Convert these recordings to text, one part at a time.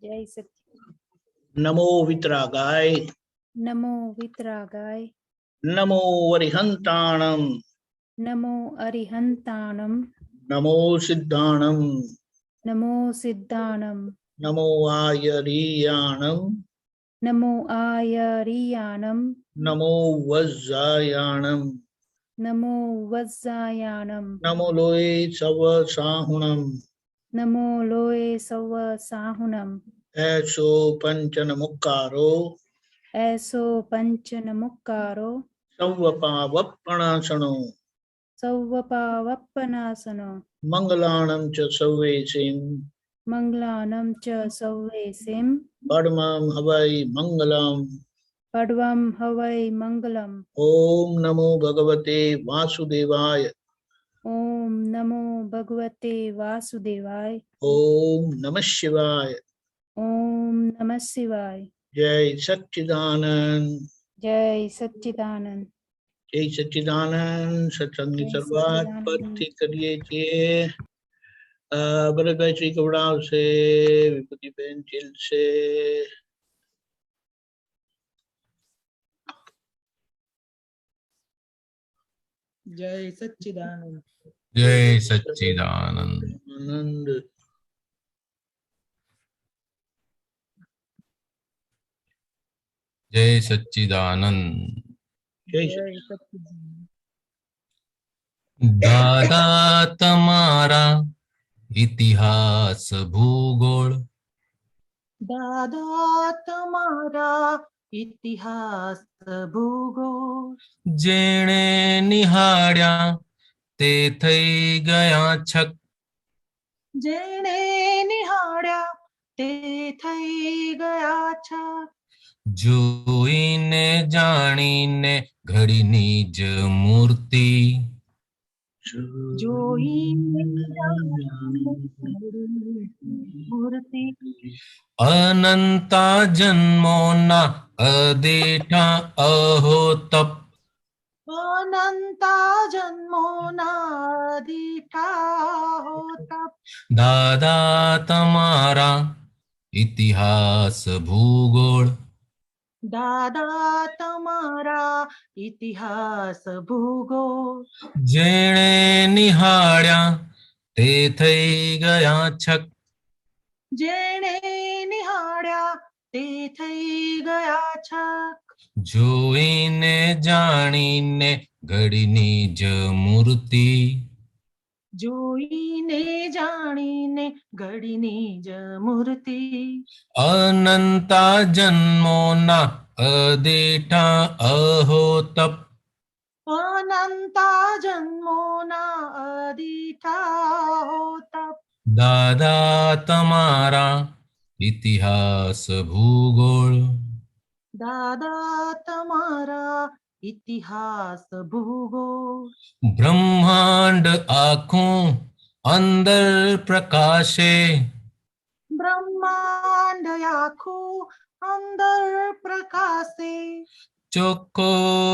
जय सच्चिदानंद। नमो वितरागाय, नमो वितरागाय, नमो अरिहंताणम, नमो अरिहंताणम, नमो सिद्धाणम, नमो सिद्धाणम, नमो आयरियाणम, नमो आयरियाणम, नमो वज्जायाणम, नमो वज्जायाणम, नमो लोये सवसाहुणम, नमो लोये सव साहुनम, ऐसो पंचन मुक्कारो, ऐसो पंचनमुक्कारो, सवपावप्पणासनो, सौवपावप्पनासनो, मंगलाणं च सवेसिं, मंगलानं च सौवेसिं, पद्मं हवै मंगलम्। पड्वं हवै मंगलम्। ओम नमो भगवते वासुदेवाय, ओम नमो भगवते वासुदेवाय, ओम नमः शिवाय। ओम नमः शिवाय। जय सच्चिदानंद, जय सच्चिदानंद। जय सच्चिदानंद। सत्संग की जय शुरुआत पर सच्चिदानंद। ठीक करिए છીએ भरतભાઈ શ્રી કવડાવ से, विभूति बहन चिल से, जय सच्चिदानंद। जय सच्चिदानंद। आनंद। जय सच्चिदानंद। जय जय सच्चिदानंद। दादा तमारा इतिहास भूगोल, दादा तमारा इतिहास भूगोल, जेणे निहाळ्या ते થઈ ગયા છક, जेणे निहाळ्या ते થઈ ગયા છ, જોઈને જાણીને ઘડીની જ મૂર્તિ, જોઈને મૂર્તિ, અનંતા જન્મોના અદેઠા અહો તપ, अनंता जन्मोना दीठा होता, દાદા તમારા ઇતિહાસ ભૂગોળ, दादा तमारा इतिहास भूगोल, જેણે નિહાળ્યા તે થઈ ગયા છક, जेणे निहाळ्या ते થઈ ગયા છક, જોઈને જાણીને ઘડીની જ મૂર્તિ, જોઈને જાણીને ઘડીની જ મૂર્તિ, અનંતા જન્મોના અદેઠા અહો તપ, अनंता जन्मोना अदीठा होता, દાદા તમારા ઇતિહાસ ભૂગોળ, दादा तमारा इतिहास भूगोल, બ્રહ્માંડ આખું અંદર પ્રકાશે, ब्रह्मांड आखू अंदर प्रकाशे, ચોખ્ખો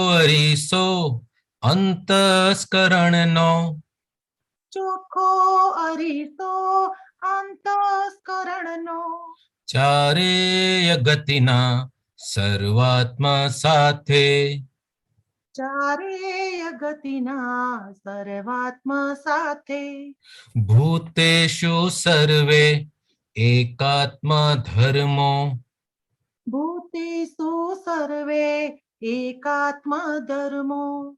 અરીસો અંતસ્કરણનો, चोखो अरीसो अंतस्करणनो, ચારે ગતિના સર્વાત્મા સાથે, चारेय गतिना सर्वात्म साथे, ભૂતેષુ સર્વે એકાત્મા ધર્મો, भूतेषु सर्वे एकात्म धर्मो,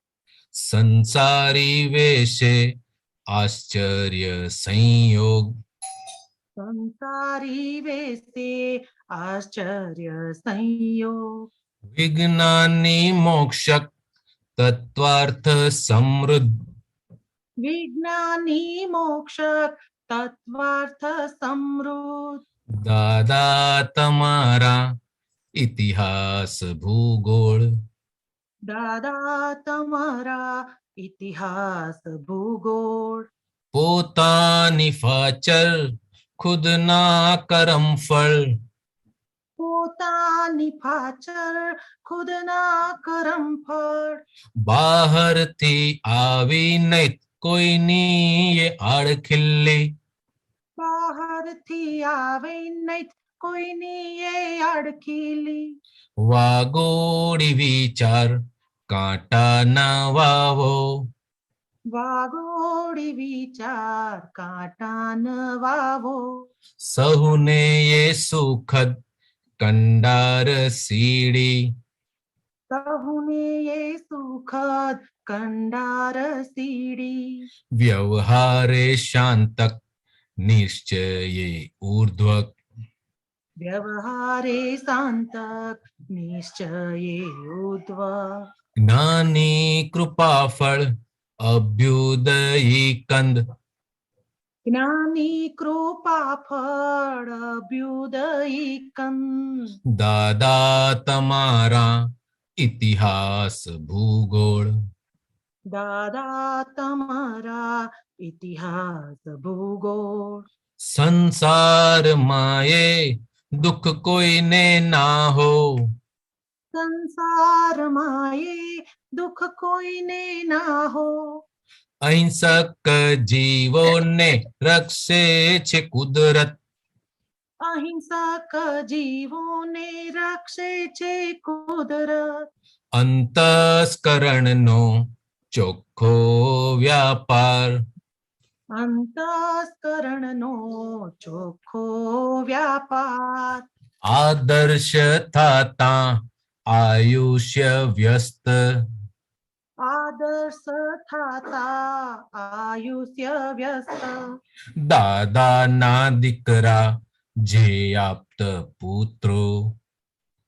સંસારી વેશે આશ્ચર્ય સંયોગ, संसारी वेसे आश्चर्य संयोग, વિજ્ઞાની મોક્ષક તત્વાર્થ સમૃદ્ધ, विज्ञानी मोक्षक तत्वार्थ समृद्ध, દાદા તમારા ઇતિહાસ ભૂગોળ, दादा तमारा इतिहास भूगोल, પોતાની ફાચર ખુદના કરમફળ, પોતાની પાછળ ખુદના કરમ ફળ, બહારથી આવી નહીં કોઈની એ આડખિલ્લી, બહારથી આવે નહીં કોઈની એ અડખીલી. વાગોડી વિચાર કાંટા ના વાવો. વાગોડી વિચાર કાંટા ન વાવો. સહુને એ સુખદ કંડાર સીડી. સહુને એ સુખદ કંડાર સીડી. વ્યવહારે શાંતક નિશ્ચયે ઉર્ધ્વક. વ્યવહારે શાંતક નિશ્ચયે ઉદ્વ. જ્ઞાની કૃપાફળ અભ્યુદયી કંદ. જ્ઞાની કૃપા ફળ અભ્યુદયી કંદ. દાદા તમારા ઇતિહાસ ભૂગોળ. દાદા તમારા ઇતિહાસ ભૂગોળ. સંસાર માયે દુઃખ કોઈને ના હો. સંસારમાં એ દુઃખ કોઈને ના હો. અહિંસક જીવોને રક્ષે છે કુદરત. અહિંસક જીવોને રક્ષે છે કુદરત. અંતસ્કરણનો ચોખ્ખો વ્યાપાર. અંતસ્કરણનો ચોખ્ખો વ્યાપાર. આદર્શ થાતા આયુષ્ય વ્યસ્ત. આદર્શ થાતા આયુષ્ય વ્યસ્ત. દાદાના દીકરા જે આપ્ત પુત્રો.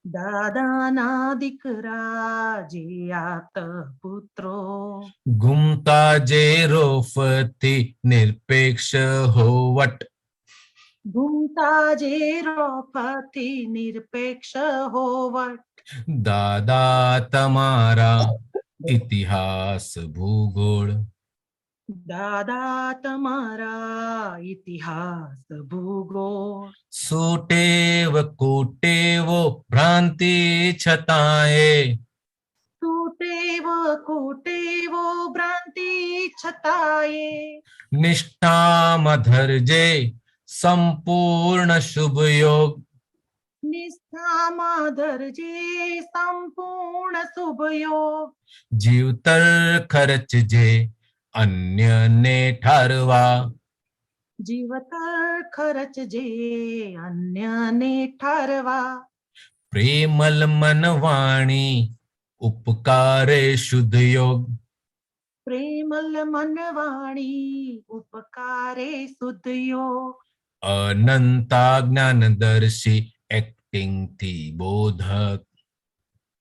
દાદાના દીકરા જે આપ્ત પુત્રો. ઘૂમતા જે રોફથી નિરપેક્ષ હોવટ. ઘૂમતા જે રોફથી નિરપેક્ષ હોવટ. દાદા તમારા ઇતિહાસ ભૂગોળ. દાદા તમારા ઇતિહાસ ભૂગોળ. સુટેવ કુટેવો ભ્રાંતિ છતાંય. તૂટેવ કુટેવો ભ્રાંતિ છતાંય. નિષ્ઠામાં ધરજે સંપૂર્ણ શુભ યોગ. નિષ્ઠામાં ધરજે સંપૂર્ણ શુભ યોગ. જીવતર ખર્ચજે અન્યને ઠારવા. જીવતર ખર્ચજે અન્યને ઠારવા. પ્રેમલ મન વાણી ઉપકારે શુદ્ધ યોગ. પ્રેમલ મન વાણી ઉપકારે શુદ્ધ યોગ. અનંતા જ્ઞાનદર્શી એક્ટિંગ થી બોધક.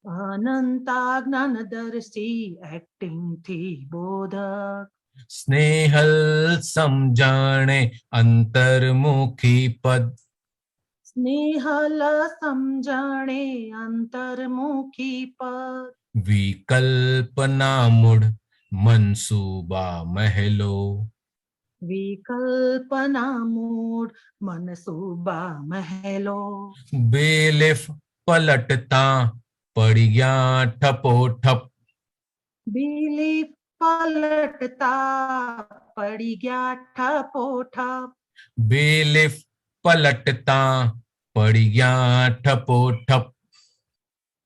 અનંતા જ્ઞાનદર્શી એક્ટિંગ થી બોધક. સ્નેહલ સમજાણે અંતર્મુખી પદ. સ્નેહલ સમજણે અંતર્મુખી પદ. વિકલ્પના મૂળ મનસુબા મહેલો. વિકલ્પના મૂળ મનસુબા મહેલો. બેલેફ પલટતા પડી ગયા ઠપોઠપ. બીલી પલટતા પડી ગયા ઠપોઠપ. બેલેફ પલટતા પડી ગયા ઠપોઠપ.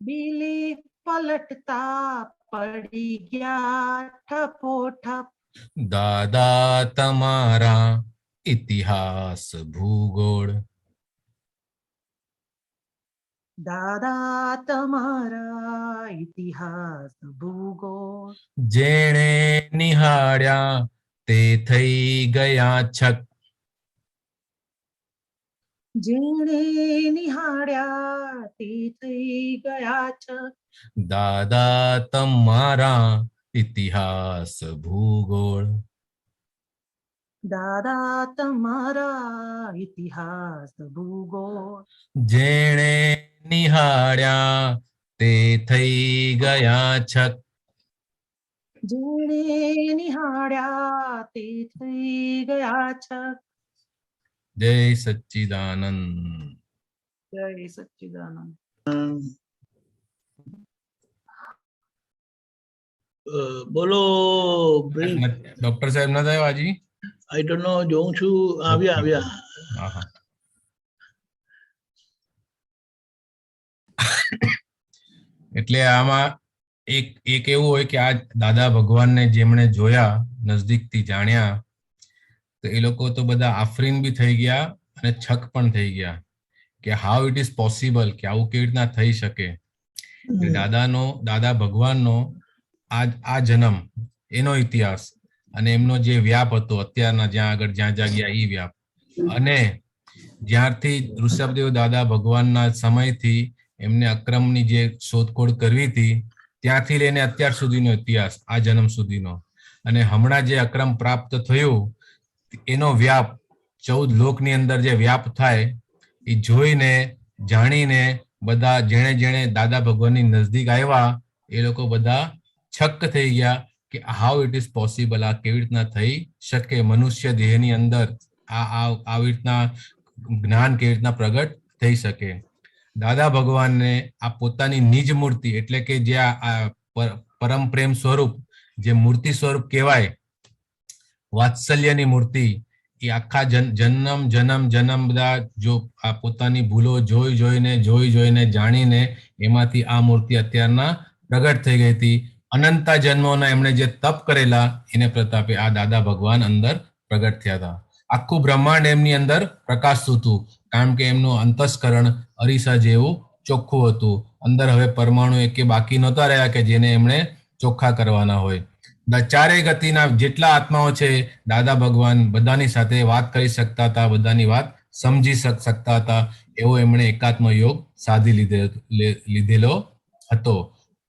બીલી પલટતા પડી ગયા ઠપોઠપ. દાદા તમારા ઇતિહાસ ભૂગોળ. દાદા તમારા ઇતિહાસ ભૂગોળ. જેણે નિહાળ્યા તે થઈ ગયા છક. જેણે નિહાળ્યા તે થઈ ગયા છક. દાદા તમારા ઇતિહાસ ભૂગોળ. દાદા તમારા ઇતિહાસ ભૂગોળ. જેણે નિહાળ્યા તે થઈ ગયા છક. જેણે નિહાળ્યા તે થઈ ગયા છક. જય સચ્ચિદાનંદ. જય સચ્ચિદાનંદ. બોલો ડોક્ટર સાહેબ ના થયો હાજી. આઈ ડોન્ટ નો જોઉં છું આવ્યા આવ્યા હા હા. એટલે આમાં એક એવું હોય કે આ દાદા ભગવાનને જેમણે જોયા, નજદીકથી જાણ્યા, તો એ લોકો તો બધા આફરીન બી થઈ ગયા અને છક પણ થઈ ગયા કે હાઉ ઇટ ઇઝ પોસિબલ, કે આવું કેવી રીતના થઈ શકે. દાદા ભગવાનનો આ જન્મ, એનો ઇતિહાસ અને એમનો જે વ્યાપ હતો અત્યારના જ્યાં ગયા એ વ્યાપ, અને જ્યારથી ઋષભદેવ દાદા ભગવાનના સમયથી એમને અક્રમની જે શોધખોળ કરવી હતી ત્યાંથી લઈને અત્યાર સુધીનો ઇતિહાસ, આ જન્મ સુધીનો, અને હમણાં જે અક્રમ પ્રાપ્ત થયું એનો વ્યાપ 14 લોકની અંદર જે વ્યાપ થાય એ જોઈને જાણીને બધા જેણે દાદા ભગવાનની નજદીક આવ્યા એ લોકો બધા છક્ક થઈ ગયા કે હાઉ ઇટ ઇઝ પોસિબલ, આ કેવી રીતના થઈ શકે, મનુષ્ય દેહની અંદર આવી રીતના જ્ઞાન કેવી રીતના પ્રગટ થઈ શકે. દાદા ભગવાનને આ પોતાની નિજ મૂર્તિ એટલે કે જે આ પરમ પ્રેમ સ્વરૂપ, જે મૂર્તિ સ્વરૂપ કહેવાય, વાત્સલ્યની મૂર્તિ, એ આખા જન્મ બધા જો આ પોતાની ભૂલો જોઈને જાણીને એમાંથી આ મૂર્તિ અત્યારના પ્રગટ થઈ ગઈ હતી. અનંતા જન્મોના એમણે જે તપ કરેલા એને પ્રતાપે આ દાદા ભગવાન અંદર પ્રગટ થયા હતા. આખું બ્રહ્માંડ એમની અંદર પ્રકાશતું હતું, કારણ કે એમનું અંતસ્કરણ અરીસા જેવું ચોખ્ખું હતું. અંદર હવે પરમાણુ એકે બાકી નહોતા રહ્યા કે જેને એમણે ચોખ્ખા કરવાના હોય. ચારે ગતિના જેટલા આત્માઓ છે દાદા ભગવાન બધાની સાથે વાત કરી શકતા હતા, બધાની વાત સમજી શકતા હતા. એવો એમણે એકાત્મ યોગ સાધી લીધેલો હતો.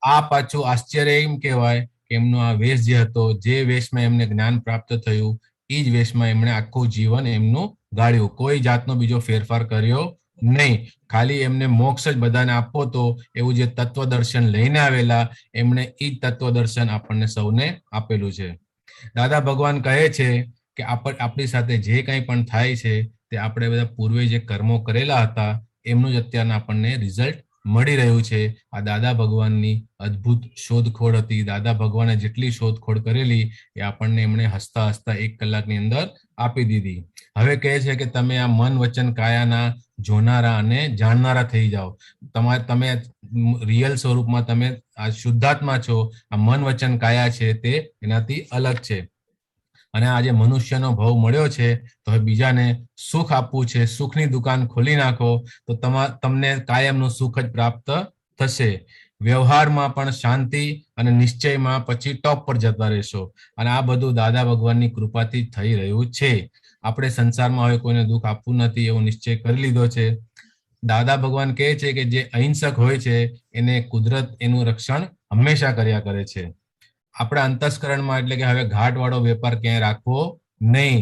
આ પાછું આશ્ચર્ય એમ કહેવાય કે એમનો આ વેશ જે હતો, જે વેશમાં એમને જ્ઞાન પ્રાપ્ત થયું એ જ વેશમાં એમણે આખું જીવન એમનું ગાળ્યું. કોઈ જાતનો બીજો ફેરફાર કર્યો નહીં. ખાલી એમને મોક્ષ જ બધાને આપવો તો એવું જે તત્વ દર્શન લઈને આવેલા એમણે એ તત્વ દર્શન આપણને સૌને આપેલું છે. દાદા ભગવાન કહે છે કે આપણી સાથે જે કંઈ પણ થાય છે તે આપણે બધા પૂર્વે જે કર્મો કરેલા હતા એમનું જ અત્યારના આપણને રિઝલ્ટ મળી રહ્યું છે. આ દાદા ભગવાનની અદ્ભુત શોધખોળ હતી. દાદા ભગવાને જેટલી શોધખોળ કરેલી એ આપણને એમણે હસતા 1 કલાકની અંદર આપી દીધી. હવે કહે છે કે તમે આ મન વચન કાયાના જોનારા અને જાણનારા થઈ જાઓ. તમે રિયલ સ્વરૂપમાં તમે આ શુદ્ધાત્મા છો. આ મન વચન કાયા છે તે એનાથી અલગ છે. અને આજે મનુષ્યનો ભાવ મળ્યો છે તો હવે બીજાને સુખ આપવું છે. સુખની દુકાન ખોલી નાખો તો તમને કાયમનું સુખ જ પ્રાપ્ત થશે. વ્યવહારમાં પણ શાંતિ અને નિશ્ચયમાં પછી ટોપ પર જતા રહેશો. અને આ બધું દાદા ભગવાનની કૃપાથી થઈ રહ્યું છે. આપણે સંસારમાં હવે કોઈને દુઃખ આપવું નથી એવો નિશ્ચય કરી લીધો છે. દાદા ભગવાન કહે છે કે જે અહિંસક હોય છે એને કુદરત એનું રક્ષણ હંમેશા કર્યા કરે છે. આપણા અંતસ્કરણમાં એટલે કે હવે ઘાટવાળો વેપાર ક્યાંય રાખવો નહીં.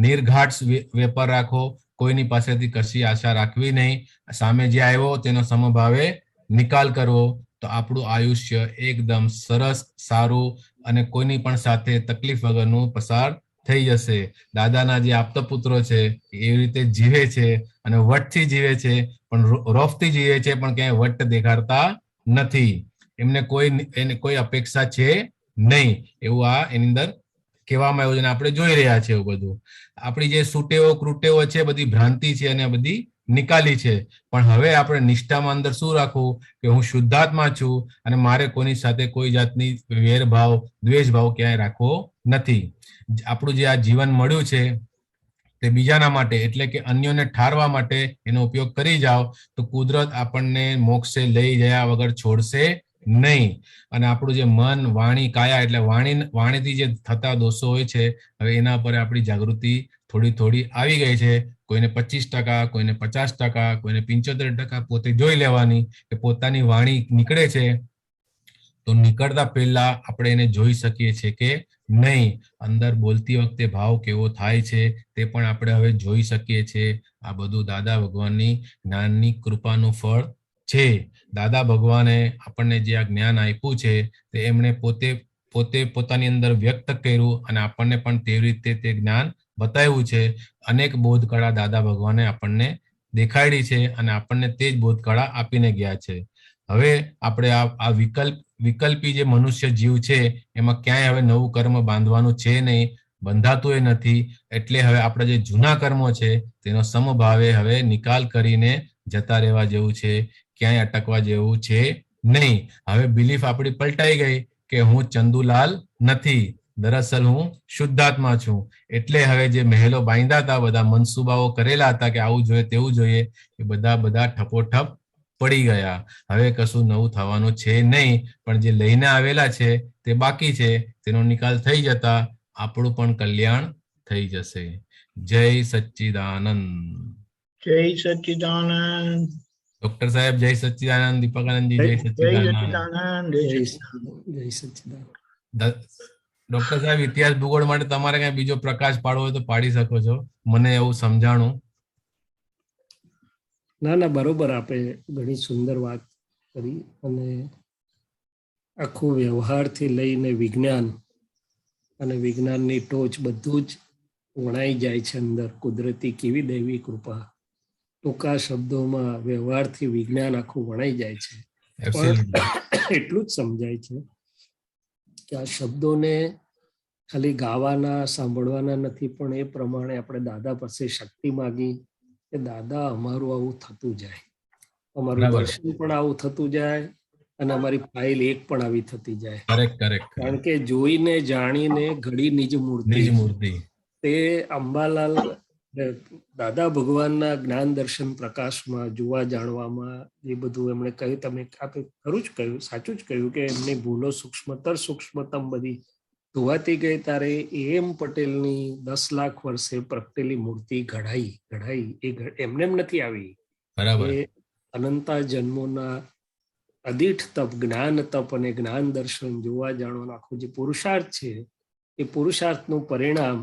નિર્ઘાટ વેપાર રાખો. કોઈની પાસેથી કશી આશા રાખવી નહીં. સામે જે આવ્યો તેનો સમભાવે નિકાલ કરવો તો આપણું આયુષ્ય એકદમ સરસ, સારું અને કોઈની પણ સાથે તકલીફ વગરનું પસાર થઈ જશે. દાદાના જે આપતા પુત્રો છે એવી રીતે જીવે છે અને વટથી જીવે છે, પણ રોફથી જીવે છે, પણ ક્યાંય વટ દેખાડતા નથી. એમને કોઈ અપેક્ષા છે નહીં એવું આ એની અંદર કહેવામાં આવ્યું છે. આપણે જોઈ રહ્યા છે એવું બધું. આપણી જે સુટેવો ક્રૂટેવો છે બધી ભ્રાંતિ છે અને બધી નિકાલી છે. પણ હવે આપણે નિષ્ઠામાં અંદર શું રાખવું કે હું શુદ્ધાત્મા છું અને મારે કોની સાથે કોઈ જાતની વેરભાવ, દ્વેષભાવ ક્યાંય રાખવો નથી. આપણું જે આ જીવન મળ્યું છે તે બીજાના માટે એટલે કે અન્યોને ઠારવા માટે એનો ઉપયોગ કરી જાઓ તો કુદરત આપણને મોક્ષે લઈ ગયા વગર છોડશે નહીં. અને આપણું જે મન, વાણી, કાયા એટલે વાણીથી જે થતા દોષો હોય છે હવે એના પર આપણી જાગૃતિ થોડી આવી ગઈ છે. કોઈને 25%, કોઈને 50%, કોઈને 75% પોતે જોઈ લેવાની કે પોતાની વાણી નીકળે છે તો નીકળતા પહેલા આપણે એને જોઈ શકીએ છીએ કે નહીં. અંદર બોલતી વખતે ભાવ કેવો થાય છે તે પણ આપણે હવે જોઈ શકીએ છીએ. આ બધું દાદા ભગવાનની જ્ઞાનની કૃપાનું ફળ છે. દાદા ભગવાને આપણને જે આ જ્ઞાન આપ્યું છે તે એમણે પોતે પોતાની અંદર વ્યક્ત કર્યું અને આપણને પણ તેવી રીતે તે જ્ઞાન બતાવ્યું છે. અનેક બોધકળા દાદા ભગવાને આપણને દેખાડી છે અને આપણને તે જ બોધકળા આપીને ગયા છે. હવે આપણે આ વિકલ્પી જે મનુષ્ય જીવ છે એમાં ક્યાંય હવે નવું કર્મ બાંધવાનું છે નહીં, બંધાતું એ નથી. એટલે હવે આપણા જે જૂના કર્મો છે તેનો સમભાવે હવે નિકાલ કરીને જતા રહેવા જેવું છે. ક્યાંય અટકવા જેવું છે નહીં. હવે બિલીફ આપણી પલટાઈ ગઈ કે હું ચંદુલાલ નથી, દરઅસલ હું શુદ્ધાત્મા છું. એટલે હવે જે મહેલો બાંધ્યા હતા, બધા મનસુબાઓ કરેલા હતા કે આવું જોઈએ તેવું જોઈએ, એ બધા ઠપોઠપ પડી ગયા. હવે કશું નવું થવાનું છે નહીં, પણ જે લઈને આવેલા છે તે બાકી છે. તેનો નિકાલ થઈ જતા આપણું પણ કલ્યાણ થઈ જશે. જય સચ્ચિદાનંદ. જય સચ્ચિદાનંદ. ડોક્ટર સાહેબ જય સચ્ચિદાનંદ. દીપકાનંદજી જય જય સચ્ચિદાનંદ. સચ્ચિદાનંદ. જય સચ્ચિદાનંદ. જય સચ્ચિદાનંદ. ડોક્ટર સાહેબ, ઇતિહાસ ભૂગોળ માટે તમારે કઈ બીજો પ્રકાશ પાડવો હોય તો પાડી શકો છો. મને એવું સમજાણું. ના ના, બરોબર, આપે ઘણી સુંદર વાત કરી. અને આખું વ્યવહારથી લઈને વિજ્ઞાન અને વિજ્ઞાનની ટોચ બધું જ વણાઈ જાય છે અંદર. કુદરતી કેવી દૈવી કૃપા. ટૂંકા શબ્દોમાં વ્યવહારથી વિજ્ઞાન આખું વણાઈ જાય છે. પણ એટલું જ સમજાય છે કે આ શબ્દોને ખાલી ગાવાના સાંભળવાના નથી, પણ એ પ્રમાણે આપણે દાદા પાસે શક્તિ માગી કે દાદા અમારું આવું થતું જાય, અમારું બરાબર. દર્શન પણ આવું થતું જાય અને અમારી ફાઇલ એક પણ આવી થતી જાય. કરેક્ટ. કારણ કે જોઈને જાણીને ઘડી નિજ નિજ મૂર્તિ. તે અંબાલાલ દાદા ભગવાનના જ્ઞાન દર્શન પ્રકાશમાં જોવા જાણવામાં એ બધું એમણે કહ્યું. તમે આપે ખરું જ કહ્યું, સાચું જ કહ્યું કે એમની ભૂલો સૂક્ષ્મતમ બધી ધોવાતી ગઈ. તારે એમ પટેલની 10 લાખ વર્ષે પ્રગટેલી મૂર્તિ ઘડાઈ એ એમને એમ નથી આવી. બરાબર. એ અનંતા જન્મોના અદીઠ તપ, જ્ઞાન તપ અને જ્ઞાન દર્શન જોવા જાણવાનો આખો જે પુરુષાર્થ છે, એ પુરુષાર્થનું પરિણામ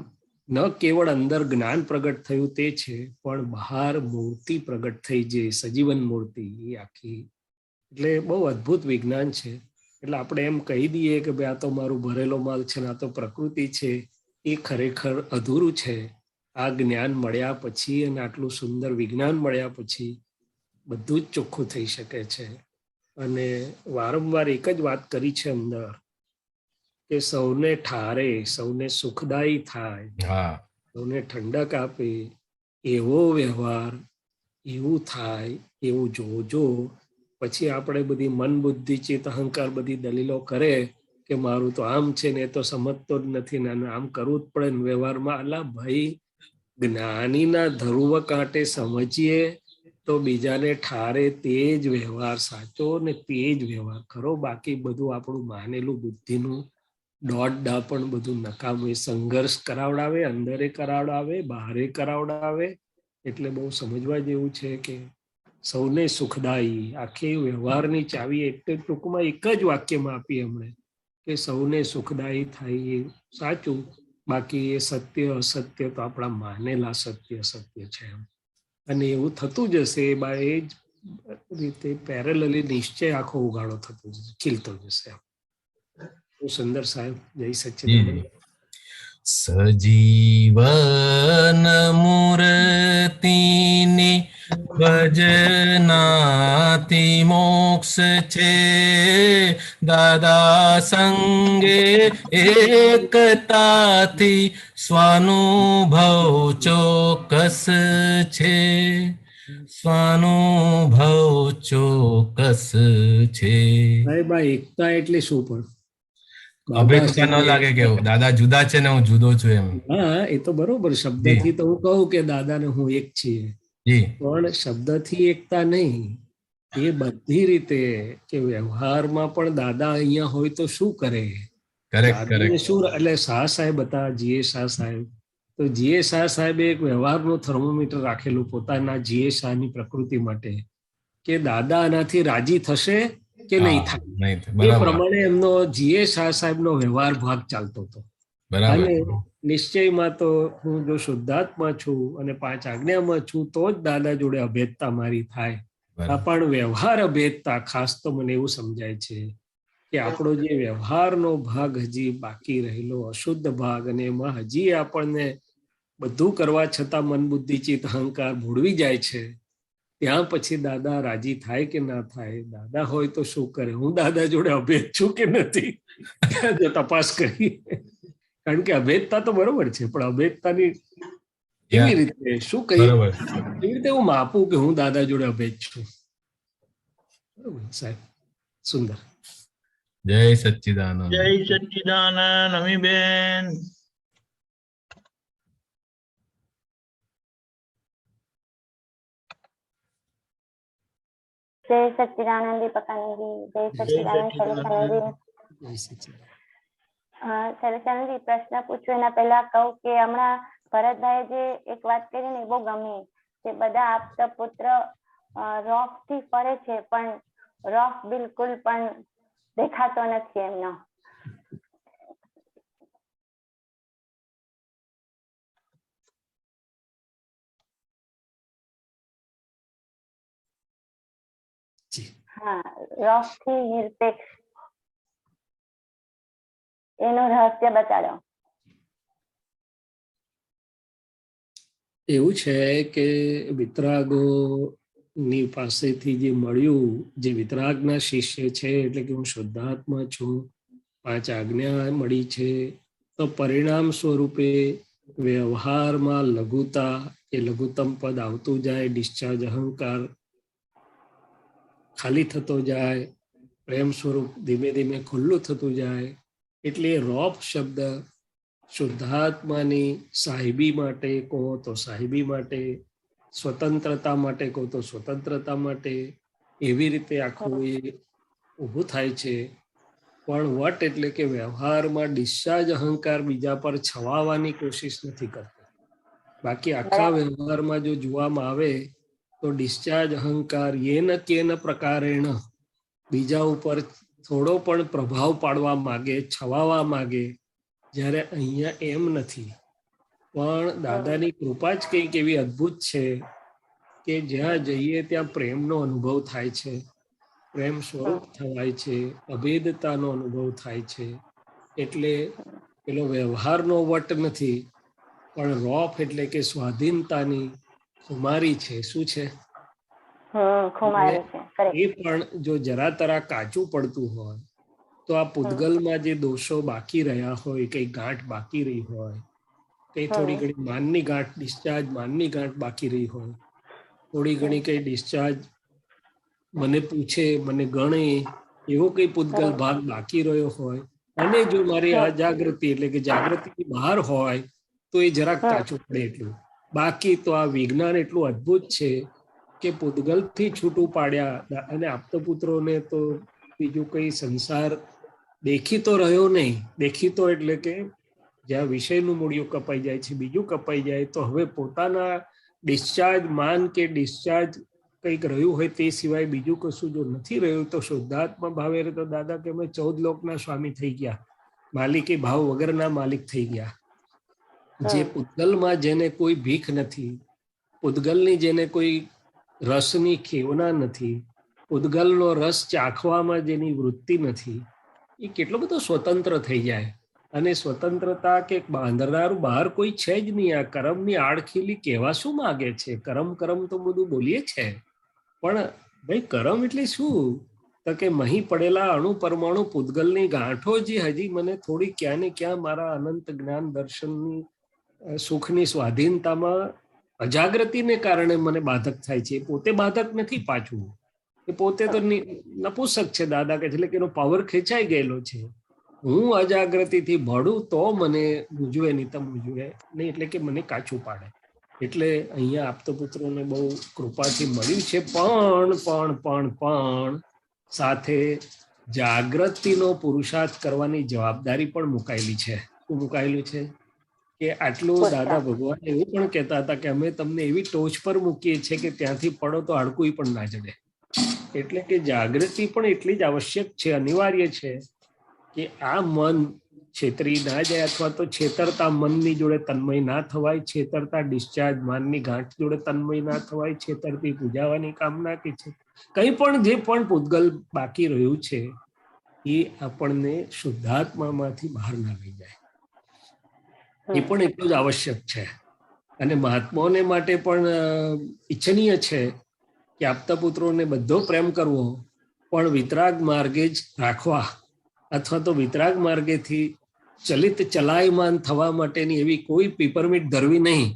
ન કેવળ અંદર જ્ઞાન પ્રગટ થયું તે છે, પણ બહાર મૂર્તિ પ્રગટ થઈ, જે સજીવન મૂર્તિ એ આખી. એટલે બહુ અદ્ભુત વિજ્ઞાન છે. એટલે આપણે એમ કહી દઈએ કે ભાઈ આ તો મારું ભરેલો માલ છે ને આ તો પ્રકૃતિ છે, એ ખરેખર અધૂરું છે. આ જ્ઞાન મળ્યા પછી અને આટલું સુંદર વિજ્ઞાન મળ્યા પછી બધું જ ચોખ્ખું થઈ શકે છે. અને વારંવાર એક જ વાત કરી છે અંદર કે સૌને ઠારે, સૌને સુખદાયી થાય, હા. સૌને ઠંડક આપે એવો વ્યવહાર, એવું થાય એવું જોજો. પછી આપણે બધી મન બુદ્ધિ ચિત્ત અહંકાર બધી દલીલો કરે કે મારું તો આમ છે ને એ તો સમજતો જ નથી ને આમ કરવું જ પડે ને વ્યવહારમાં. અલા ભાઈ, જ્ઞાનીના ધરુવ કાંટે સમજીએ તો બીજાને ઠારે તે જ વ્યવહાર સાચો ને તે જ વ્યવહાર ખરો. બાકી બધું આપણું માનેલું બુદ્ધિનું દોડડા પણ બધું નકામું. સંઘર્ષ કરાવડાવે, અંદરે કરાવડાવે, બહારે કરાવડાવે. એટલે બહુ સમજવા જેવું છે કે સૌને સુખદાયી, આખી વ્યવહારની ચાવી એટલે ટૂંકમાં એક જ વાક્યમાં આપી એમણે કે સૌને સુખદાયી થાય એ સાચું. બાકી એ સત્ય અસત્ય તો આપણા માનેલા સત્ય છે એમ. અને એવું થતું જશે. એ જ રીતે પેરેલલી નિશ્ચય આખો ઉગાડો થતો જશે, ખીલતો જશે. બહુ સુંદર સાહેબ. જય સચ્ચિદાનંદ. સજીવન મૂર્તિની ભજનાથી મોક્ષ છે, દાદા સંગે એકતાથી સ્વાનુભવ ચોક્કસ છે, સ્વાનુભવ ચોક્કસ છે. સાહેબ આ એકતા એટલે શું? પણ અપેક્ષા ન લાગે કે દાદા જુદા છે ને હું જુદો છું એમ. હા, એ તો બરોબર. શબ્દથી તો હું કહું કે દાદા ને હું એક છીએ, પણ શબ્દથી એકતા નહીં. એ બધી રીતે કે વ્યવહારમાં પણ દાદા અહીંયા હોય તો શું કરે? શું? એટલે શાહ સાહેબ હતા, જીએ શાહ સાહેબ. તો જીએ શાહ સાહેબે એક વ્યવહારનું થર્મોમીટર રાખેલું પોતાના જીએ શાહની પ્રકૃતિ માટે કે દાદા આનાથી રાજી થશે કે નહીં થાય. એ પ્રમાણે એમનો જીએ શાહ સાહેબનો વ્યવહાર ભાગ ચાલતો હતો. અને નિશ્ચયમાં તો હું જો શુદ્ધાત્મા છું અને 5 આજ્ઞામાં છું તો જ દાદા જોડે અભેદતા મારી થાય. પણ વ્યવહાર અભેદતા ખાસ તો મને એવું સમજાય છે કે આપણો જે વ્યવહારનો ભાગ હજી બાકી રહેલો અશુદ્ધ ભાગ, અને એમાં હજી આપણને બધું કરવા છતાં મન બુદ્ધિ ચિત્ત અહંકાર ભૂળવી જાય છે. ત્યાં પછી દાદા રાજી થાય કે ના થાય? દાદા હોય તો શું કરે? હું દાદા જોડે અભેદ છું કે નથી જો તપાસ કરી. કારણ કે અભેદતા તો બરોબર છે, પણ અભેદતાની કેવી રીતે, શું કહીએ, કેવી રીતે હું માપું કે હું દાદા જોડે અભેદ છું? બરોબર સાહેબ. સુંદર. જય સચ્ચિદાનંદ. જય સચ્ચિદાનંદ. અમીબેન. જય સચ્ચિદાનંદ દીપકાનંદજી. જય સચ્ચિદાનંદ શૈલેષાનંદજી. શૈલેષાનંદજી, પ્રશ્ન પૂછું એના પહેલા કહું કે હમણાં ભરતભાઈએ જે એક વાત કરી ને બહુ ગમી, કે બધા આપતા પુત્ર રોફ થી ફરે છે પણ રોફ બિલકુલ પણ દેખાતો નથી એમનો. હા, રોફ થી નિરપેક્ષ, એનું રહસ્ય બતાડો. એવું છે કે વિતરાગો ની પાસેથી જે મળ્યું, જે વિતરાગના શિષ્ય છે, એટલે કે હું શુદ્ધાત્મા છું, 5 આજ્ઞા મળી છે, તો પરિણામ સ્વરૂપે વ્યવહારમાં લઘુતા, એ લઘુત્તમ પદ આવતું જાય, ડિસ્ચાર્જ અહંકાર ખાલી થતો જાય, પ્રેમ સ્વરૂપ ધીમે ધીમે ખુલ્લું થતું જાય. એટલે રોફ શબ્દ શુદ્ધાત્માની સાહેબી માટે કહો તો સાહેબી માટે, સ્વતંત્રતા માટે કહો તો સ્વતંત્રતા માટે, એવી રીતે આખું એ ઊભું થાય છે. પણ વટ એટલે કે વ્યવહારમાં ડિસ્ચાર્જ અહંકાર બીજા પર છવાવાની કોશિશ નથી કરતો. બાકી આખા વ્યવહારમાં જો જોવામાં આવે તો ડિસ્ચાર્જ અહંકાર યેન કેન પ્રકારેણ બીજા ઉપર થોડો પણ પ્રભાવ પાડવા માંગે, છવાવા માંગે, જ્યારે અહીંયા એમ નથી. પણ દાદાની કૃપા જ કંઈક એવી અદ્ભુત છે કે જ્યાં જઈએ ત્યાં પ્રેમનો અનુભવ થાય છે, પ્રેમ સ્વરૂપ થવાય છે, અભેદતાનો અનુભવ થાય છે. એટલે પેલો વ્યવહારનો વટ નથી, પણ રોફ એટલે કે સ્વાધીનતાની ખુમારી છે. શું છે? એ પણ જો જરા તરા કાચું પડતું હોય તો આ પૂતગલમાં જે દોષો બાકી રહ્યા હોય, કઈ ગાંઠ બાકી રહી હોય, કઈ થોડી ઘણી માનની ગાંઠ, ડિસ્ચાર્જ માનની ગાંઠ બાકી રહી હોય, થોડી ઘણી કઈ ડિસ્ચાર્જ મને પૂછે, મને ગણે, એવો કઈ પૂતગલ ભાગ બાકી રહ્યો હોય, અને જો મારી આ જાગૃતિ એટલે કે જાગૃતિની બહાર હોય તો એ જરાક કાચું પડે એટલું. બાકી તો આ વિજ્ઞાન એટલું અદ્ભુત છે કે પૂતગલથી છૂટું પાડ્યા, અને આપતો પુત્રોને તો બીજું કઈ સંસાર દેખીતો રહ્યો નહીં. દેખીતો એટલે કે જ્યાં વિષયનું મૂળિયું કપાઈ જાય છે, બીજું કપાઈ જાય, તો હવે પોતાના ડિસ્ચાર્જ માન કે ડિસ્ચાર્જ કંઈક રહ્યું હોય તે સિવાય બીજું કશું જો નથી રહ્યું તો શુદ્ધાત્મા ભાવે તો દાદા કે અમે 14 લોકના સ્વામી થઈ ગયા, માલિકી ભાવ વગરના માલિક થઈ ગયા. જે પૂતગલમાં જેને કોઈ ભીખ નથી, પૂતગલની જેને કોઈ રસની ખેવના નથી, પૂતગલનો રસ ચાખવામાં જેની વૃત્તિ નથી, એ કેટલો બધો સ્વતંત્ર થઈ જાય. અને સ્વતંત્રતા કે બાંધનારું બહાર કોઈ છે જ નહીં. આ કરમની આડખીલી કહેવા શું માગે છે? કરમ કરમ તો બધું બોલીએ છે, પણ ભાઈ કરમ એટલે શું? તો કે મહી પડેલા અણુ પરમાણુ પૂતગલની ગાંઠો જે હજી મને થોડી ક્યાં ને ક્યાં મારા અનંત જ્ઞાન દર્શનની સુખની સ્વાધીનતામાં અજાગૃતિને કારણે મને બાધક થાય છે. પોતે બાધક નથી પાછું, એ પોતે તો નપુસક છે દાદા કે, એટલે કે એનો પાવર ખેંચાઈ ગયેલો છે. હું અજાગૃતિથી ભળું તો મને મૂજવે, નહીં તો મૂજવે નહીં, એટલે કે મને કાચું પાડે. એટલે અહીંયા આપતો પુત્રોને બહુ કૃપાથી મળ્યું છે. પણ સાથે જાગૃતિનો પુરુષાર્થ કરવાની જવાબદારી પણ મુકાયેલી છે. શું મુકાયેલું છે? કે આટલું દાદા ભગવાન એવું પણ કહેતા હતા કે અમે તમને એવી ટોચ પર મૂકીએ છીએ કે ત્યાંથી પડો તો હાડકું પણ ના જડે. એટલે કે જાગૃતિ પણ એટલી જ આવશ્યક છે, અનિવાર્ય છે કે આ મન છેતરી ના જાય, અથવા તો છેતરતા મનની જોડે તન્મય ના થવાય, છેતરતા ડિસ્ચાર્જ માનની ગાંઠ જોડે તન્મય ના થવાય, છેતરતી પૂજાવાની કામના કે છે કંઈ પણ જે પણ પૂતગલ બાકી રહ્યું છે એ આપણને શુદ્ધાત્મામાંથી બહાર ના લઈ જાય. એ પણ એટલું જ આવશ્યક છે. અને મહાત્માઓને માટે પણ ઈચ્છનીય છે કે આપતા પુત્રોને બધો પ્રેમ કરવો, પણ વિતરાગ માર્ગે જ રાખવા, અથવા તો વિતરાગ માર્ગેથી ચલાયમાન થવા માટેની એવી કોઈ પીપરમીટ ધરવી નહીં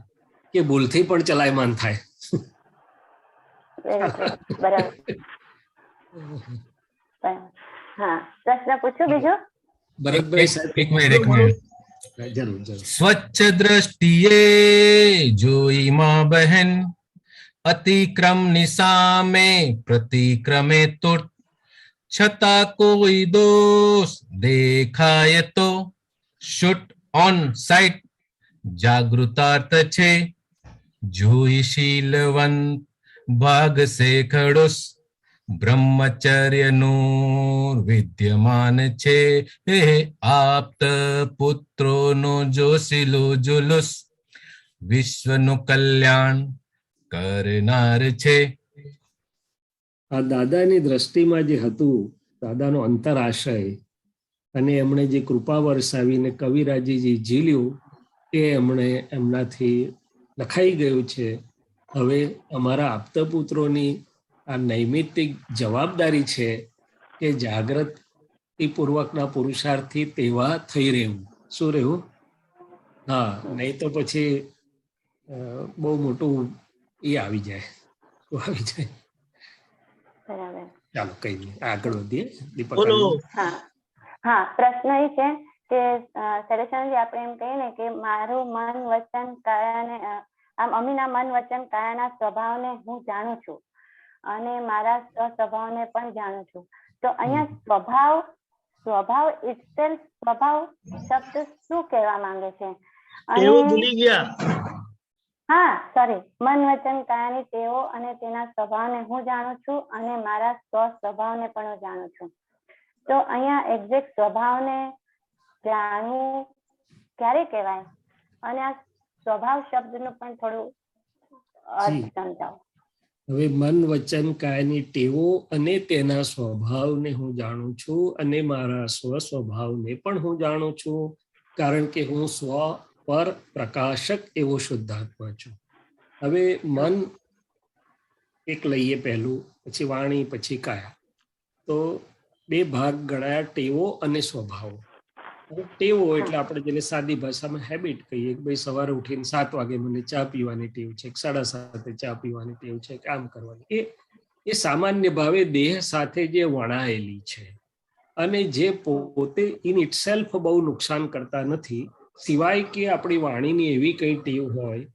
કે ભૂલથી પણ ચલાયમાન થાય. હા, પ્રશ્ન પૂછું બીજો? ભરતભાઈ સાહેબ, એક મિનિટ. જરૂર જરૂર. સ્વચ્છ દ્રષ્ટિએ જોઈ માં બહેન, અતિક્રમ ની સામે પ્રતિક્રમે તો, છતાં કોઈ દોષ દેખાય તો શૂટ ઓન સાઇટ જાગૃતાર્થ છે, જોઈ શીલવંત ભાગસે ખડોસ, બ્રહ્મચર્યનું વિદ્યમાન છે, આપ્ત પુત્રોનો જોશીલો જુલુસ, વિશ્વનું કલ્યાણ કરનાર છે. આ દાદાની દ્રષ્ટિમાં જે હતું, દાદાનો અંતરાશય અને એમણે જે કૃપા વરસાવીને કવિરાજીજી ઝીલ્યું એ એમણે એમનાથી લખાઈ ગયું છે. હવે અમારા આપતપુત્રોની આ નૈમિત્તિક જવાબદારી છે કે જાગૃતિપૂર્વકના પુરુષાર્થથી તેવા થઈ રહેવું. શું રહેવું? હા, નહીં તો પછી બહુ મોટું એ આવી જાય. બરાબર. ચાલો કઈ નહીં, આગળ વધીએ. દીપક, હા, પ્રશ્ન એ છે કે સરેશનજી આપણે એમ કહીએ ને કે મારું મન વચન કાયાને, આમ અમીના મન વચન કાયાના સ્વભાવને હું જાણું છું અને મારા સ્વભાવને પણ જાણું છું. તો અહીંયા સ્વભાવ ઇટસેલ્ફ, સ્વભાવ શબ્દ શું કહેવા માંગે છે? ટેવો ભૂલી ગયા. હા, સોરી, મન વચન કાયાની ટેવો અને તેના સ્વભાવને હું જાણું છું અને મારા સ્વભાવને પણ હું જાણું છું. તો અહીંયા એક્ઝેક્ટ સ્વભાવને જાણવું ક્યારે કહેવાય અને આ સ્વભાવ શબ્દનું પણ થોડું અર્થ સમજાવો. હવે મન વચન કાયની ટેવો અને તેના સ્વભાવને હું જાણું છું અને મારા સ્વભાવને પણ હું જાણું છું, કારણ કે હું સ્વ પર પ્રકાશક એવો શુદ્ધાત્મા છું. હવે મન એક લઈએ પહેલું, પછી વાણી, પછી કાયા. તો બે ભાગ ગણાયા, ટેવો અને સ્વભાવ. ટેવો એટલે આપણે જેને સાદી ભાષામાં હેબિટ કહીએ કે ભાઈ સવારે ઉઠીને 7 વાગે મને ચા પીવાની ટેવ છે, 7:30 ચા પીવાની ટેવ છે, કામ કરવાની, એ સામાન્ય ભાવે દેહ સાથે જે વણાયેલી છે અને જે પોતે ઇન ઇટસેલ્ફ બહુ નુકસાન કરતા નથી, સિવાય કે આપણી વાણીની એવી કઈ ટેવ હોય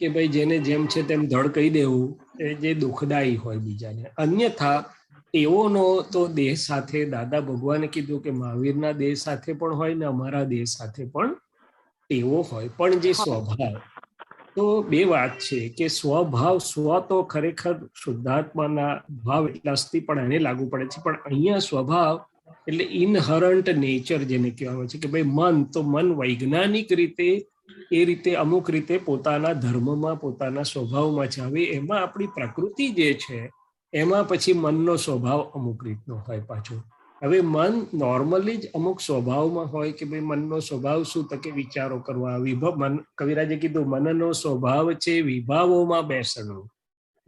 કે ભાઈ જેને જેમ છે તેમ ધડ કહી દેવું, જે દુઃખદાયી હોય બીજાને. અન્યથા ટેવોનો તો દેહ સાથે, દાદા ભગવાને કીધું કે મહાવીરના દેહ સાથે પણ હોય ને અમારા દેહ સાથે પણ ટેવો હોય. પણ જે સ્વભાવ, તો બે વાત છે કે સ્વભાવ, સ્વ તો ખરેખર શુદ્ધાત્માના ભાવ એટલે અસ્થિ પણ એને લાગુ પડે છે, પણ અહીંયા સ્વભાવ એટલે ઇનહરન્ટ નેચર જેને કહેવામાં છે કે ભાઈ મન, તો મન વૈજ્ઞાનિક રીતે એ રીતે અમુક રીતે પોતાના ધર્મમાં, પોતાના સ્વભાવમાં છે. હવે એમાં આપણી પ્રકૃતિ જે છે એમાં પછી મનનો સ્વભાવ અમુક રીતનો હોય પાછો. હવે મન નોર્મલી જ અમુક સ્વભાવમાં હોય કે ભાઈ મનનો સ્વભાવ શું, તો કે વિચારો કરવા, કવિરાજે કીધું મનનો સ્વભાવ છે વિભાવોમાં બેસણું,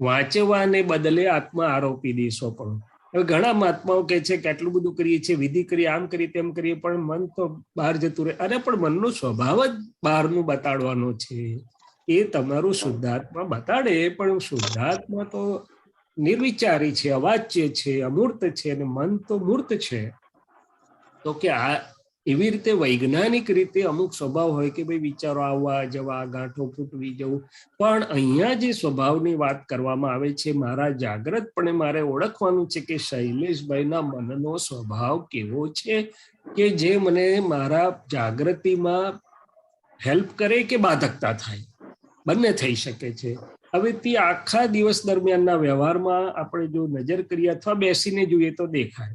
વાંચવાને બદલે આત્મા આરોપી દેશો પણ. હવે ઘણા મહાત્માઓ કહે છે કે આટલું બધું કરીએ છીએ, વિધિ કરીએ, આમ કરીએ, તેમ કરીએ, પણ મન તો બહાર જતું રહે. અરે પણ મનનો સ્વભાવ જ બહારનું બતાડવાનો છે. એ તમારું શુદ્ધાત્મા બતાડે, પણ શુદ્ધાત્મા તો નિર્વિચારી છે, અવાચ્ય છે, અમૂર્ત છે, અને મન તો મૂર્ત છે. તો કે આ એવી રીતે વૈજ્ઞાનિક રીતે અમુક સ્વભાવ હોય કે ભાઈ વિચારો આવવા જવા, ગાંઠો ફૂટવી જવું, પણ અહીંયા જે સ્વભાવની વાત કરવામાં આવે છે, મારા જાગ્રતપણે મારે ઓળખવાનું છે કે શૈલેષભાઈના મનનો સ્વભાવ કેવો છે કે જે મને મારા જાગૃતિમાં હેલ્પ કરે કે બાધકતા થાય, બંને થઈ શકે છે. હવે તે આખા દિવસ દરમિયાનના વ્યવહારમાં આપણે જો નજર કરીએ અથવા બેસીને જોઈએ તો દેખાય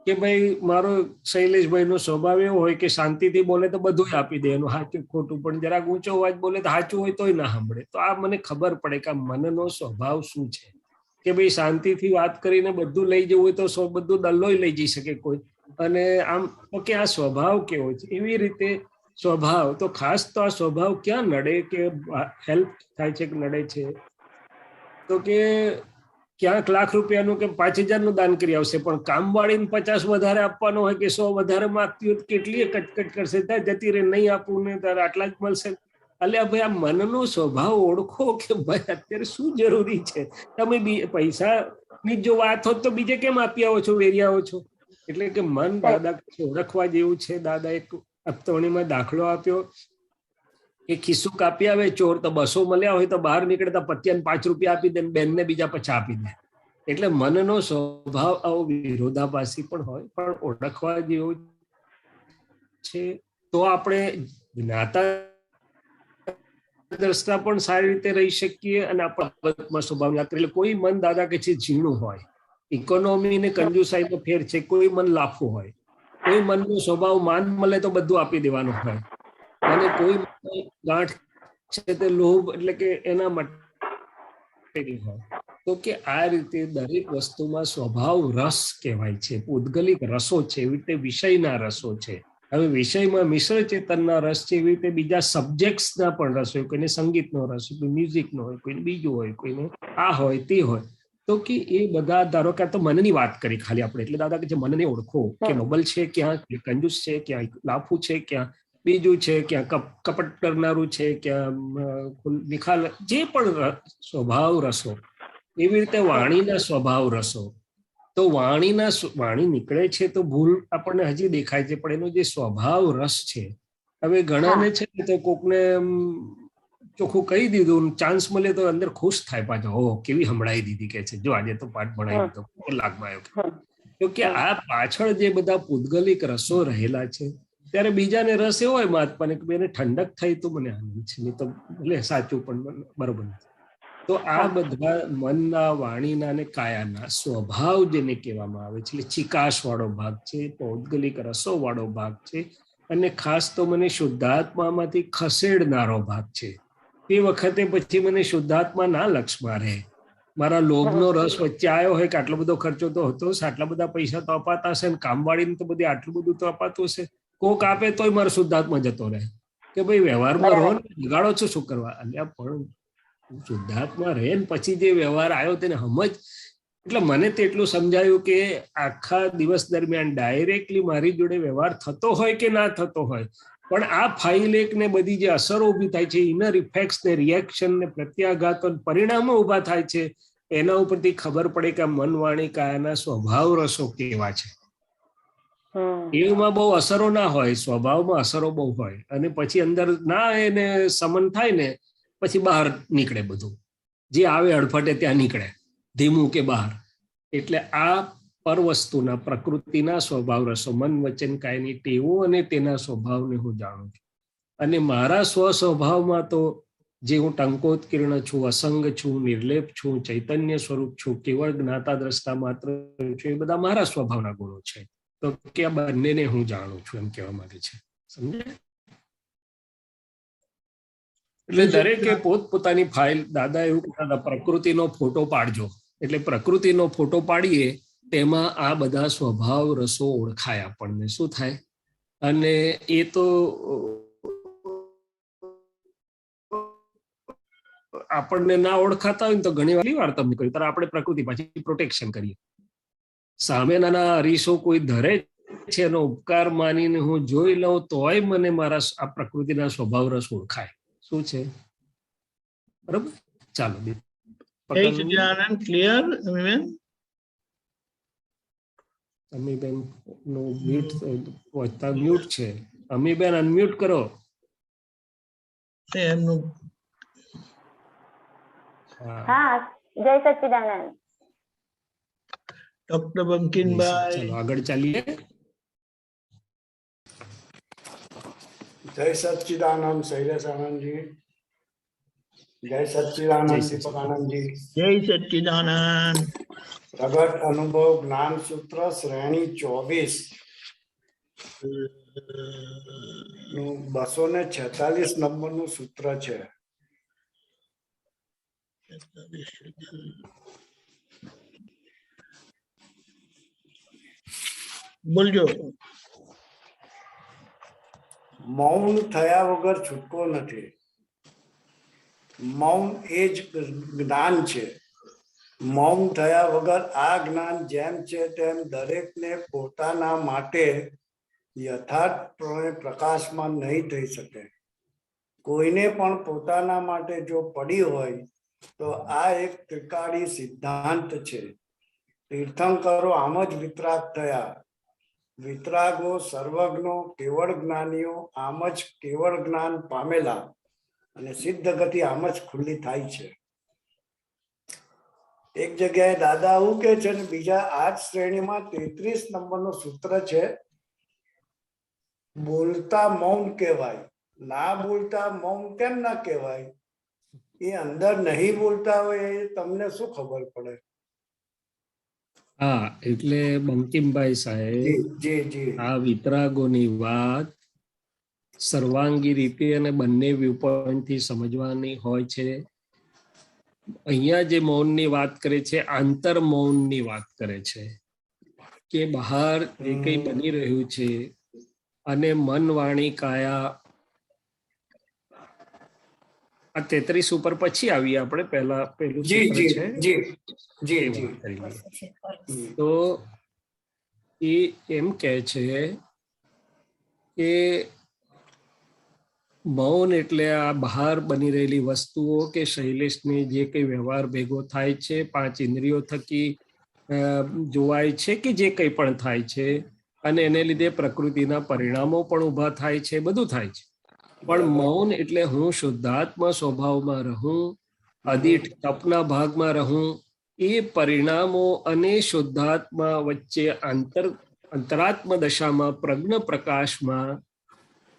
કે ભાઈ મારો શૈલેષભાઈનો સ્વભાવ એવો હોય કે શાંતિથી બોલે તો બધું આપી દે, એનું સાચું ખોટું, પણ જરાક ઊંચો અવાજ બોલે તો સાચું હોય તોય ના સાંભળે. તો આ મને ખબર પડે કે મનનો સ્વભાવ શું છે કે ભાઈ શાંતિથી વાત કરીને બધું લઈ જવું હોય તો બધું દલ્લોય લઈ જઈ શકે કોઈ, અને આમ તો કે આ સ્વભાવ કેવો છે. એવી રીતે સ્વભાવ, તો ખાસ તો આ સ્વભાવ ક્યાં નડે કે હેલ્પ થાય છે કે નડે છે, તો કે ક્યાંક લાખ રૂપિયાનું કે 5,000નું દાન કરી આવશે, પણ કામવાળીને 50 વધારે આપવાનો હોય કે 100 વધારે માંગતી હોય કેટલી કટકટ કરશે, ત્યાં જતી રહે, નહીં આપવું ને તારે આટલા જ મળશે. એટલે ભાઈ આ મનનો સ્વભાવ ઓળખો કે ભાઈ અત્યારે શું જરૂરી છે. તમે પૈસાની જો વાત હોત તો બીજે કેમ આપી આવો છો, વેરી આવો છો? એટલે કે મન દાદા ઓળખવા જેવું છે. દાદા એક હપ્તવણીમાં દાખલો આપ્યો કે ખિસ્સું કાપી આવે ચોર, તો 200 મળ્યા હોય તો બહાર નીકળતા પત્યાને 5 રૂપિયા આપી દે, બેનને બીજા 50 આપી દે. એટલે મનનો સ્વભાવ આવો વિરોધાભાસી પણ હોય, પણ ઓળખવા જેવું છે. તો આપણે જ્ઞાતા દ્રષ્ટા પણ સારી રીતે રહી શકીએ અને આપણા સ્વભાવ યાદ કરીએ. કોઈ મન દાદા કે છે ઝીણું હોય, ઇકોનોમી ને કંજુસાઈનો ફેર છે. કોઈ મન લાફું હોય, કોઈ મનનો સ્વભાવ માન મળે તો બધું આપી દેવાનું હોય, અને કોઈ ગાંઠ છે તે લોભ એટલે કે એના માટે હોય. તો કે આ રીતે દરેક વસ્તુમાં સ્વભાવ રસ કહેવાય છે, પૂદગલિક રસો છે. એવી રીતે વિષયના રસો છે. હવે વિષયમાં મિશ્ર ચેતનના રસ છે, એવી રીતે બીજા સબ્જેક્ટ્સના પણ રસ હોય. કોઈને સંગીતનો રસ હોય, કોઈ મ્યુઝિકનો હોય, કોઈને બીજું હોય, કોઈને આ હોય તે હોય. તો કે એ બધા ધારો કે તો મનની વાત કરી ખાલી આપણે, એટલે દાદા કે જે મનને ઓળખો કે નોબલ છે ક્યાં, કંજૂસ છે ક્યાં, લાફુ છે ક્યાં, બીજું છે ક્યાં, કપટ કરનારું છે ક્યાં, નિખાલ, જે પણ સ્વભાવ રસો. એવી રીતે વાણીના સ્વભાવ રસો. તો વાણી નીકળે છે તો ભૂલ આપણને હજી દેખાય છે, પણ એનો જે સ્વભાવ રસ છે. હવે ઘણાને છે તો કોકને ચોખ્ખું કહી દીધું, ચાન્સ મળે તો અંદર ખુશ થાય પાછો, હો કેવી હમણાઈ દીધી કે છે, જો આજે તો પાઠ ભણાવી દીધો, કલાકમાં આવ્યો. તો કે આ પાછળ જે બધા પૂદગલિક રસો રહેલા છે, ત્યારે બીજાને રસ એવો હોય મહાત્માને કે એને ઠંડક થઈ તો મને આનંદ છે, નહીં તો ભલે સાચું પણ બરોબર નથી. તો આ બધા મનના, વાણીના અને કાયાના સ્વભાવ જેને કહેવામાં આવે છે, એટલે ચિકાશ વાળો ભાગ છે, પૌદ્ગલિક રસો વાળો ભાગ છે, અને ખાસ તો મને શુદ્ધાત્મામાંથી ખસેડનારો ભાગ છે. તે વખતે પછી મને શુદ્ધાત્મા ના લક્ષમાં રહે. મારા લોભનો રસ વચ્ચે આવ્યો હોય કે આટલો બધો ખર્ચો તો હતો, આટલા બધા પૈસા તો અપાતા હશે, ને કામવાળીને તો બધી આટલું બધું તો અપાતું હશે, કોક આપે તોય મારો શુદ્ધાત્મા જતો રહે કે ભાઈ વ્યવહારમાં રહો ને, બગાડો છો શું કરવા. અલ્યા પણ શુદ્ધાત્મા રહે ને પછી જે વ્યવહાર આવ્યો તેને સમજ. એટલે મને તો એટલું સમજાયું કે આખા દિવસ દરમિયાન ડાયરેક્ટલી મારી જોડે વ્યવહાર થતો હોય કે ના થતો હોય, પણ આ ફાઇલ એક ને બધી જે અસરો ઊભી થાય છે, ઇનર ઇફેક્ટ્સ ને રિએક્શન ને પ્રત્યાઘાત પરિણામો ઊભા થાય છે, એના ઉપરથી ખબર પડે કે મન, વાણી, કાયાના સ્વભાવ રસો કેવા છે. એમાં બહુ અસરો ના હોય, સ્વભાવમાં અસરો બહુ હોય, અને પછી અંદર ના એને સમન થાય ને પછી બહાર નીકળે બધું, જે આવે અડફટે ત્યાં નીકળે, ધીમું કે બહાર. એટલે આ પર વસ્તુના પ્રકૃતિના સ્વભાવ રસો, મન, વચન, કાયની ટેવો અને તેના સ્વભાવને હું જાણું છું. અને મારા સ્વસ્વભાવમાં તો જે હું ટંકોત્કીર્ણ છું, અસંગ છું, નિર્લેપ છું, ચૈતન્ય સ્વરૂપ છું, કેવળ જ્ઞાતા દ્રષ્ટા માત્ર છું, એ બધા મારા સ્વભાવના ગુણો છે. તો કે આ બંનેને હું જાણું છું એમ કહેવા માંગે છે. સમજે? એટલે દરેકે પોતપોતાની ફાઇલ, દાદા એવું કહેતા પ્રકૃતિનો ફોટો પાડજો. એટલે પ્રકૃતિનો ફોટો પાડીએ તેમાં આ બધા સ્વભાવ રસો ઓળખાય આપણને. શું થાય? અને એ તો આપણને ના ઓળખાતા હોય ને તો ઘણી વાર તમને કહ્યું ત્યારે આપણે પ્રકૃતિ પાછી પ્રોટેક્શન કરીએ. સામેના અરીસો કોઈ ધરે છે એનો ઉપકાર માનીને હું જોઈ લઉં તોય મને મારા આ પ્રકૃતિના સ્વભાવ રસ ઓળખાય. શું છે? બરાબર? ચાલો ક્લિયર. અમીબેન નો મ્યુટ છે. અમીબેન અનમ્યુટ કરો. એમનું હા, જય સચ્ચિદાનંદ. ડોક્ટર બંકિમભાઈ, ચાલો આગળ ચાલીએ. જય સચ્ચિદાનંદ શૈલેષ આનંદજી, જય સચ્ચિદાનંદ દીપક આનંદજી, જય સચ્ચિદાનંદ. પ્રગટ અનુભવ જ્ઞાન સૂત્ર શ્રેણી 24 નું 246 નંબરનું સૂત્ર છે. બોલજો. મૌન થયા વગર છૂટકો નથી. મૌન એ જ જ્ઞાન છે. મૌન થયા વગર આ જ્ઞાન જેમ છે તેમ દરેકને પોતાના માટે યથાર્થપણે પ્રકાશમાં નહીં થઈ શકે. કોઈને પણ પોતાના માટે જો પડી હોય તો આ એક ત્રિકાળી સિદ્ધાંત છે. તીર્થંકરો આમ જ વિતરાગ થયા વિતરાગો, સર્વજ્ઞો, કેવળ જ્ઞાનીઓ આમ જ કેવળ જ્ઞાન પામેલા અને સિદ્ધ ગતિ આમ જ ખુલ્લી થાય છે. એક જગ્યાએ દાદા આવું કે છે ને બીજા આ જ શ્રેણીમાં 33 નંબરનું સૂત્ર છે, બોલતા મૌન કહેવાય. ના બોલતા મૌન કેમ ના કહેવાય? એ અંદર નહીં બોલતા હોય એ તમને શું ખબર પડે? હા, એટલે બંકિમભાઈ સાહેબ આ વિતરાગોની વાત સર્વાંગી રીતે અને બંને વ્યૂ પોઈન્ટ થી સમજવાની હોય છે. અહીંયા જે મૌનની વાત કરે છે, આંતર મૌનની વાત કરે છે કે બહાર જે કંઈ બની રહ્યું છે અને મન, વાણી, કાયા, આ 33 ઉપર પછી આવીએ આપણે. પેલું સૂત્ર છે તો એ એમ કહે છે કે મૌન એટલે આ બહાર બની રહેલી વસ્તુઓ કે શૈલેષને જે કંઈ વ્યવહાર ભેગો થાય છે, 5 ઇન્દ્રિયો થકી જોવાય છે કે જે કંઈ પણ થાય છે, અને એને લીધે પ્રકૃતિના પરિણામો પણ ઊભા થાય છે, બધું થાય છે. પણ મૌન એટલે હું શુદ્ધાત્મા સ્વભાવમાં રહું, અદીઠ તપના ભાગમાં રહું, એ પરિણામો અને શુદ્ધાત્મા વચ્ચે અંતરાત્મ દશામાં પ્રજ્ઞ પ્રકાશમાં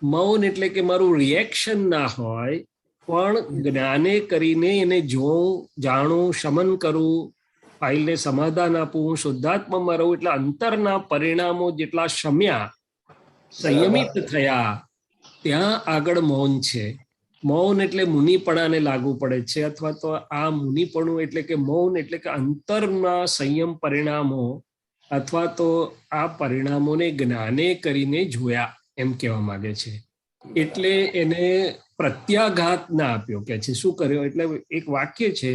મૌન એટલે કે મારું રિએક્શન ના હોય, પણ જ્ઞાને કરીને એને જોઉં, જાણું, શમન કરું, ફાઇલને સમાધાન આપું, શુદ્ધાત્મામાં રહું. એટલે અંતરના પરિણામો જેટલા શમ્યા, સંયમિત થયા, ત્યાં આગળ મૌન છે. મૌન એટલે મુનિપણાને લાગુ પડે છે, અથવા તો આ મુનિપણું એટલે કે મૌન એટલે કે અંતરના સંયમ પરિણામો, અથવા તો આ પરિણામોને જ્ઞાને કરીને જોયા એમ કહેવા માંગે છે. એટલે એને પ્રત્યાઘાત ના આપ્યો કે છે. શું કર્યો? એટલે એક વાક્ય છે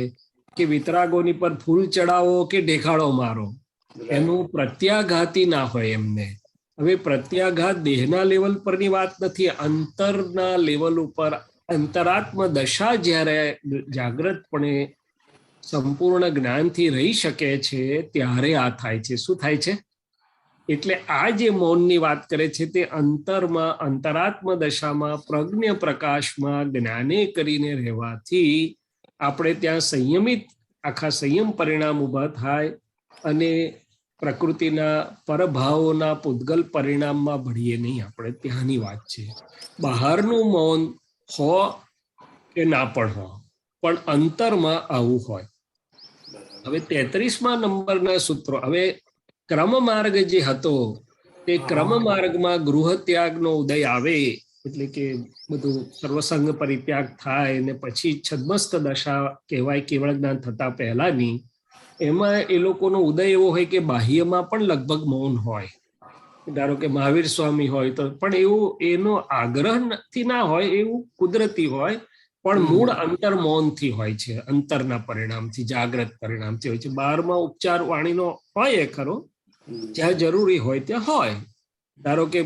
કે વિતરાગોની પર ફૂલ ચડાવો કે ઢેખાડો મારો, એનું પ્રત્યાઘાતી ના હોય એમને. હવે પ્રત્યાઘાત દેહના લેવલ પરની વાત નથી, અંતરના લેવલ ઉપર અંતરાત્મ દશા જ્યારે જાગ્રતપણે સંપૂર્ણ જ્ઞાનથી રહી શકે છે ત્યારે આ થાય છે. શું થાય છે? એટલે આ જે મૌનની વાત કરે છે તે અંતરમાં, અંતરાત્મ દશામાં, પ્રજ્ઞ પ્રકાશમાં જ્ઞાને કરીને રહેવાથી આપણે ત્યાં સંયમિત આખા સંયમ પરિણામ ઊભા થાય અને પ્રકૃતિના પરભાવોના પૂતગલ પરિણામમાં ભળીએ નહીં આપણે. ત્યાંની વાત છે. બહારનું મૌન હો કે ના પણ હો, પણ અંતરમાં આવું હોય. હવે 33મા નંબરના સૂત્રો. હવે ક્રમ માર્ગ જે હતો તે ક્રમ માર્ગમાં ગૃહ ત્યાગનો ઉદય આવે, એટલે કે બધું સર્વસંગ પરિત્યાગ થાય ને પછી છદ્મસ્ત દશા કહેવાય કેવળ જ્ઞાન થતા પહેલાની, એમાં એ લોકોનો ઉદય એવો હોય કે બાહ્યમાં પણ લગભગ મૌન હોય. ધારો કે મહાવીર સ્વામી હોય તો પણ એવું એનો આગ્રહથી ના હોય, એવું કુદરતી હોય, પણ મૂળ અંતર મૌનથી હોય છે. અંતરના પરિણામથી, જાગ્રત પરિણામથી હોય છે. બહારમાં ઉપચાર વાણીનો હોય એ ખરો, જ્યાં જરૂરી હોય ત્યાં હોય. ધારો કે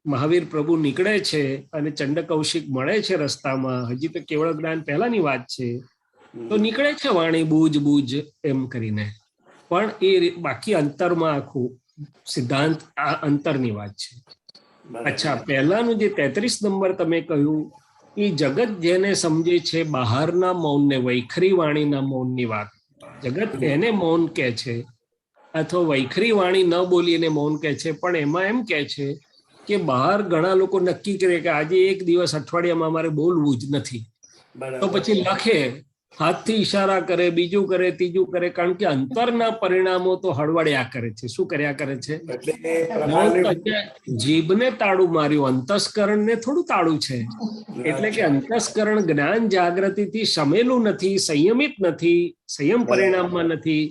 મહાવીર પ્રભુ નીકળે છે અને ચંડ કૌશિક મળે છે રસ્તામાં, હજી તો કેવળ જ્ઞાન પહેલાની વાત છે, તો નીકળે છે વાણી બૂજ બૂજ એમ કરીને, પણ એ બાકી અંતરમાં આખું સિદ્ધાંત આ અંતરની વાત છે. અચ્છા, પહેલાનું જે 33 નંબર તમે કહ્યું એ જગત જેને સમજે છે બહારના મૌનને, વૈખરી વાણીના મૌનની વાત, જગત એને મૌન કહે છે, અથવા વૈખરી વાણી ન બોલીને મૌન કહે છે. પણ એમાં એમ કહે છે કે બહાર ઘણા લોકો નક્કી કરે કે આજે એક દિવસ અઠવાડિયામાં અમારે બોલવું જ નથી, તો પછી લખે, હાથથી ઈશારા કરે, બીજું કરે, ત્રીજું કરે, કારણ કે અંતરના પરિણામો તો હળવળ્યા કરે છે. શું કર્યા કરે છે? જીભને તાળું માર્યું, અંતસ્કરણને થોડું તાળું છે. એટલે કે અંતસ્કરણ જ્ઞાન જાગૃતિથી શમેલું નથી, સંયમિત નથી, સંયમ પરિણામમાં નથી,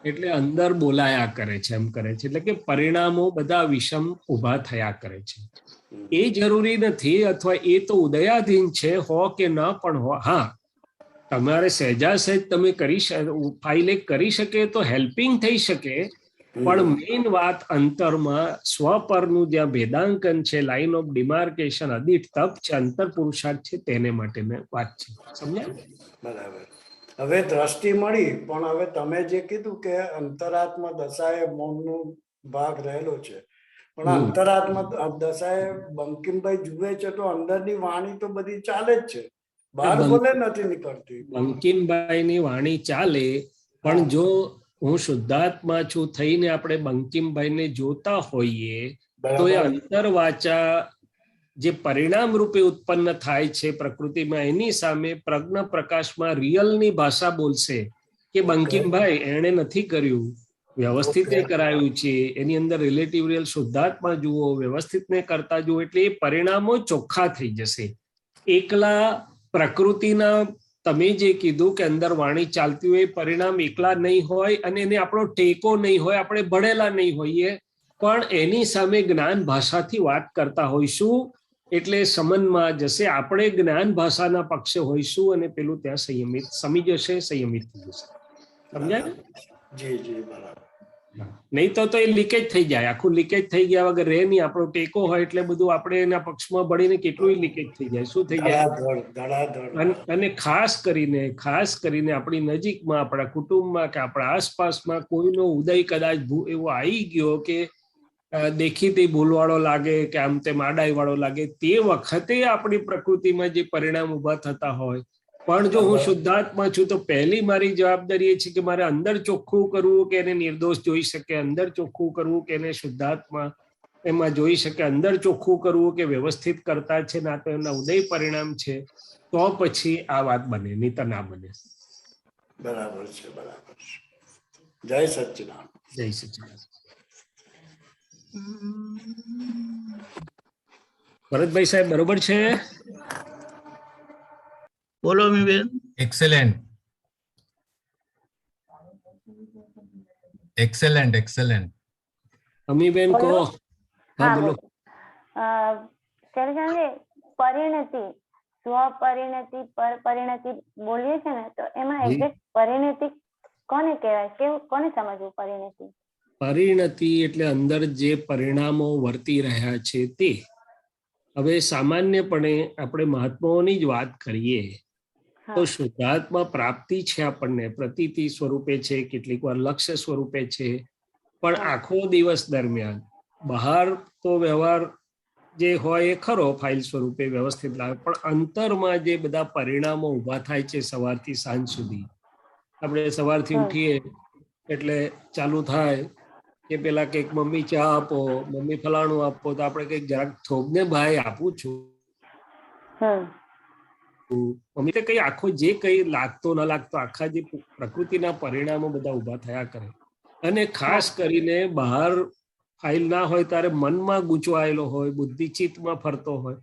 એટલે અંદર બોલાયા કરે છે, એમ કરે છે. એટલે કે પરિણામો બધા વિષમ ઉભા થયા કરે છે. એ જરૂરી નથી, અથવા એ તો ઉદયાધીન છે, હો કે ન પણ હો. હા, તમારે સહેજા સહેજ તમે ફાઇલ એક કરી શકે તો હેલ્પિંગ થઈ શકે, પણ મેઇન વાત અંતરમાં સ્વપરનું જ્યાં ભેદાંકન છે, લાઇન ઓફ ડિમાર્કેશન, અદિઠ તપ છે, અંતર પુરુષાર્થ છે, તેને માટેની વાત છે. સમજ્યા? બરાબર. હવે દ્રષ્ટિ મળી, પણ હવે તમે જે કીધું કે અંતરાત્મા દશાએ મૌનનો ભાગ રહેલો છે, પણ અંતરાત્મા દશાએ બંકિમભાઈ જુએ છે તો અંદરની વાણી તો બધી ચાલે જ છે, બહાર ભલે નથી નીકળતી. બંકિમભાઈ ની વાણી ચાલે, પણ જો હું શુદ્ધાત્મા છું થઈને આપણે બંકિમભાઈ ને જોતા હોઈએ તો એ અંતરવાચા જે પરિણામ રૂપે ઉત્પન્ન થાય છે પ્રકૃતિમાં, એની સામે પ્રજ્ઞ પ્રકાશમાં રિયલની ભાષા બોલશે કે બંકિમભાઈ એણે નથી કર્યું, વ્યવસ્થિત કરાયું છે, એની અંદર રિલેટિવ રિયલ શુદ્ધાત્મા જુઓ, વ્યવસ્થિત ને કરતા જુઓ, એટલે એ પરિણામો ચોખ્ખા થઈ જશે. એકલા પ્રકૃતિના તમે જે કીધું કે અંદર વાણી ચાલતી હોય, પરિણામ એકલા નહીં હોય અને એને આપણો ટેકો નહીં હોય, આપણે ભણેલા નહીં હોઈએ, પણ એની સામે જ્ઞાન ભાષાથી વાત કરતા હોઈશું એટલે સમનમાં જશે. આપણે જ્ઞાન ભાષાના પક્ષે હોઈશું અને પેલું ત્યાં સંયમિત સમી જશે, સંયમિત થઈ જશે. સમજાય? જી જી બરાબર. નહીં તો એ લીકેજ થઈ જાય, આખું લીકેજ થઈ ગયા વગર રહે નહીં. આપણો ટેકો હોય એટલે બધું આપણે એના પક્ષમાં ભળીને કેટલું લીકેજ થઈ જાય, શું થઈ જાય. અને ખાસ કરીને આપણી નજીકમાં, આપણા કુટુંબમાં કે આપણા આસપાસમાં કોઈનો ઉદય કદાચ એવો આવી ગયો કે દેખીતી ભૂલવાળો લાગે કે આમ તેમ આડાઈ વાળો લાગે, તે વખતે આપણી પ્રકૃતિમાં જે પરિણામ ઉભા થતા હોય. પણ જો હું શુદ્ધાત્મા છું તો પહેલી મારી જવાબદારી એ છે કે મારે અંદર ચોખ્ખું કરવું કે એને નિર્દોષ જોઈ શકે, અંદર ચોખ્ખું કરવું કે એને શુદ્ધાત્મા એમાં જોઈ શકે, અંદર ચોખ્ખું કરવું કે વ્યવસ્થિત કરતા છે ના તો એમના ઉદય પરિણામ છે, તો પછી આ વાત બને, નહીં તો ના બને. બરાબર છે, બરાબર છે. જય સચ્ચિદાનંદ. જય સચ્ચિદાનંદ. ભરતભાઈ સાહેબ બરોબર છે? બોલો Amiben. Excellent, excellent, excellent. Amiben કહો. હા બોલો. પરિણતિ, સ્વપરિણતિ, પરપરિણતિ બોલીએ છે ને, તો એમાં એક્ઝેક્ટ પરિણતિ કોને કહેવાય, કેવું કોને સમજવું પરિણતિ? પરિણતિ એટલે અંદર જે પરિણામો વર્તી રહ્યા છે તે. હવે સામાન્યપણે આપણે મહાત્માઓની જ વાત કરીએ તો શુદ્ધાત્મા પ્રાપ્તિ છે, આપણને પ્રતીતિ સ્વરૂપે છે, કેટલીક વાર લક્ષ્ય સ્વરૂપે છે, પણ આખો દિવસ દરમિયાન બહાર તો વ્યવહાર જે હોય એ ખરો ફાઇલ સ્વરૂપે વ્યવસ્થિત લાગે, પણ અંતરમાં જે બધા પરિણામો ઉભા થાય છે સવારથી સાંજ સુધી, આપણે સવારથી ઉઠીએ એટલે ચાલુ થાય કે પેલા કંઈક મમ્મી ચા આપો, મમ્મી ફલાણું આપો, તો આપણે કંઈક જરાક થોભને ભાઈ આપું છું, મમ્મી તો કઈ આખો જે કઈ લાગતો ન લાગતો આખા જે પ્રકૃતિના પરિણામો બધા ઉભા થયા કરે. અને ખાસ કરીને બહાર ફાઇલ ના હોય ત્યારે મનમાં ગૂંચવાયેલો હોય, બુદ્ધિચિત્તમાં ફરતો હોય,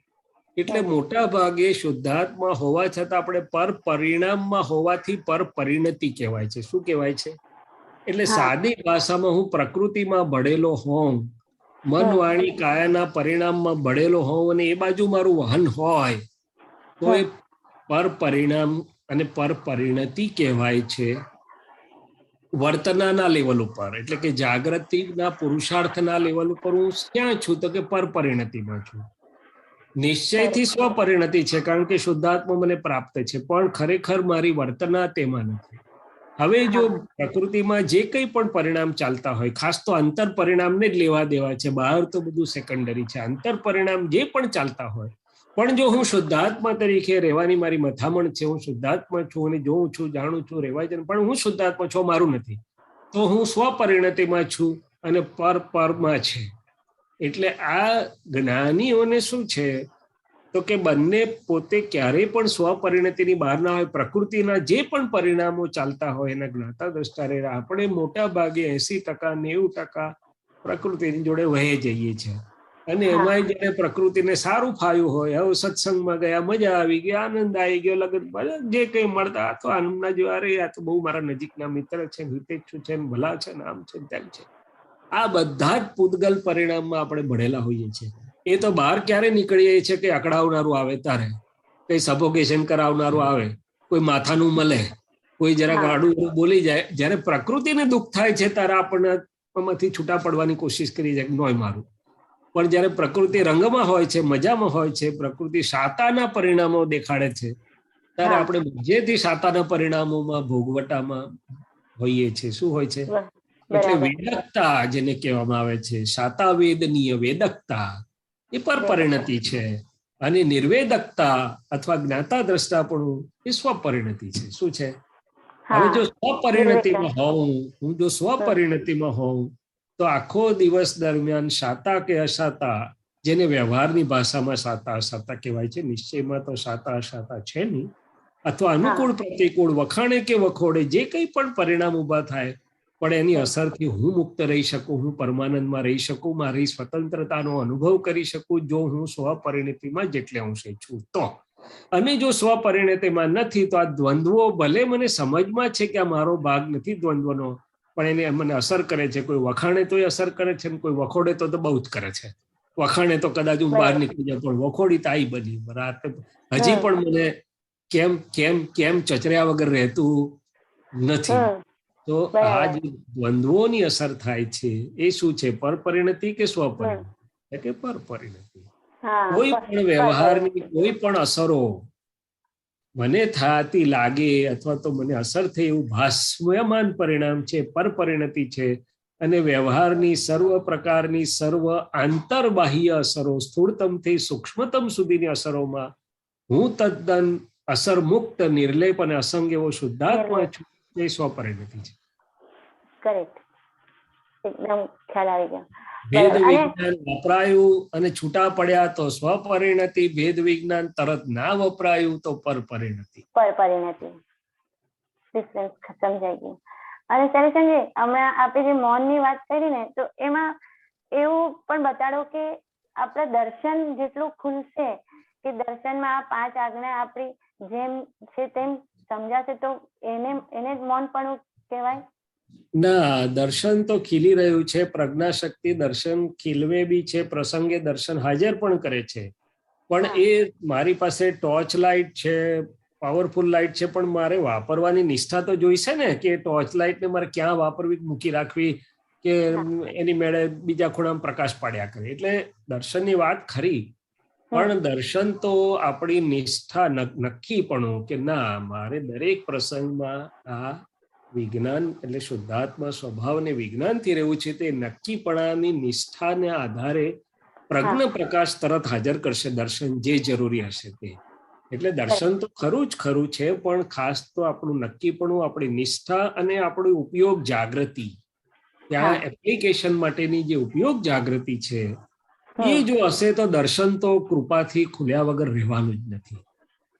એટલે મોટા ભાગે શુદ્ધાત્મા હોવા છતાં આપણે પર પરિણામમાં હોવાથી પર પરિણતિ કહેવાય છે. શું કહેવાય છે? એટલે સાદી ભાષામાં હું પ્રકૃતિમાં ભળેલો હોઉં, મન વાણી કાયાના પરિણામમાં ભળેલો હોઉં અને એ બાજુ મારું વહન હોય તો એ પર પરિણામ અને પર પરિણતિ કહેવાય છે. વર્તનાના લેવલ ઉપર, એટલે કે જાગૃતિના પુરુષાર્થના લેવલ ઉપર હું ક્યાં છું તો કે પર પરિણતિમાં છું. નિશ્ચયથી સ્વપરિણતિ છે, કારણ કે શુદ્ધાત્મા મને પ્રાપ્ત છે, પણ ખરેખર મારી વર્તના તેમાં નથી. હવે જો પ્રકૃતિમાં જે કંઈ પણ પરિણામ ચાલતા હોય, ખાસ તો અંતર પરિણામને જ લેવા દેવા છે, બહાર તો બધું સેકન્ડરી છે. અંતર પરિણામ જે પણ ચાલતા હોય, પણ જો હું શુદ્ધાત્મા તરીકે રહેવાની મારી મથામણ છે, હું શુદ્ધાત્મા છું અને જોઉં છું, જાણું છું, રહેવાય છે, પણ હું શુદ્ધાત્મા છું, મારું નથી, તો હું સ્વપરિણતિમાં છું અને પરમાં છે. એટલે આ જ્ઞાનીઓને શું છે તો કે બંને પોતે ક્યારેય પણ સ્વપરિણતિની બહાર ના હોય, પ્રકૃતિના જે પણ પરિણામો ચાલતા હોય એના જ્ઞાતા દ્રષ્ટા રહેલા. આપણે મોટા ભાગે 80%, 90% પ્રકૃતિની જોડે વહે જઈએ છીએ, અને એમાં જયારે પ્રકૃતિને સારું ફાયું હોય, હવે સત્સંગમાં ગયા, મજા આવી ગઈ, આનંદ આવી ગયો, લગન જે કઈ મળતા તો આનંદના જો અરે આ તો બહુ મારા નજીકના મિત્ર છે, હિતેચ્છુ છે, ભલા છે, આમ છે, તેમ છે. આ બધા જ પૂતગલ પરિણામમાં આપણે ભણેલા હોઈએ છીએ. એ તો બહાર ક્યારે નીકળીએ છીએ કે અકળાવનારું આવે ત્યારે, કઈ સફોકેશન કરાવનારું આવે, કોઈ માથાનું મળે, કોઈ જરાક આડું બોલી જાય. જયારે પ્રકૃતિને દુઃખ થાય છે ત્યારે આપણને એમાંથી છૂટા પડવાની કોશિશ કરી જાય, નોય મારું. પણ જયારે પ્રકૃતિ રંગમાં હોય છે, મજામાં હોય છે, પ્રકૃતિ સાતાના પરિણામો દેખાડે છે, ત્યારે આપણે મજેથી સાતાના પરિણામોમાં ભોગવટામાં હોઈએ છીએ. શું હોય છે? એટલે બરાબર. વેદકતા જેને કહેવામાં આવે છે, શાતાવેદનીય વેદકતા એ પરપરિણતિ છે, અને નિર્વેદકતા અથવા જ્ઞાતા દ્રષ્ટાપણું એ સ્વપરિણતિ છે. શું છે? હવે જો સ્વપરિણતિમાં હોઉં, હું જો સ્વપરિણતિમાં હોઉં તો આખો દિવસ દરમિયાન શાતા કે અશાતા, જેને વ્યવહારની ભાષામાં શાતા અશાતા કહેવાય છે, નિશ્ચયમાં તો શાતા અશાતા છે નહીં, અથવા અનુકૂળ પ્રતિકૂળ, વખાણે કે વખોડે જે કંઈ પણ પરિણામ ઉભા થાય, પણ એની અસરથી હું મુક્ત રહી શકું, હું પરમાનંદમાં રહી શકું, મારી સ્વતંત્રતાનો અનુભવ કરી શકું, જો હું સ્વપરિણતિમાં જેટલે અંશે છું તો. અને જો સ્વપરિણતિમાં નથી તો આ દ્વંદ્વો ભલે મને સમજમાં છે કે આ મારો ભાગ નથી દ્વંદ્વનો, પણ એને મને અસર કરે છે. કોઈ વખાણે તો અસર કરે છે, કોઈ વખોડે તો બહુ જ કરે છે. વખાણે તો કદાચ હું બહાર નીકળી જાઉં, પણ વખોડી તો આઈ બની હજી પણ મને કેમ કેમ કેમ ચચર્યા વગર રહેતું નથી. તો આ જે દ્વંદ્વોની અસર થાય છે એ શું છે? પરપરિણતિ કે સ્વપરિણતિ? કે પરપરિણતિ. કોઈ પણ વ્યવહારની કોઈ પણ અસરો મને થતી લાગે અથવા તો મને અસર થઈ એવું ભાસમાન પરિણામ છે, પરપરિણતિ છે. અને વ્યવહારની સર્વ પ્રકારની સર્વ આંતરબાહ્ય અસરો, સ્થૂળતમથી સૂક્ષ્મતમ સુધીની અસરોમાં હું તદ્દન અસર મુક્ત, નિર્લેપ અને અસંગ એવો શુદ્ધાત્મા છું. એ સ્વપરિણતિ છે. કરેક્ટ, એકદમ ખ્યાલ આવી ગયો. ભેદ વિજ્ઞાન વપરાયું અને છૂટા પડ્યા તો સ્વપરિણતિ, ભેદ વિજ્ઞાન તરત ના વપરાયું તો પરપરિણતિ. પરપરિણતિ સમજાઈ ગયું. અને સરેશનજી, હમણાં આપણે જે મૌનની વાત કરી ને, તો એમાં એવું પણ બતાડો કે આપણા દર્શન જેટલું ખુલશે કે દર્શનમાં આ 5 આજ્ઞા આપણી જેમ છે તેમ સમજાશે તો એને જ મૌન પણ કહેવાય? ના, દર્શન તો ખીલી રહ્યું છે. પ્રજ્ઞા શક્તિ દર્શન ખીલવે બી છે, પ્રસંગે દર્શન હાજર પણ કરે છે. પણ એ મારી પાસે ટોર્ચ લાઇટ છે, પાવરફુલ લાઇટ છે, પણ મારે વાપરવાની નિષ્ઠા તો જોઈશે ને, કે ટોર્ચ લાઇટ ને મારે ક્યાં વાપરવી, મૂકી રાખવી, કે એની મેળે બીજા ખૂણામાં પ્રકાશ પાડ્યા કરે. એટલે દર્શનની વાત ખરી, પણ દર્શન તો આપણી નિષ્ઠા, નક્કીપણું કે ના, મારે દરેક પ્રસંગમાં આ વિજ્ઞાન એટલે શુદ્ધાત્મા સ્વભાવને વિજ્ઞાનથી રહેવું છે. તે નક્કીપણાની નિષ્ઠાને આધારે પ્રજ્ઞ પ્રકાશ તરત હાજર કરશે દર્શન, જે જરૂરી હશે તે. એટલે દર્શન તો ખરું જ ખરું છે, પણ ખાસ તો આપણું નક્કીપણું, આપણી નિષ્ઠા અને આપણું ઉપયોગ જાગૃતિ, ત્યાં એપ્લિકેશન માટેની જે ઉપયોગ જાગૃતિ છે એ જો હશે તો દર્શન તો કૃપાથી ખુલ્યા વગર રહેવાનું જ નથી.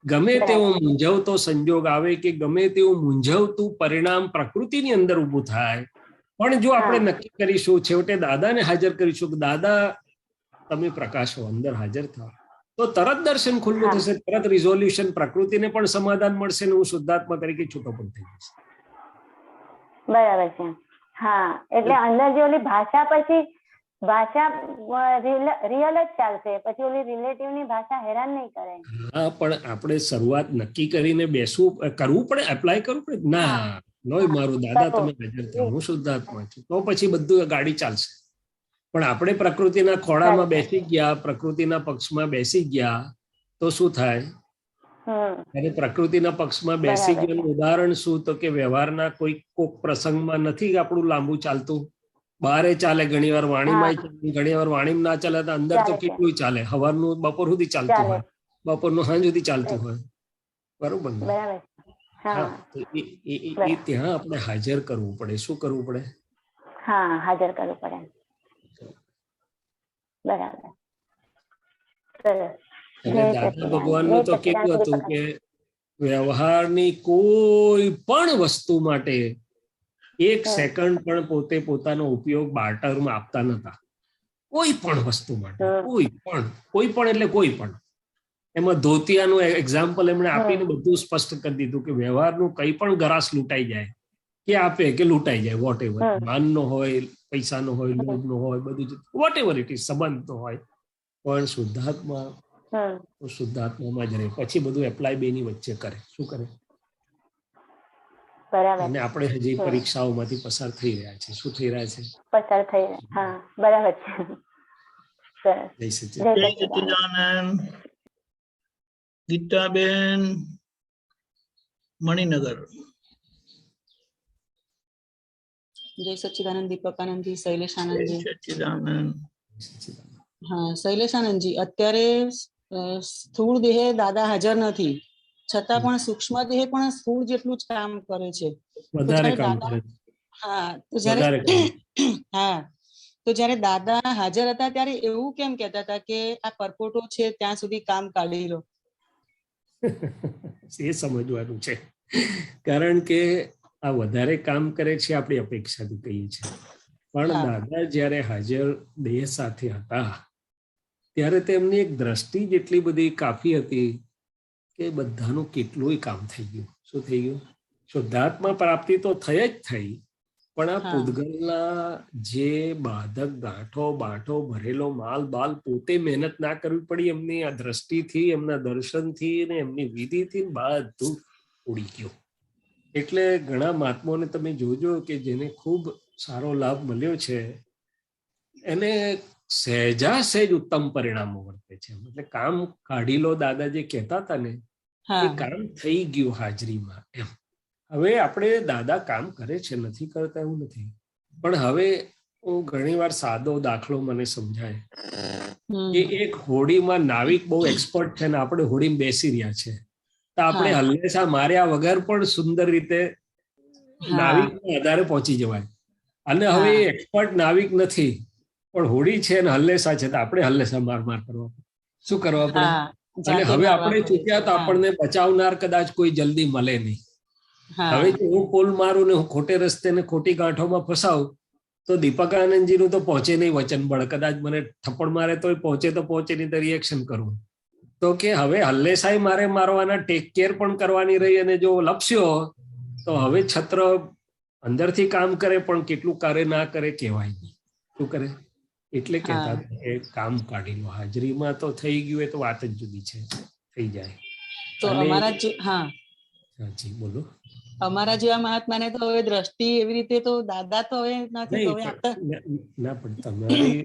ગમે તેવો મૂંઝવતો સંજોગ આવે કે ગમે તેવું મૂંઝવતું પરિણામ પ્રકૃતિની અંદર ઊભું થાય, પણ જો આપણે નક્કી કરીશું, છેવટે દાદાને હાજર કરીશું કે દાદા તમે પ્રકાશો, અંદર હાજર થાવ, તો તરત દર્શન ખુલ્લું થશે, તરત રિઝોલ્યુશન, પ્રકૃતિને પણ સમાધાન મળશે ને હું શુદ્ધાત્મા તરીકે છૂટો પણ થઈ જશે. બરાબર છે. હા, એટલે અંદર જે ઓલી ભાષા, પછી ભાષા રિયલ જ ચાલશે, પછી ઓલી રિલેટિવ ની ભાષા હેરાન નહીં કરે. હા, પણ આપણે શરૂઆત નક્કી કરીને બેસવું, કરવું પડે, એપ્લાય કરવું પડે. ના, લોય મારું દાદા તમે હાજર થાવ, હું શુદ્ધાત્મા છું, તો પછી બધું ગાડી ચાલશે. પણ આપણે પ્રકૃતિના ખોળામાં બેસી ગયા, પ્રકૃતિના પક્ષમાં બેસી ગયા તો શું થાય? અને પ્રકૃતિના પક્ષમાં બેસી ગયું ઉદાહરણ શું? તો કે વ્યવહારના કોઈક પ્રસંગમાં નથી આપણું લાંબુ ચાલતું, બહારે ચાલે, ઘણી વાર વાણીમાં ચાલે, ઘણી વાર વાણીમાં ના ચાલે, તો અંદર તો કેટલું ચાલે, સવારનું બપોર સુધી ચાલતું હોય, બપોરનું સાંજ સુધી ચાલતું હોય, બરોબર ને? હા, તો એ ત્યાં આપણે હાજર કરવું પડે. શું કરવું પડે? હા, હાજર કરવું પડે. બરાબર. અને દાદા ભગવાનનું તો કેવું હતું કે વ્યવહારની કોઈ પણ વસ્તુ માટે 1 સેકન્ડ પણ પોતે પોતાનો ઉપયોગ બાર્ટરમાં આપતા નતા. કોઈ પણ વસ્તુ માટે, કોઈ પણ એટલે કોઈ પણ. એમાં ધોતિયાનું એક્ઝામ્પલ એમણે આપીને બધું સ્પષ્ટ કરી દીધું કે વ્યવહારનું કંઈ પણ ગરાસ લૂંટાઈ જાય, કે આપે કે લૂંટાઈ જાય, વોટ એવર, માનનો હોય, પૈસાનો હોય, લોભનો હોય, બધું વોટ એવર ઇટ ઇઝ, સંબંધનો હોય, પણ શુદ્ધાત્મામાં જ રહે. પછી બધું એપ્લાય બેની વચ્ચે કરે. શું કરે? અને આપણે હજી પરીક્ષાઓમાંથી પસાર થઈ રહ્યા છે. શું થઈ રહ્યા છે? પસાર થઈ રહ્યા. હા, બરાબર છે. જય સચ્ચિદાનંદ. ગીતાબેન મણિનગર. જય સચ્ચિદાનંદ દીપકાનંદજી, શૈલેષાનંદજી. સચ્ચિદાનંદ. હા શૈલેષાનંદજી, અત્યારે સ્થૂળ દેહે દાદા હાજર નથી, છતાં પણ સૂક્ષ્મ દેહ પણ સ્થૂળ જેટલું જ કામ કરે છે. વધારે કામ કરે છે. હા તો જયારે હા તો જયારે દાદા હાજર હતા ત્યારે એવું કેમ કહેતા હતા કે આ પરપોટો છે ત્યાં સુધી કામ કાઢી લો? એ સમજવાનું છે, કારણ કે આ વધારે કામ કરે છે આપણી અપેક્ષાથી કહીએ છીએ, પણ દાદા જયારે હાજર દેહ સાથે હતા ત્યારે તેમની એક દ્રષ્ટિ જેટલી બધી કાફી હતી કે બધાનું કેટલું કામ થઈ ગયું. શું થઈ ગયું? શુદ્ધાત્મા પ્રાપ્તિ તો થઈ જ થઈ, પણ આ પૂતગલના જે બાધક ગાંઠો ભરેલો માલ બાલ પોતે મહેનત ના કરવી પડી, એમની આ દ્રષ્ટિથી, એમના દર્શનથી ને એમની વિધિથી બધું ઉડી ગયું. એટલે ઘણા મહાત્માઓને તમે જોજો કે જેને ખૂબ સારો લાભ મળ્યો છે એને સહેજ ઉત્તમ પરિણામો વર્તે છે. એટલે કામ કાઢી લો દાદા જે કહેતા હતા ને, એ કામ થઈ ગયું હાજરીમાં એમ. હવે આપણે દાદા કામ કરે છે, નથી કરતા એવું નથી, પણ હવે હું ઘણી વાર સાદો દાખલો મને સમજાય કે એક હોડીમાં નાવિક બહુ એક્સપર્ટ છે ને આપણે હોડીમાં બેસી રહ્યા છે, તો આપણે હલ્લેસા માર્યા વગર પણ સુંદર રીતે નાવિકના આધારે પહોંચી જવાય. અને હવે એક્સપર્ટ નાવિક નથી પણ હોડી છે ને હલ્લેસા છે, તો આપણે હલ્લેસા માર કરવા શું કરવા પડે? અને હવે આપણે ચૂક્યા તો આપણને બચાવનાર કદાચ કોઈ જલ્દી મળે નહીં. હવે જો હું પોલ મારું ને હું ખોટે રસ્તે ને ખોટી ગાંઠોમાં ફસાવું તો દીપકાનંદજી નું તો પહોંચે નહીં વચન બળ, કદાચ મને થપ્પડ મારે તો પહોંચે નહીં તો રિએક્શન કરવું. તો કે હવે હલ્લેસાઈ મારે મારવાના, ટેક કેર પણ કરવાની રહી, અને જો લપસ્યો તો હવે છત્ર અંદરથી કામ કરે પણ કેટલું કરે ના કરે કહેવાય નહીં. શું કરે? એટલે કહેતા કે કામ કાઢી લો. હાજરીમાં તો થઈ ગયું એ તો વાત જ જુદી છે, થઈ જાય. તો અમારા સાચી બોલો. અમારા જેવા મહાત્માને તો હવે દ્રષ્ટિ એવી રીતે તો દાદા તો હવે નથી. ના પણ તમારી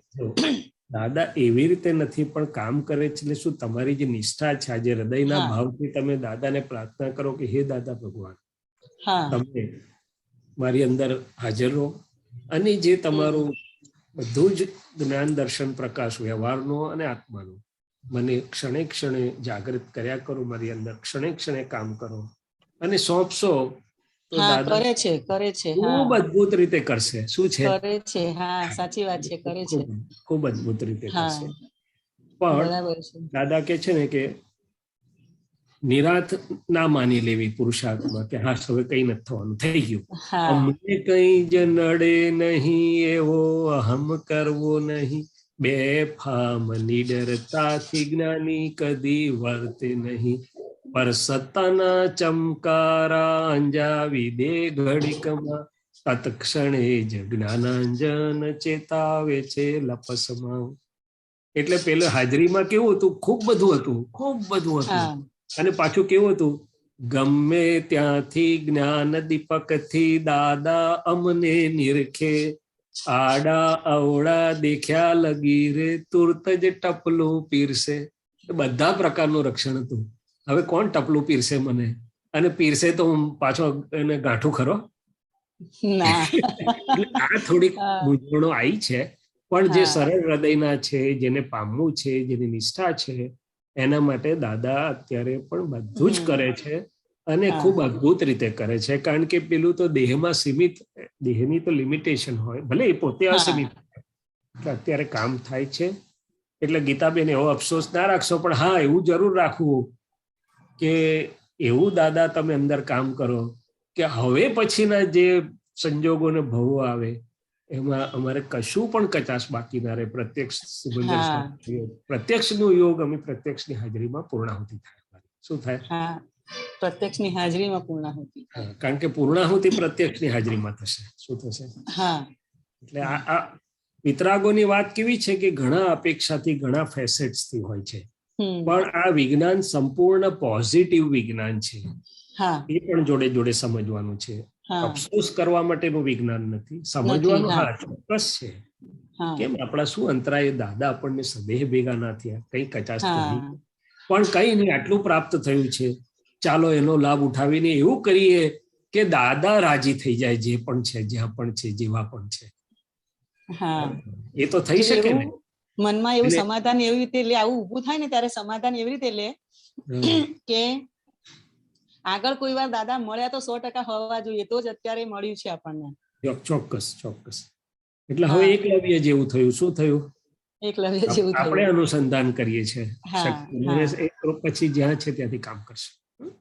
દાદા એવી રીતે નથી પણ કામ કરે છે. એટલે શું તમારી જે નિષ્ઠા છે, આજે હૃદયના ભાવથી તમે દાદાને પ્રાર્થના કરો કે હે દાદા ભગવાન, તમે મારી અંદર હાજર રહો, અને જે તમારું બધું જ જ્ઞાન દર્શન પ્રકાશ વ્યવહારનો અને આત્માનો મને ક્ષણે ક્ષણે જાગૃત કર્યા કરો, મારી અંદર ક્ષણે ક્ષણે કામ કરો અને સોંપશો તો દાદા કરે છે ખૂબ અદભુત રીતે કરશે. શું છે? કરે છે. હા સાચી વાત છે, કરે છે, ખૂબ અદભુત રીતે કરશે. પણ દાદા કે છે ને કે નિરાત ના માની લેવી પુરુષાર્થમાં કે હા હવે કઈ નથી થવાનું, થઈ ગયું, અમને કઈ જ નડે નહીં એવો અહમ કરવો નહીં, બેફામ નિડરતાથી જ્ઞાની કદી વર્તે નહીં, પર સત્તાના ચમકારા અંજાવી દે ઘડીકમાં, તત્ક્ષણે જ જ્ઞાનાંજન ચેતાવે છે લપસમાં. એટલે પેલે હાજરીમાં કેવું હતું? ખૂબ બધું હતું. અને પાછું કેવું હતું? ગમે ત્યાંથી જ્ઞાન દીપકથી દાદા અમને નિરખે, આડા અવળા દેખ્યા લગી રે, તુરત જ ટપલું પીરસે. બધા પ્રકારનું રક્ષણ હતું. હવે કોણ ટપલું પીરસે મને? અને પીરસે તો હું પાછો એને ગાંઠું ખરો? આ થોડીક મૂંઝવણો આવી છે, પણ જે સરળ હૃદયના છે, જેને પામવું છે, જેની નિષ્ઠા છે, એના માટે દાદા અત્યારે પણ બધું જ કરે છે અને ખૂબ અદભુત રીતે કરે છે. કારણ કે પેલું તો દેહમાં સીમિત, દેહની તો લિમિટેશન હોય, ભલે એ પોતે અસીમિત, અત્યારે કામ થાય છે. એટલે ગીતાબેન એવો અફસોસ ના રાખશો, પણ હા એવું જરૂર રાખવું કે એવું દાદા તમે અંદર કામ કરો કે હવે પછીના જે સંજોગો ને ભવો આવે એમાં અમારે કશું પણ કચાશ બાકી ના રહે. પ્રત્યક્ષનું યોગ અમે પ્રત્યક્ષની હાજરીમાં પૂર્ણાહુતિ થાય. શું થાય? પ્રત્યક્ષની હાજરીમાં પૂર્ણાહુતિ. કારણ કે પૂર્ણાહુતિ પ્રત્યક્ષની હાજરીમાં થશે. શું થશે? એટલે આ વિતરાગોની વાત કેવી છે કે ઘણા અપેક્ષાથી, ઘણા ફેસેટ્સ થી હોય છે, પણ આ વિજ્ઞાન સંપૂર્ણ પોઝિટિવ વિજ્ઞાન છે. એ પણ જોડે જોડે સમજવાનું છે. અફસોસ કરવા માટેનું વિજ્ઞાન નથી, સમજવાનું હા ચોક્કસ છે. કેમ આપણા શું અંતરાય? દાદા આપણને સદેહ ભેગા ના થયા, કઈ કચાશ નહીં, પણ કઈ નહીં, આટલું પ્રાપ્ત થયું છે, ચાલો એનો લાભ ઉઠાવીને એવું કરીએ કે દાદા રાજી થઈ જાય જે પણ છે, જ્યાં પણ છે, જેવા પણ છે. હા, એ તો થઈ શકે ને. મનમાં એવું સમાધાન એવી રીતે લે, આવું ઊભું થાય ને ત્યારે સમાધાન એવી રીતે લે કે આગળ કોઈ વાર દાદા મળ્યા તો 100% હોવા જોઈએ, તો જ અત્યારે મળ્યું છે આપણને. ચોક્કસ ચોક્કસ. એટલે હવે એકલવ્ય જેવું થયું. શું થયું? એકલવ્ય જેવું થયું. આપણે અનુસંધાન કરીએ છીએ, પછી જ્યાં છે ત્યાંથી કામ કરશે.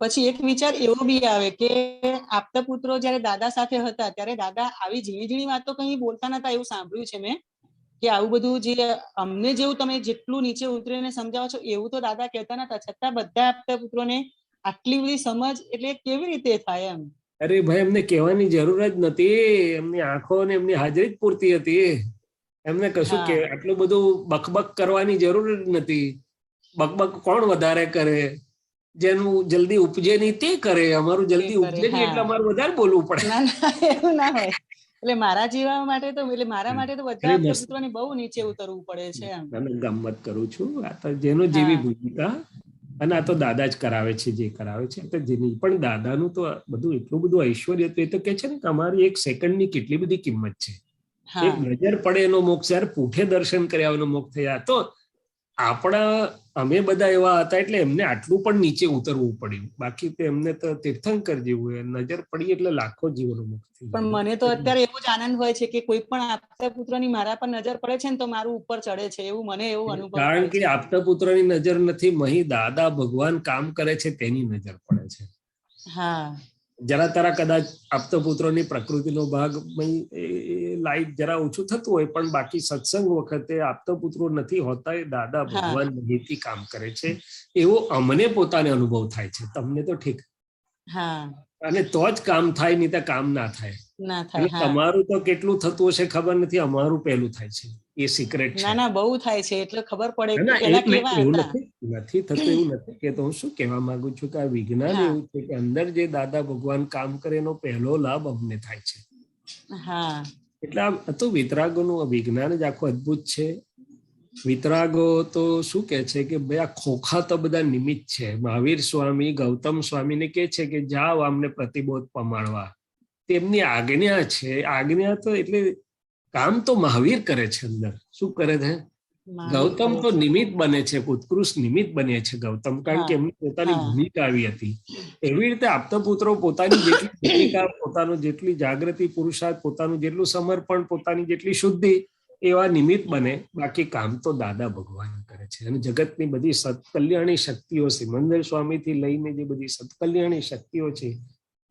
પછી એક વિચાર એવો બી આવે કે આપતા પુત્રો જયારે દાદા સાથે હતા ત્યારે દાદા આવી ઝીણી ઝીણી વાતો કઈ બોલતા નતા, એવું સાંભળ્યું છે મેં કે આવું બધું જે અમને જેવું તમે જેટલું નીચે ઉતરીને સમજાવો છો એવું તો દાદા કહેતા નતા, છતાં બધા આપતા પુત્રોને આટલી બધી સમજ એટલે કેવી રીતે થાય એમ? અરે ભાઈ, એમને કહેવાની જરૂર જ નથી. એમની આંખો ને એમની હાજરી જ પૂરતી હતી. એમને કશું કે આટલું બધું બકબક કરવાની જરૂર જ નથી. બકબક કોણ વધારે કરે? જેનું જલ્દી ઉપજે નહીં તે કરે. અમારું જલ્દી ઉપજે નહીં એટલે અમારું વધારે બોલવું પડે. એવું ના હોય. એટલે મારા જેવા માટે તો, એટલે મારા માટે તો બધા આપતા પુત્રોને બહુ નીચે ઉતરવું પડે છે એમ. હું ગમત કરું છું. આ તો જેનો જેવી ભૂમિકા, અને આ તો દાદા જ કરાવે છે જે કરાવે છે. જેની પણ દાદાનું તો બધું એટલું બધું ઐશ્વર્ય હતું. એ તો કે છે ને કે અમારી એક સેકન્ડની કેટલી બધી કિંમત છે. એક નજર પડે એનો મોક્ષ, યાર પૂઠે દર્શન કર્યા એનો મોક્ષ થયા. તો આપણા અમે બધા એવા હતા એટલે એમને આટલું પણ નીચે ઉતરવું પડ્યું. બાકી તો એમને તો તીર્થંકર જેવું, નજર પડી એટલે લાખો જીવનો મુક્ત થઈ. પણ મને તો અત્યારે એવો જ આનંદ હોય છે કે કોઈ પણ આપતા પુત્રની મારા પર નજર પડે છે ને તો મારું ઉપર ચડે છે, એવું મને એવું અનુભવ થાય છે. કારણ કે આપતા પુત્રની નજર નથી, મહી દાદા ભગવાન કામ કરે છે તેની નજર પડે છે. હા, જરા તારા કદાચ આપતા પુત્રોની પ્રકૃતિનો ભાગ લાઈટ જરા ઓછું થતું હોય, પણ બાકી સત્સંગ વખતે આપતા પુત્રો નથી હોતા, એ દાદા ભગવાન નિધિથી કામ કરે છે એવો અમને પોતાને અનુભવ થાય છે. તમને તો ઠીક, અને તો જ કામ થાય, નહીં તો કામ ના થાય. તમારું તો કેટલું થતું હશે ખબર નથી, અમારું પહેલું થાય છે. એ સિક્રેટ છે. ના બહુ થાય છે એટલે ખબર પડે કે એવું નથી થતું, એવું નથી કે. તો હું શું કહેવા માંગુ છું કે આ વિજ્ઞાન એવું છે કે અંદર જે દાદા ભગવાન કામ કરે એનો પહેલો લાભ અમને થાય છે. એટલે આ તો વિતરાગોનું વિજ્ઞાન જ આખું અદભુત છે. વિતરાગો તો શું કે છે કે ભાઈ આ ખોખા તો બધા નિમિત્ત છે. મહાવીર સ્વામી ગૌતમ સ્વામીને કે છે કે જાઓ અમને પ્રતિબોધ પમાડવા, તેમની આજ્ઞા છે. આજ્ઞા તો એટલે કામ તો મહાવીર કરે છે અંદર. શું કરે છે? ગૌતમ તો નિમિત્ત બને છે, ઉત્કૃષ્ટ નિમિત્ત બને છે ગૌતમ, કારણ કે એમની પોતાની ભૂમિકા આવી હતી. એવી રીતે આપતા પુત્રો પોતાની જેટલી ભૂમિકા, પોતાનું જેટલી જાગૃતિ, પુરુષાર્થ, પોતાનું જેટલું સમર્પણ, પોતાની જેટલી શુદ્ધિ, એવા નિમિત્ત બને. બાકી કામ તો દાદા ભગવાન કરે છે. અને જગતની બધી સત્કલ્યાણી શક્તિઓ, સિમંદર સ્વામીથી લઈને જે બધી સત્કલ્યાણી શક્તિઓ છે,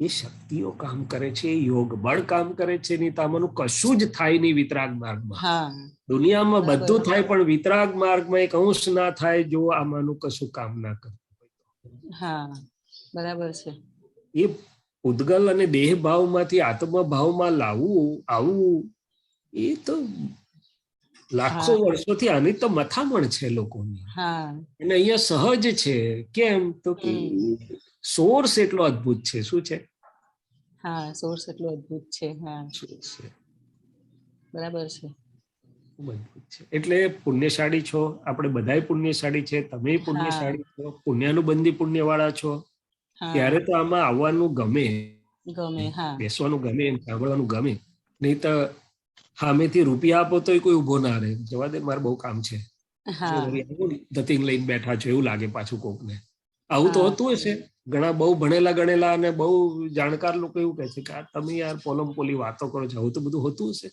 એ શક્તિઓ કામ કરે છે, યોગ બળ કામ કરે છે. નહીં તો આમાંનું કશું જ થાય નહીં વિતરાગ માર્ગમાં. દુનિયામાં બધું થાય પણ વિતરાગ માર્ગમાં એક અંશ ના થાય જો આમાંનું કશું કામ ના કરતું હોય. બરાબર છે. એ ઉદ્ગલ અને દેહ ભાવમાંથી આત્મા ભાવમાં લાવવું, આવું એ તો લાખો વર્ષોથી આની તો મથામણ છે લોકોની. અને અહીંયા સહજ છે. કેમ? તો કે સોર્સ એટલો અદ્ભુત છે. શું છે? સોર્સ એટલો અદ્ભુત છે. બરાબર છે. એટલે પુણ્યશાળી છો, આપણે બધાય પુણ્યશાળી છે. તમે પુણ્યશાળી છો, પુણ્યાનુબંધી પુણ્ય વાળા છો. ત્યારે તો આમાં આવવાનું ગમે, બેસવાનું ગમે, સાંભળવાનું ગમે. નહીં તો સામેથી રૂપિયા આપો તો કોઈ ઉભો ના રહે. જવા દે, મારે બહુ કામ છે, ધતિંગ લઈને બેઠા છો એવું લાગે પાછું કોકને. આવું તો હોતું હશે. ઘણા બહુ ભણેલા ગણેલા અને બહુ જાણકાર લોકો એવું કહે છે કે આ તમે યાર પોલમ પોલી વાતો કરો છો. આવું તો બધું હોતું હશે.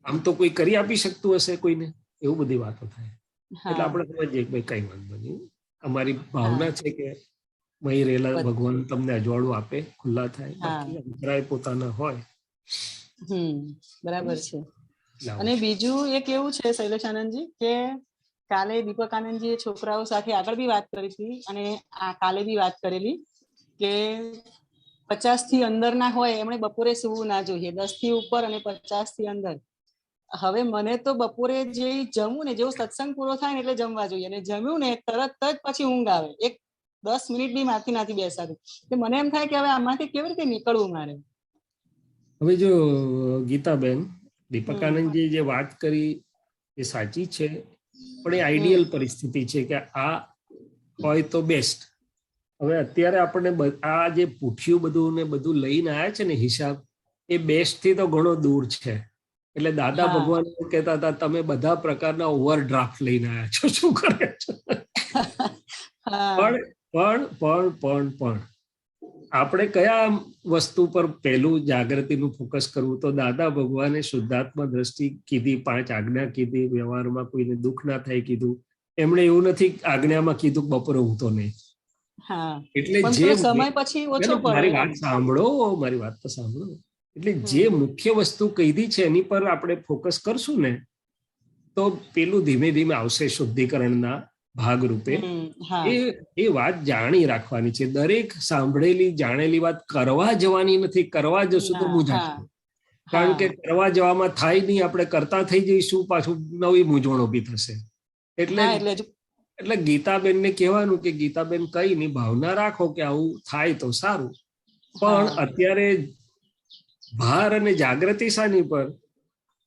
આમ તો કોઈ કરી આપી શકતું હશે કોઈને, એવું બધી વાતો થાય. એટલે આપણે સમજીએ કે ભાઈ કઈ વાંધો નહીં. અમારી ભાવના છે કે મહી રહેલા ભગવાન તમને અજવાળું આપે, ખુલ્લા થાય. બાકી અંતરાય પોતાના હોય. બરાબર છે. અને બીજું એક એવું છે શૈલેષાનંદજી કે કાલે દીપક આનંદજી છોકરાઓ સાથે આગળ બી વાત કરી હતી અને કાલે બી વાત કરેલી કે 50 થી અંદર ના હોય એમણે બપોરે સૂવું ના જોઈએ, 10 થી ઉપર અને 50 થી અંદર. હવે મને તો બપોરે જે જમવું ને, જેવું સત્સંગ પૂરો થાય ને એટલે જમવા જોઈએ, અને જમ્યું ને તરત જ પછી ઊંઘ આવે. એક 10 મિનિટ બી માથી નથી બેસાતું. મને એમ થાય કે હવે આમાંથી કેવી રીતે નીકળવું મારે. હવે જો ગીતાબેન, દીપકાનંદજી જે વાત કરી એ સાચી છે, પણ એ આઈડિયલ પરિસ્થિતિ છે કે આ હોય તો બેસ્ટ. હવે અત્યારે આપણને આ જે પૂઠ્યું બધું ને બધું લઈને આવ્યા છે ને હિસાબ, એ બેસ્ટ થી તો ઘણો દૂર છે. એટલે દાદા ભગવાન કહેતા હતા તમે બધા પ્રકારના ઓવરડ્રાફ્ટ લઈને આવ્યા છો, શું કરે છો? પણ આપણે કયા વસ્તુ પર પહેલું જાગૃતિનું ફોકસ કરવું? તો દાદા ભગવાને શુદ્ધાત્મા દ્રષ્ટિ કીધી, 5 આજ્ઞા કીધી, વ્યવહારમાં કોઈને દુઃખ ના થાય કીધું. એમણે એવું નથી આજ્ઞામાં કીધું બપોરે ઊંઘતો નહીં. એટલે જે મારી વાત તો સાંભળો. એટલે જે મુખ્ય વસ્તુ કીધી છે એની પર આપણે ફોકસ કરશું ને તો પેલું ધીમે ધીમે આવશે શુદ્ધિકરણના ભાગરૂપે. એ વાત જાણી રાખવાની છે. દરેક સાંભળેલી જાણેલી વાત કરવા જવાની નથી. કરવા જશું તો મૂંઝાશું, કારણ કે કરવા જવામાં થાય નહીં, આપણે કરતા થઈ જઈશું, પાછું નવી મૂંઝવણ ઉભી થશે. એટલે ગીતાબેન ને કહેવાનું કે ગીતાબેન કઈ નહીં, ભાવના રાખો કે આવું થાય તો સારું. પણ અત્યારે ભાર અને જાગૃતિ શાની પર?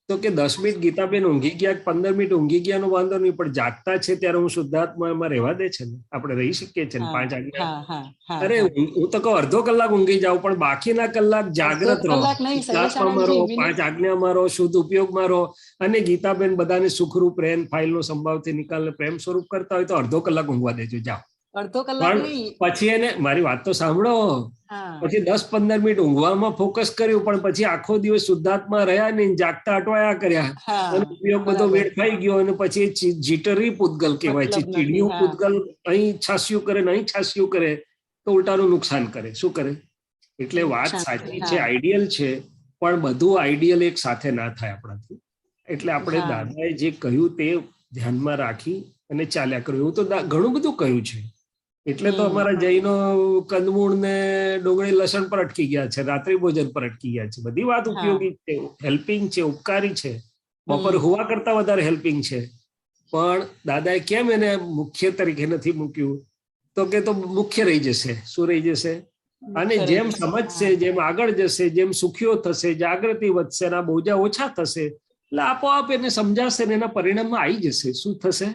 તો કે 10 મિનિટ ગીતાબેન ઊંઘી ગયા, 15 મિનિટ ઊંઘી ગયા નો વાંધો નહીં, પણ જાગતા છે ત્યારે હું શુદ્ધાત્મામાં રહેવા દે છે ને, આપણે રહી શકીએ છીએ. 5 આજ્ઞા, અરે હું તો કહું અડધો કલાક ઊંઘી જાઉં, પણ બાકીના કલાક જાગ્રત રહો, શુદ્ધાત્મામાં રહો, 5 આજ્ઞામાં રહો, શુદ્ધ ઉપયોગમાં રહો. અને ગીતાબેન બધાને સુખરૂપ રહેન, ફાઇલ નો સંભાવથી નિકાલને પ્રેમ સ્વરૂપ કરતા હોય તો અડધો કલાક ઊંઘવા દેજો, જાઓ. પછી એને મારી વાત તો સાંભળો. પછી 10-15 મિનિટ ઊંઘવામાં ફોકસ કર્યું, પણ પછી આખો દિવસ શુદ્ધાત્મા રહ્યા નહીં, જાગતા અટવાયા કર્યા, અને ઉપયોગ બધો વેડફાઈ ગયો. અને પછી જીટરી પૂતગલ કહેવાય છે, ચીડિયું પૂતગલ અહીં છાસ્યું કરે ને અહીં છાસ્યું કરે તો ઉલટાનું નુકસાન કરે. શું કરે? એટલે વાત સાચી છે, આઈડિયલ છે, પણ બધું આઈડિયલ એક સાથે ના થાય આપણાથી. એટલે આપણે દાદાએ જે કહ્યું તે ધ્યાનમાં રાખી અને ચાલ્યા કર્યું. એવું તો ઘણું બધું કહ્યું છે. એટલે તો અમારા જૈનો કંદમૂળ ને ડુંગળી લસણ પર અટકી ગયા છે, રાત્રિ ભોજન પર અટકી ગયા છે. બધી વાત ઉપયોગી છે, હેલ્પિંગ છે, ઉપકારી છે, બપોર હોવા કરતા વધારે હેલ્પિંગ છે. પણ દાદાએ કેમ એને મુખ્ય તરીકે નથી મૂક્યું? તો કે તો મુખ્ય રહી જશે. શું રહી જશે? અને જેમ સમજશે, જેમ આગળ જશે, જેમ સુખીઓ થશે, જાગૃતિ વધશે, એના બોજા ઓછા થશે, એટલે આપોઆપ એને સમજાશે ને એના પરિણામમાં આવી જશે. શું થશે?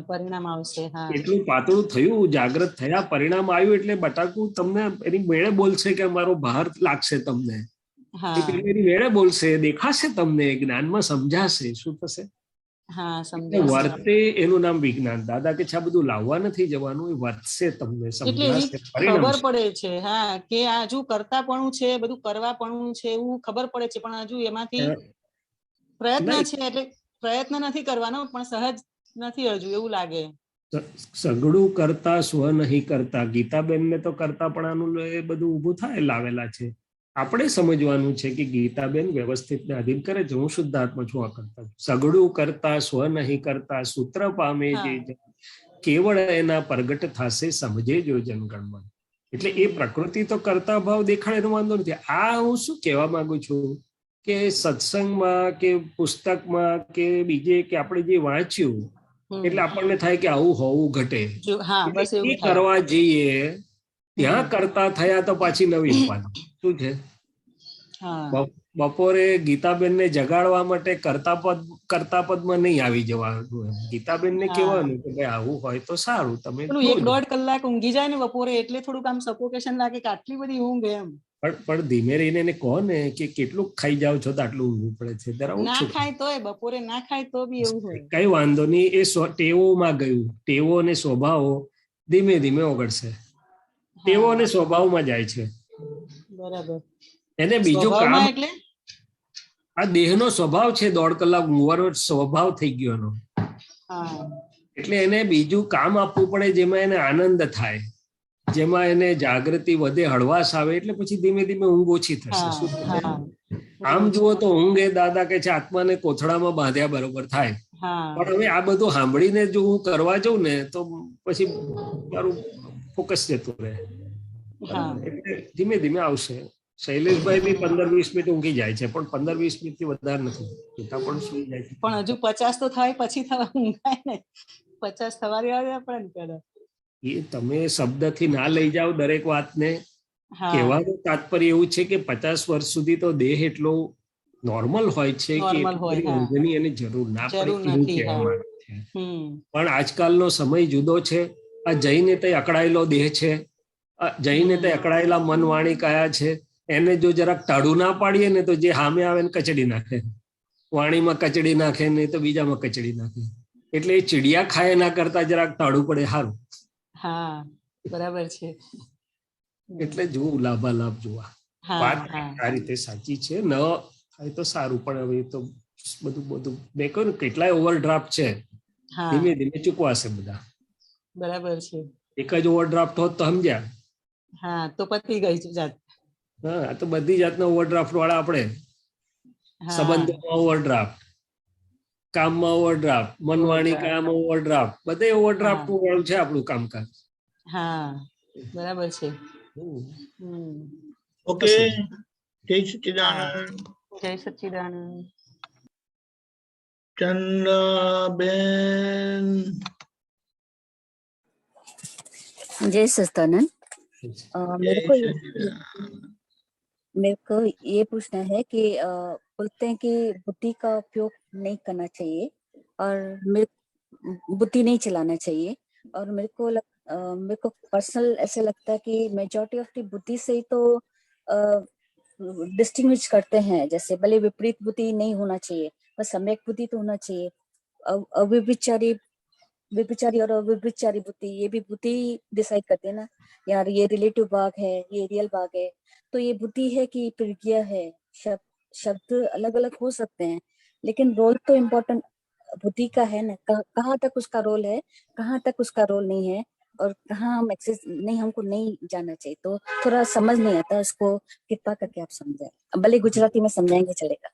પરિણામ આવશે. એટલું પાતળું થયું, જાગૃત થયા, પરિણામ આવ્યું એટલે બટાકું તમને એની મેળે બોલશે કે મારો બહાર લાગશે, તમને એની મેળે બોલશે, દેખાશે, તમને જ્ઞાનમાં સમજાશે. શું થશે? વર્તે, એનું નામ વિજ્ઞાન. દાદા કે છે આ બધું લાવવા નથી જવાનું, એ વર્તશે, તમને સમજાશે, ખબર પડે છે. કે આ હજુ કરતાપણું છે, બધું કરવાપણું છે એવું ખબર પડે છે, પણ હજુ એમાંથી પ્રયત્ન છે. એટલે પ્રયત્ન નથી કરવાનો, પણ સહજ નથી હજુ એવું લાગે. સગડું કરતા સ્વ નહીં કરતા. ગીતાબેન ને તો કરતાપણાનું એ બધું ઉભું થાય લાવેલા છે. આપણે સમજવાનું છે કે ગીતાબેન વ્યવસ્થિત ને અધીન કરે છે, હું શુદ્ધાત્મા છું, આ કરતા. સગડું કરતા સ્વ નહીં કરતા, સૂત્ર પામે જે કેવળ એના પ્રગટ થશે, સમજે જો જનગણમાં. એટલે એ પ્રકૃતિ તો કરતા ભાવ દેખાડે વાંધો નથી. આ હું શું કહેવા માંગુ છું કે સત્સંગમાં કે પુસ્તકમાં કે બીજે કે આપણે જે વાંચ્યું એટલે આપણને થાય કે આવું હોવું ઘટે. એ કરવા જઈએ ત્યાં કરતા થયા તો પાછી નવી ઉપાધિ. શું છે? બપોરે ગીતાબેન ને જગાડવા માટે કરતા પદમાં નહીં આવી જવાનું. ગીતાબેન ને કહેવાનું કે ભાઈ આવું હોય તો સારું, તમે 1-1.5 કલાક ઊંઘી જાય ને બપોરે એટલે થોડુંક આમ સફોકેશન લાગે કે આટલી બધી ઊંઘ એમ. પણ ધીમે રહીને એને કહો ને કે કેટલું ખાઈ જાવ છો તો આટલું ઊંઘવું પડે છે. ના ખાય તોય બપોરે ના ખાય તો બી એવું હોય. કઈ વાંધો નહીં, એ ટેવોમાં ગયું. ટેવો અને સ્વભાવો ધીમે ધીમે ઓગળશે. ટેવો અને સ્વભાવમાં જાય છે. બરાબર. એને બીજું કામ, આ દેહનો સ્વભાવ છે, 1.5 કલાક ઊંઘવાનો સ્વભાવ થઈ ગયો એનો. એટલે એને બીજું કામ આપવું પડે જેમાં એને આનંદ થાય, જેમાં એને જાગૃતિ વધે, હળવાશ આવે. એટલે પછી ધીમે ધીમે ઊંઘ ઓછી થશે. શું થશે? આમ જુઓ તો ઊંઘ એ દાદા કે છે આત્માને કોથળામાં બાંધ્યા બરોબર થાય. પણ હવે આ બધું સાંભળીને જો હું કરવા જાઉં ને તો પછી મારું ફોકસ જતું રહે. એટલે ધીમે ધીમે આવશે. શૈલેષભાઈ બી 15-20 મિનિટ ઊંઘી જાય છે, પણ 15-20 મિનિટ થી વધારે નથી. પણ સુઈ જાય છે. પણ હજુ 50 તો થાય પછી થવા ઊંઘાય ને. 50 થવાની આવે આપણે. એ તમે શબ્દથી ના લઈ જાઓ દરેક વાતને. કહેવાનું તાત્પર્ય એવું છે કે 50 વર્ષ સુધી તો દેહ એટલો નોર્મલ હોય છે કે ઊંઘની એની જરૂર ના પડે એવું કહેવા માંગે છે. પણ આજકાલનો સમય જુદો છે, આ જઈને તે અકળાયેલો દેહ છે, જઈને તે અકળાયેલા મન વાણી કયા છે, એને જો જરાક ટાળું ના પાડીએ ને તો જે સામે આવે ને કચડી નાખે, વાણીમાં કચડી નાખે ને તો બીજામાં કચડી નાખે. એટલે એ ચીડિયા ખાય ના કરતા જરાક ટાળું પડે સારું. હા બરાબર છે. એટલે જોવું, લાભાલાભ જોવા. વાત આ રીતે સાચી છે, ન થાય તો સારું, પણ હવે તો બધું મેં કહ્યું ને કેટલાય ઓવરડ્રાફ્ટ છે, ધીમે ધીમે ચૂકવાશે બધા. બરાબર છે. એક જ ઓવરડ્રાફ્ટ હોત તો સમજ્યા, હા તો પતી ગઈ જાત. હા તો બધી જાતના ઓવરડ્રાફ્ટ વાળા આપણે, સંબંધોમાં ઓવરડ્રાફ્ટ, કામમાં ઓવરડ્રાફ્ટ, મનવાણી કામમાં ઓવરડ્રાફ્ટ, બધે ઓવરડ્રાફ્ટ વાળું છે આપણું કામકાજ. હા બરાબર છે. ઓકે, જય સચ્ચિદાનંદ. જય સચ્ચિદાનંદ. ચંદ્રબેન. जय सच्चिदानंद। मेरे को ये पूछना है कि बोलते हैं कि बुद्धि का उपयोग नहीं करना चाहिए और बुद्धि नहीं चलाना चाहिए, और मेरे को पर्सनल ऐसे लगता है कि मेजॉरिटी ऑफ दी बुद्धि से ही तो डिस्टिंग्विश करते हैं, जैसे भले विपरीत बुद्धि नहीं होना चाहिए, बस सम्यक बुद्धि तो होना चाहिए। व्यभिचारी और अव्यभिचारी बुद्धि, ये भी बुद्धि डिसाइड करते हैं ना यार, ये रिलेटिव भाग है, ये रियल भाग है, तो ये बुद्धि है कि प्रज्ञा है। शब्द अलग अलग हो सकते हैं, लेकिन रोल तो इम्पोर्टेंट बुद्धि का है ना, कहाँ तक उसका रोल है, कहाँ तक उसका रोल नहीं है, और कहाँ हम एक्सेस नहीं, हमको नहीं जानना चाहिए। तो थोड़ा समझ नहीं आता, उसको कृपा करके आप समझाएं, भले गुजराती में समझाएंगे चलेगा।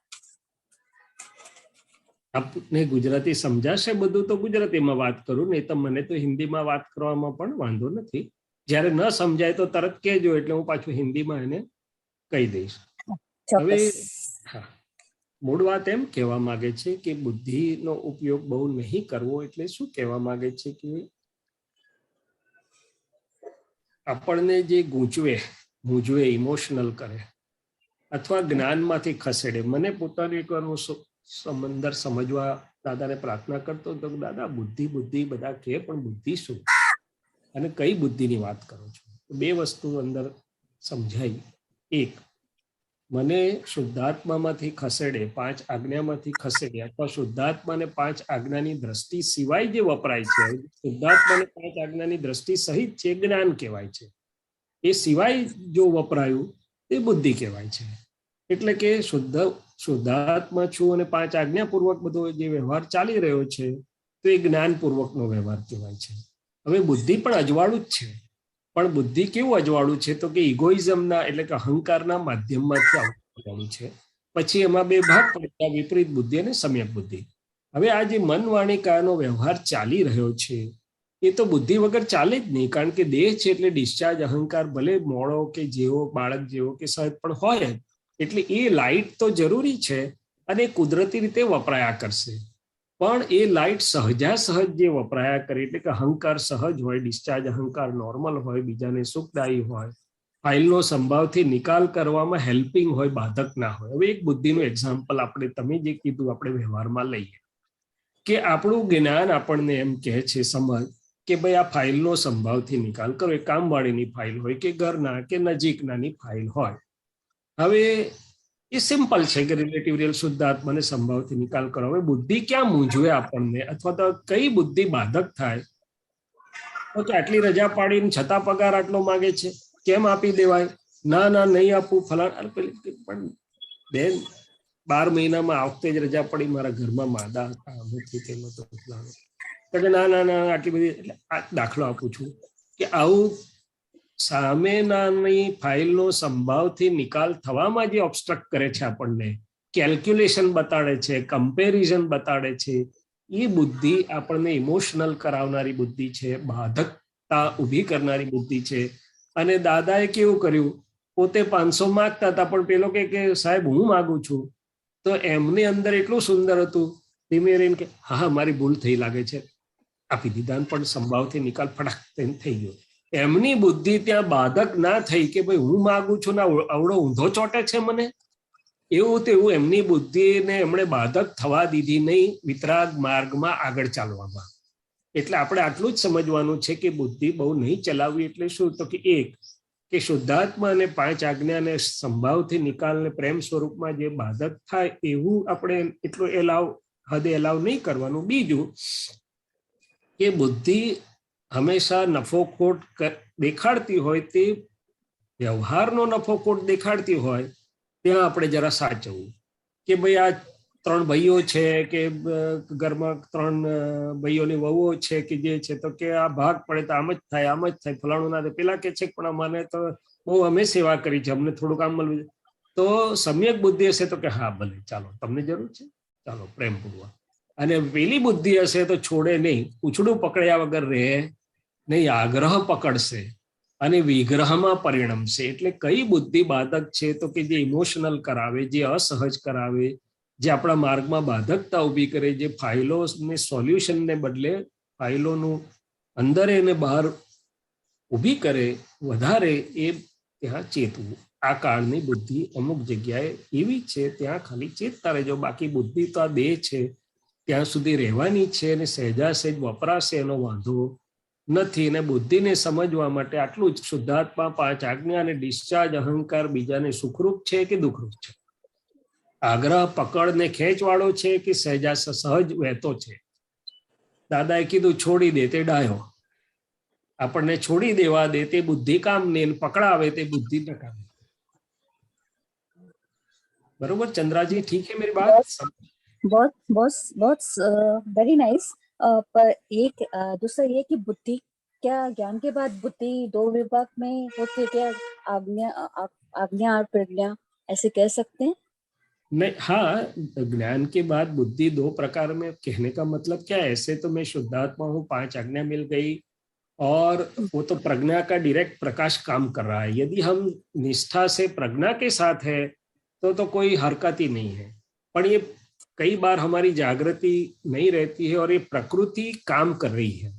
આપને ગુજરાતી સમજાશે બધું તો ગુજરાતીમાં વાત કરું, નહીં તો મને તો હિન્દીમાં વાત કરવામાં પણ વાંધો નથી. જ્યારે ન સમજાય તો તરત કહેજો, એટલે હું પાછું હિન્દીમાં એને કહી દઈશ. હવે મૂળ વાત એમ કહેવા માંગે છે કે બુદ્ધિનો ઉપયોગ બહુ નહીં કરવો, એટલે શું કહેવા માંગે છે કે આપણને જે મૂંઝવે, ઇમોશનલ કરે અથવા જ્ઞાનમાંથી ખસેડે. મને પોતાની એકવાર સમંદર સમજવા દાદાને પ્રાર્થના કરતો તો, દાદા બુદ્ધિ બધા કહે, પણ બુદ્ધિ શું અને કઈ બુદ્ધિની વાત કરો છો? બે વસ્તુ અંદર સમજાઈ. એક, મને શુદ્ધાત્મામાંથી ખસેડે, 5 આજ્ઞામાંથી ખસેડે, અથવા શુદ્ધાત્માને 5 આજ્ઞાની દ્રષ્ટિ સિવાય જે વપરાય છે, શુદ્ધાત્માને 5 આજ્ઞાની દ્રષ્ટિ સહિત છે, જ્ઞાન કહેવાય છે. એ સિવાય જો વપરાયું તે બુદ્ધિ કહેવાય છે. એટલે કે શુદ્ધાત્મા છું અને 5 આજ્ઞાપૂર્વક બધો જે વ્યવહાર ચાલી રહ્યો છે તો એ જ્ઞાનપૂર્વકનો વ્યવહાર કહેવાય છે. હવે બુદ્ધિ પણ અજવાળું જ છે, પણ બુદ્ધિ કેવું અજવાળું છે તો કે ઇગોઇઝમના એટલે કે અહંકારના માધ્યમમાંથી અજવાળું છે. પછી એમાં 2 ભાગ પડ્યા, વિપરીત બુદ્ધિ અને સમ્યક બુદ્ધિ. હવે આ જે મન વાણી કાયાનો વ્યવહાર ચાલી રહ્યો છે એ તો બુદ્ધિ વગર ચાલે જ નહીં, કારણ કે દેહ છે એટલે ડિસ્ચાર્જ અહંકાર ભલે મોડો કે જેવો, બાળક જેવો કે સહજ પણ હોય, એટલે એ લાઇટ તો જરૂરી છે અને કુદરતી રીતે વપરાયા કરશે. પણ એ લાઇટ સહજ જે વપરાયા કરે, એટલે કે અહંકાર સહજ હોય, ડિસ્ચાર્જ અહંકાર નોર્મલ હોય, બીજાને સુખદાયી હોય, ફાઇલનો સંભાવથી નિકાલ કરવામાં હેલ્પિંગ હોય, બાધક ના હોય. હવે એક બુદ્ધિનું એક્ઝામ્પલ આપણે, તમે જે કીધું આપણે વ્યવહારમાં લઈએ કે આપણું જ્ઞાન આપણને એમ કહે છે, સમજ કે ભાઈ આ ફાઇલનો સંભાવથી નિકાલ કરો. એ કામવાળીની ફાઇલ હોય કે ઘરના કે નજીકનાની ફાઇલ હોય. હવે એ સિમ્પલ છે કે રિલેટિવ રિયલ શુદ્ધાત્માને સંભાવથી નિકાલ કરો. હવે બુદ્ધિ ક્યાં મૂંઝવે આપણને, અથવા તો કઈ બુદ્ધિ બાધક થાય તો કે આટલી રજા પાડીને છતાં પગાર આટલો માંગે છે, કેમ આપી દેવાય? ના નહીં આપું, ફલાણ. પણ બેન 12 મહિનામાં આ વખતે જ રજા પડી, મારા ઘરમાં માદા હતા, ના આટલી બધી. એટલે આ દાખલો આપું છું કે આવું સામેનાની ફાઇલનો સંભાવથી નિકાલ થવામાં જે ઓબ્સ્ટ્રક્ટ કરે છે, આપણને કેલ્ક્યુલેશન બતાડે છે, કમ્પેરિઝન બતાડે છે, એ બુદ્ધિ આપણને ઇમોશનલ કરાવનારી બુદ્ધિ છે, બાધકતા ઊભી કરનારી બુદ્ધિ છે. અને દાદાએ કેવું કર્યું, પોતે 500 માગતા હતા, પણ પેલો કે સાહેબ હું માગું છું, તો એમની અંદર એટલું સુંદર હતું, ધીમે રહીને કે હા મારી ભૂલ થઈ લાગે છે, આપી દીધા, પણ સંભાવથી નિકાલ ફટાક થઈ ગયો. એમની બુદ્ધિ ત્યાં બાધક ના થઈ કે ભાઈ હું માગું છું ને અવળો ઊંધો ચોટે છે મને, એવું તેવું એમની બુદ્ધિને એમણે બાધક થવા દીધી નહીં વિતરાગ માર્ગમાં આગળ ચાલવામાં. એટલે આપણે આટલું જ સમજવાનું છે કે બુદ્ધિ બહુ નહીં ચલાવવી એટલે શું? તો કે એક કે શુદ્ધાત્મા અને પાંચ આજ્ઞાને સંભાવથી નિકાલને પ્રેમ સ્વરૂપમાં જે બાધક થાય એવું આપણે એટલું હદે એલાવ નહીં કરવાનું. બીજું કે બુદ્ધિ હંમેશા નફો ખોટ દેખાડતી હોય, તે વ્યવહારનો નફો ખોટ દેખાડતી હોય ત્યાં આપણે જરા સાચવવું કે ભાઈ આ 3 ભાઈઓ છે કે ઘરમાં 3 ભાઈઓની વહુઓ છે કે જે છે તો કે આ ભાગ પડે તો આમ જ થાય ફલાણું ના. પેલા કે છે પણ મને તો બહુ અમે સેવા કરી છે, અમને થોડું કામ મળવું છે. તો સમ્યક બુદ્ધિ હશે તો કે હા ભલે ચાલો, તમને જરૂર છે ચાલો પ્રેમપૂર્વક. અને પેલી બુદ્ધિ હશે તો છોડે નહીં, પૂછડું પકડ્યા વગર રહે નહીં, આગ્રહ પકડશે અને વિગ્રહમાં પરિણમશે. એટલે કઈ બુદ્ધિ બાધક છે? તો કે જે ઇમોશનલ કરાવે, જે અસહજ કરાવે, જે આપણા માર્ગમાં બાધકતા ઊભી કરે, જે ફાઇલો ને સોલ્યુશનને બદલે ફાઇલોનું અંદર એને બહાર ઊભી કરે વધારે, એ ત્યાં ચેતવું. આ કાળની બુદ્ધિ અમુક જગ્યાએ એવી છે, ત્યાં ખાલી ચેતતા રહેજો. બાકી બુદ્ધિ તો આ દેહ છે ત્યાં સુધી રહેવાની છે અને સહેજા સહેજ વપરાશે એનો વાંધો નથી. અને બુદ્ધિને સમજવા માટે આટલું જ, શુદ્ધાત્મા પાંચ આજ્ઞા અને ડિસ્ચાર્જ અહંકાર બીજાને સુખરૂપ છે કે દુઃખરૂપ છે, આગ્રહ પકડ ને ખેંચ વાળો છે કે સહેજા સહજ વહેતો છે. દાદાએ કીધું છોડી દે તે ડાયો, આપણને છોડી દેવા દે તે બુદ્ધિ કામ ને, પકડાવે તે બુદ્ધિ ન કામ. बरोबर चंद्राजी, ठीक है मेरी बात? बहुत बहुत बहुत वेरी नाइस। पर एक दूसरा ये कि बुद्धि, क्या ज्ञान के बाद बुद्धि 2 विभाग में होती है क्या? आज्ञा और प्रज्ञा, ऐसे कह सकते हैं? नहीं, हाँ, ज्ञान के बाद बुद्धि 2 प्रकार में, कहने का मतलब क्या है? ऐसे तो मैं शुद्धात्मा हूँ, 5 आज्ञा मिल गई और वो तो प्रज्ञा का डायरेक्ट प्रकाश काम कर रहा है। यदि हम निष्ठा से प्रज्ञा के साथ है तो कोई हरकत ही नहीं है। पर ये कई बार हमारी जागृति नहीं रहती है और ये प्रकृति काम कर रही है,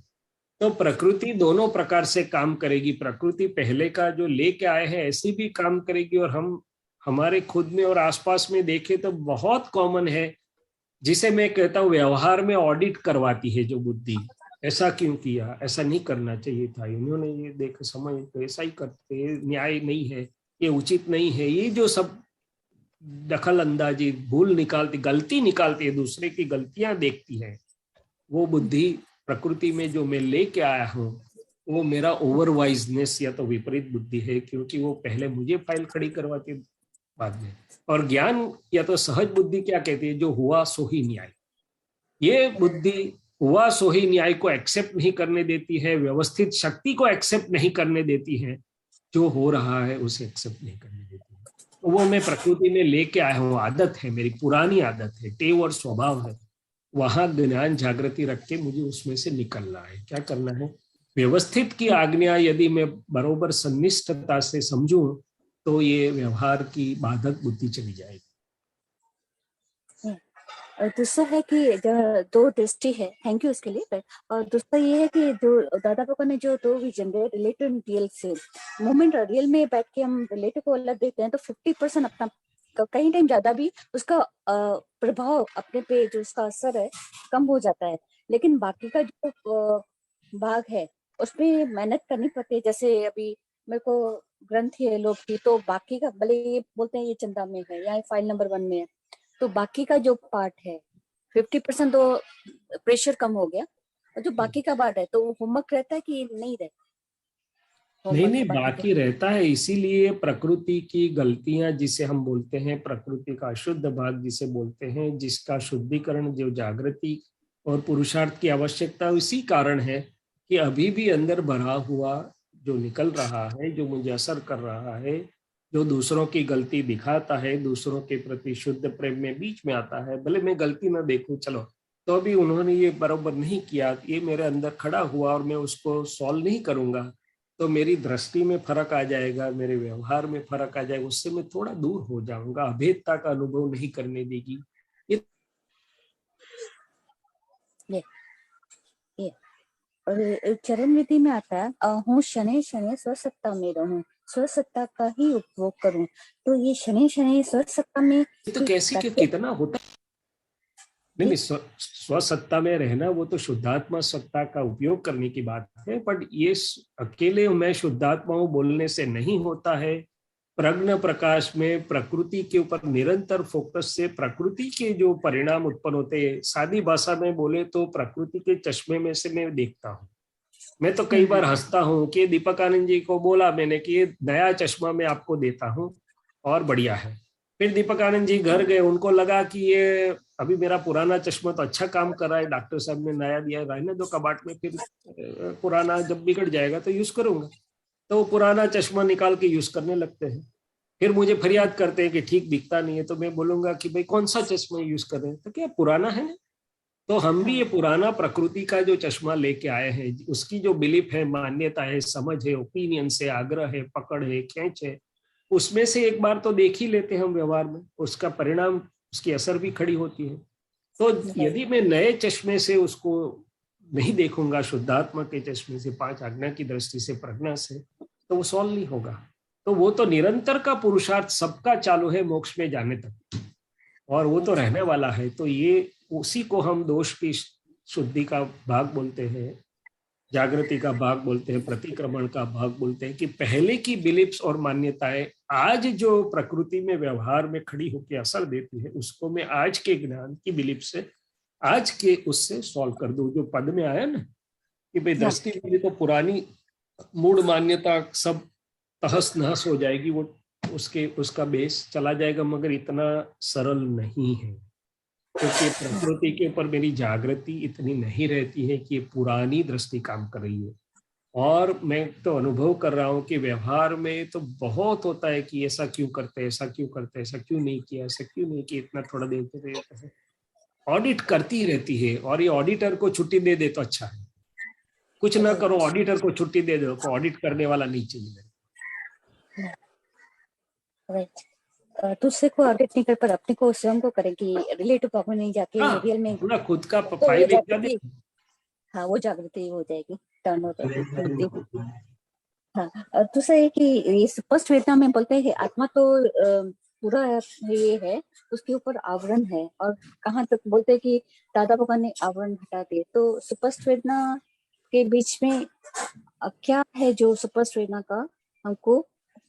तो प्रकृति दोनों प्रकार से काम करेगी। प्रकृति पहले का जो लेके आए हैं ऐसी भी काम करेगी, और हम हमारे खुद में और आसपास में देखें तो बहुत कॉमन है, जिसे मैं कहता हूँ व्यवहार में ऑडिट करवाती है जो बुद्धि। ऐसा क्यों किया, ऐसा नहीं करना चाहिए था, इन्होंने ये देख समझ तो ऐसा ही करते, न्याय नहीं है, ये उचित नहीं है, ये जो सब दखल अंदाजी, भूल निकालती, गलती निकालती है, दूसरे की गलतियां देखती है, वो बुद्धि प्रकृति में जो मैं लेके आया हूँ वो मेरा ओवरवाइजनेस या तो विपरीत बुद्धि है, क्योंकि वो पहले मुझे फाइल खड़ी करवाती बाद में। और ज्ञान या तो सहज बुद्धि क्या कहती है? जो हुआ सो ही न्याय। ये बुद्धि हुआ सो ही न्याय को एक्सेप्ट नहीं करने देती है, व्यवस्थित शक्ति को एक्सेप्ट नहीं करने देती है, जो हो रहा है उसे एक्सेप्ट नहीं करने देती है। तो वो मैं प्रकृति में लेके आया हूँ, आदत है मेरी, पुरानी आदत है, टेव और स्वभाव है। वहां ज्ञान जागृति रख के मुझे उसमें से निकलना है। क्या करना है? व्यवस्थित की आज्ञा यदि मैं बरोबर सन्निष्ठता से समझूं तो ये व्यवहार की बाधक बुद्धि चली जाएगी। और दूसरा है कि जो 2 दृष्टि है, थैंक यू उसके लिए। और दूसरा ये है कि जो दादा बाबा ने जो 2 विजन है, रिलेटिव एंड रियल से, मोमेंट और रियल में बैठ के हम रिलेटिव को अलग देखते हैं तो 50% अपना, कहीं टाइम ज्यादा भी उसका प्रभाव अपने पे, जो उसका असर है कम हो जाता है। लेकिन बाकी का जो भाग है उसमें मेहनत करनी पड़ती है। जैसे अभी मेरे को ग्रंथि है लोग की, तो बाकी का भले ये बोलते हैं ये चंदा में है या फाइल नंबर 1 में है, तो बाकी का जो पार्ट है 50% तो प्रेशर कम हो गया, और जो बाकी का पार्ट है तो होमवर्क रहता है कि नहीं रहता? नहीं, बाकी रहता है। इसीलिए प्रकृति की गलतियां जिसे हम बोलते हैं, प्रकृति का अशुद्ध भाग जिसे बोलते हैं, जिसका शुद्धिकरण, जो जागृति और पुरुषार्थ की आवश्यकता, इसी कारण है कि अभी भी अंदर भरा हुआ जो निकल रहा है, जो मुझे असर कर रहा है, जो दूसरों की गलती दिखाता है, दूसरों के प्रति शुद्ध प्रेम में बीच में आता है, भले मैं गलती ना देखूं, चलो तो अभी उन्होंने ये बराबर नहीं किया, ये मेरे अंदर खड़ा हुआ और मैं उसको सॉल्व नहीं करूंगा तो मेरी दृष्टि में फर्क आ जाएगा, मेरे व्यवहार में फर्क आ जाएगा, उससे मैं थोड़ा दूर हो जाऊंगा, अभेदता का अनुभव नहीं करने देगी। ये और चरण विधि में आता है, हूँ शनि शनि स्वसत्ता में रहूं, स्वसत्ता का ही उपभोग करूं। तो ये शनि शनि स्वसत्ता में तो कैसे कि कितना होता नहीं, स्वसत्ता में रहना वो तो शुद्धात्मा सत्ता का उपयोग करने की बात है, बट ये अकेले मैं शुद्धात्मा हूँ बोलने से नहीं होता है। प्रज्ञ प्रकाश में प्रकृति के ऊपर निरंतर फोकस से प्रकृति के जो परिणाम उत्पन्न होते हैं, सादी भाषा में बोले तो प्रकृति के चश्मे में से मैं देखता हूँ। मैं तो कई बार हंसता हूँ कि दीपक आनंद जी को बोला मैंने कि ये नया चश्मा मैं आपको देता हूँ और बढ़िया है। फिर दीपक आनंद जी घर गए, उनको लगा कि ये अभी मेरा पुराना चश्मा तो अच्छा काम कर रहा है, डॉक्टर साहब ने नया दिया, रहने दो कबाट में, फिर पुराना जब बिगड़ जाएगा तो यूज करूंगा। तो वो पुराना चश्मा निकाल के यूज करने लगते हैं। फिर मुझे फरियाद करते हैं कि ठीक दिखता नहीं है, तो मैं बोलूंगा कि भाई कौन सा चश्मा यूज कर रहे हैं, तो क्या पुराना है ना। तो हम भी ये पुराना प्रकृति का जो चश्मा लेके आए हैं, उसकी जो बिलीफ है, मान्यता है, समझ है, ओपिनियन से आग्रह है, पकड़ है, खेच है, उसमें से एक बार तो देख ही लेते हैं हम व्यवहार में, उसका परिणाम, उसकी असर भी खड़ी होती है। तो यदि मैं नए चश्मे से उसको नहीं देखूंगा, शुद्धात्मा के चश्मे से, 5 आज्ञा की दृष्टि से, प्रज्ञा से, तो वो सॉल्व नहीं होगा। तो वो तो निरंतर का पुरुषार्थ सबका चालू है मोक्ष में जाने तक, और वो तो रहने वाला है। तो ये उसी को हम दोष की शुद्धि का भाग बोलते हैं, जागृति का भाग बोलते हैं, प्रतिक्रमण का भाग बोलते हैं, कि पहले की बिलीफ्स और मान्यताएं आज जो प्रकृति में व्यवहार में खड़ी होकर असर देती है, उसको मैं आज के ज्ञान की बिलीफ से, आज के उससे सॉल्व कर दूं। जो पद में आया ना कि भाई दृष्टि मेरी तो पुरानी मूड मान्यता सब तहस नहस हो जाएगी, वो उसका बेस चला जाएगा, मगर इतना सरल नहीं है, क्योंकि प्रकृति के ऊपर मेरी जागृति इतनी नहीं रहती है कि ये पुरानी दृष्टि काम कर रही है। और मैं तो अनुभव कर रहा हूँ कि व्यवहार में तो बहुत होता है कि ऐसा क्यों करते, ऐसा क्यों करते, ऐसा क्यों नहीं किया, ऐसा क्यों नहीं किया, इतना थोड़ा देते रहते हैं। ऑडिट करती रहती है, और ये ऑडिटर को छुट्टी दे दे तो अच्छा है, कुछ ना करो, ऑडिटर को छुट्टी दे दो, तो ऑडिट करने वाला नहीं चाहिए। दूसरे को ऑडिट नहीं कर पर अपने को स्वयं को करें कि रिलेटिव भाग में नहीं जाके रियल में पूरा खुद का फाइल इत्यादि, हाँ वो जागृति हो जाएगी, टर्न हो जाएगी। हाँ, दूसरा है कि ये स्पष्ट वेदना में बोलते हैं कि आत्मा तो पूरा ये है, उसके ऊपर आवरण है, और कहाँ तक बोलते हैं कि दादा भगवान ने आवरण हटा दिए। तो स्पष्ट वेदना के बीच में क्या है जो स्पष्ट वेदना का हमको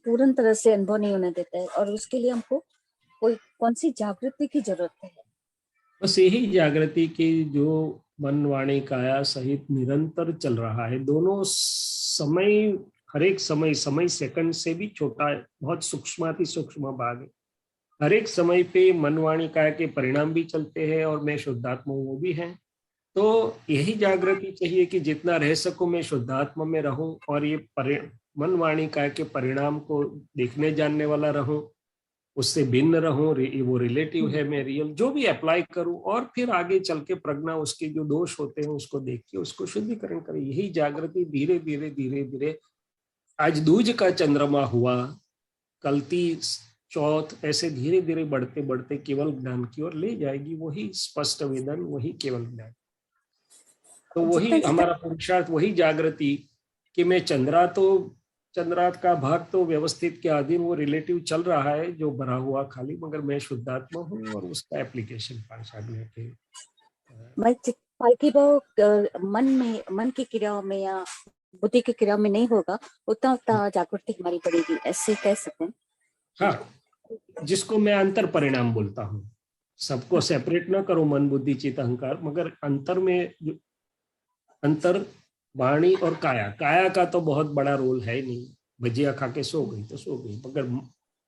पूर्ण तरह से अनुभव नहीं होने देता है, और उसके लिए हमको कौन सी जागृति की जरूरत है? बस यही जागृति की जो मन वाणी काया सहित निरंतर चल रहा है, दोनों समय, हर एक समय सेकंड से भी छोटा है, बहुत सूक्ष्माति सूक्ष्म भाग है। हर एक समय पे मन वाणी काया के परिणाम भी चलते हैं, और मैं शुद्धात्मा वो भी है। तो यही जागृति चाहिए कि जितना रह सकूं मैं शुद्धात्मा में रहूं, और ये मन वाणी काया के परिणाम को देखने जानने वाला रहूं, उससे भिन्न रहूं, वो रिलेटिव है, मैं रियल जो भी अप्लाई करूं, और फिर आगे चल के प्रज्ञा उसके जो दोष होते हैं उसको देख के उसको शुद्धिकरण करें। यही जागृति धीरे धीरे धीरे धीरे, आज दूज का चंद्रमा हुआ, कल तीज, चौथ, ऐसे धीरे धीरे बढ़ते बढ़ते केवल ज्ञान की ओर ले जाएगी। वही स्पष्ट वेदन, वही केवल ज्ञान। तो वही हमारा पुरुषार्थ, वही जागृति कि मैं चंद्रात का भाग तो व्यवस्थित के अधीन वो रिलेटिव चल रहा है जो भरा हुआ खाली, मगर मैं शुद्धात्मा हूँ, और उसका एप्लीकेशन 5 आज्ञा के मन की क्रियाओं में या बुद्धि की क्रिया में नहीं होगा, उतना जागृति हमारी बढ़ेगी, ऐसे कह सकते हैं। हाँ, जिसको मैं अंतर परिणाम बोलता हूँ। सबको सेपरेट ना करो, मन बुद्धि चित्त अहंकार, मगर अंतर में अंतर वाणी और काया का तो बहुत बड़ा रोल है नहीं, भजिया खा के सो गई तो सो गई, मगर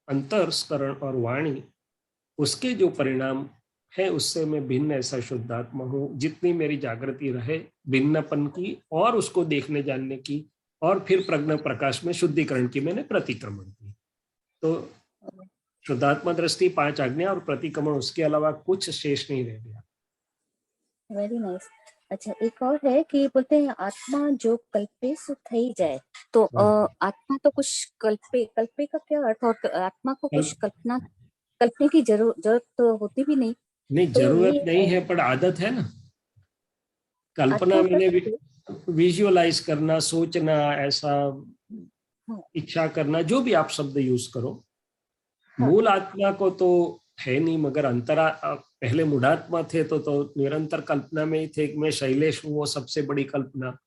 अंतरस्करण और वाणी, उसके जो परिणाम है उससे मैं भिन्न ऐसा शुद्धात्मा हूँ। जितनी मेरी जागृति रहे भिन्नपन की, और उसको देखने जानने की, और फिर प्रज्ञा प्रकाश में शुद्धिकरण की, मैंने प्रतिक्रमण की। तो शुद्धात्मा दृष्टि 5 आज्ञा और प्रतिक्रमण, उसके अलावा कुछ शेष नहीं रह गया। Very nice. अच्छा, एक और है कि बोलते हैं आत्मा जो कल्पे सो थई जाए, तो आत्मा तो कुछ कल्पे का क्या अर्थ, और आत्मा को कुछ कल्पने की जरूरत तो होती भी नहीं। तो जरूरत नहीं है, पर आदत है ना। कल्पना मैंने विजुअलाइज करना, सोचना, ऐसा इच्छा करना, जो भी आप शब्द यूज करो, मूल आत्मा को तो है नहीं, मगर अंतरा पहले मूढ़ात्मा थे तो निरंतर कल्पना में ही थे कि मैं शैलेश हूँ, वो सबसे बड़ी कल्पना।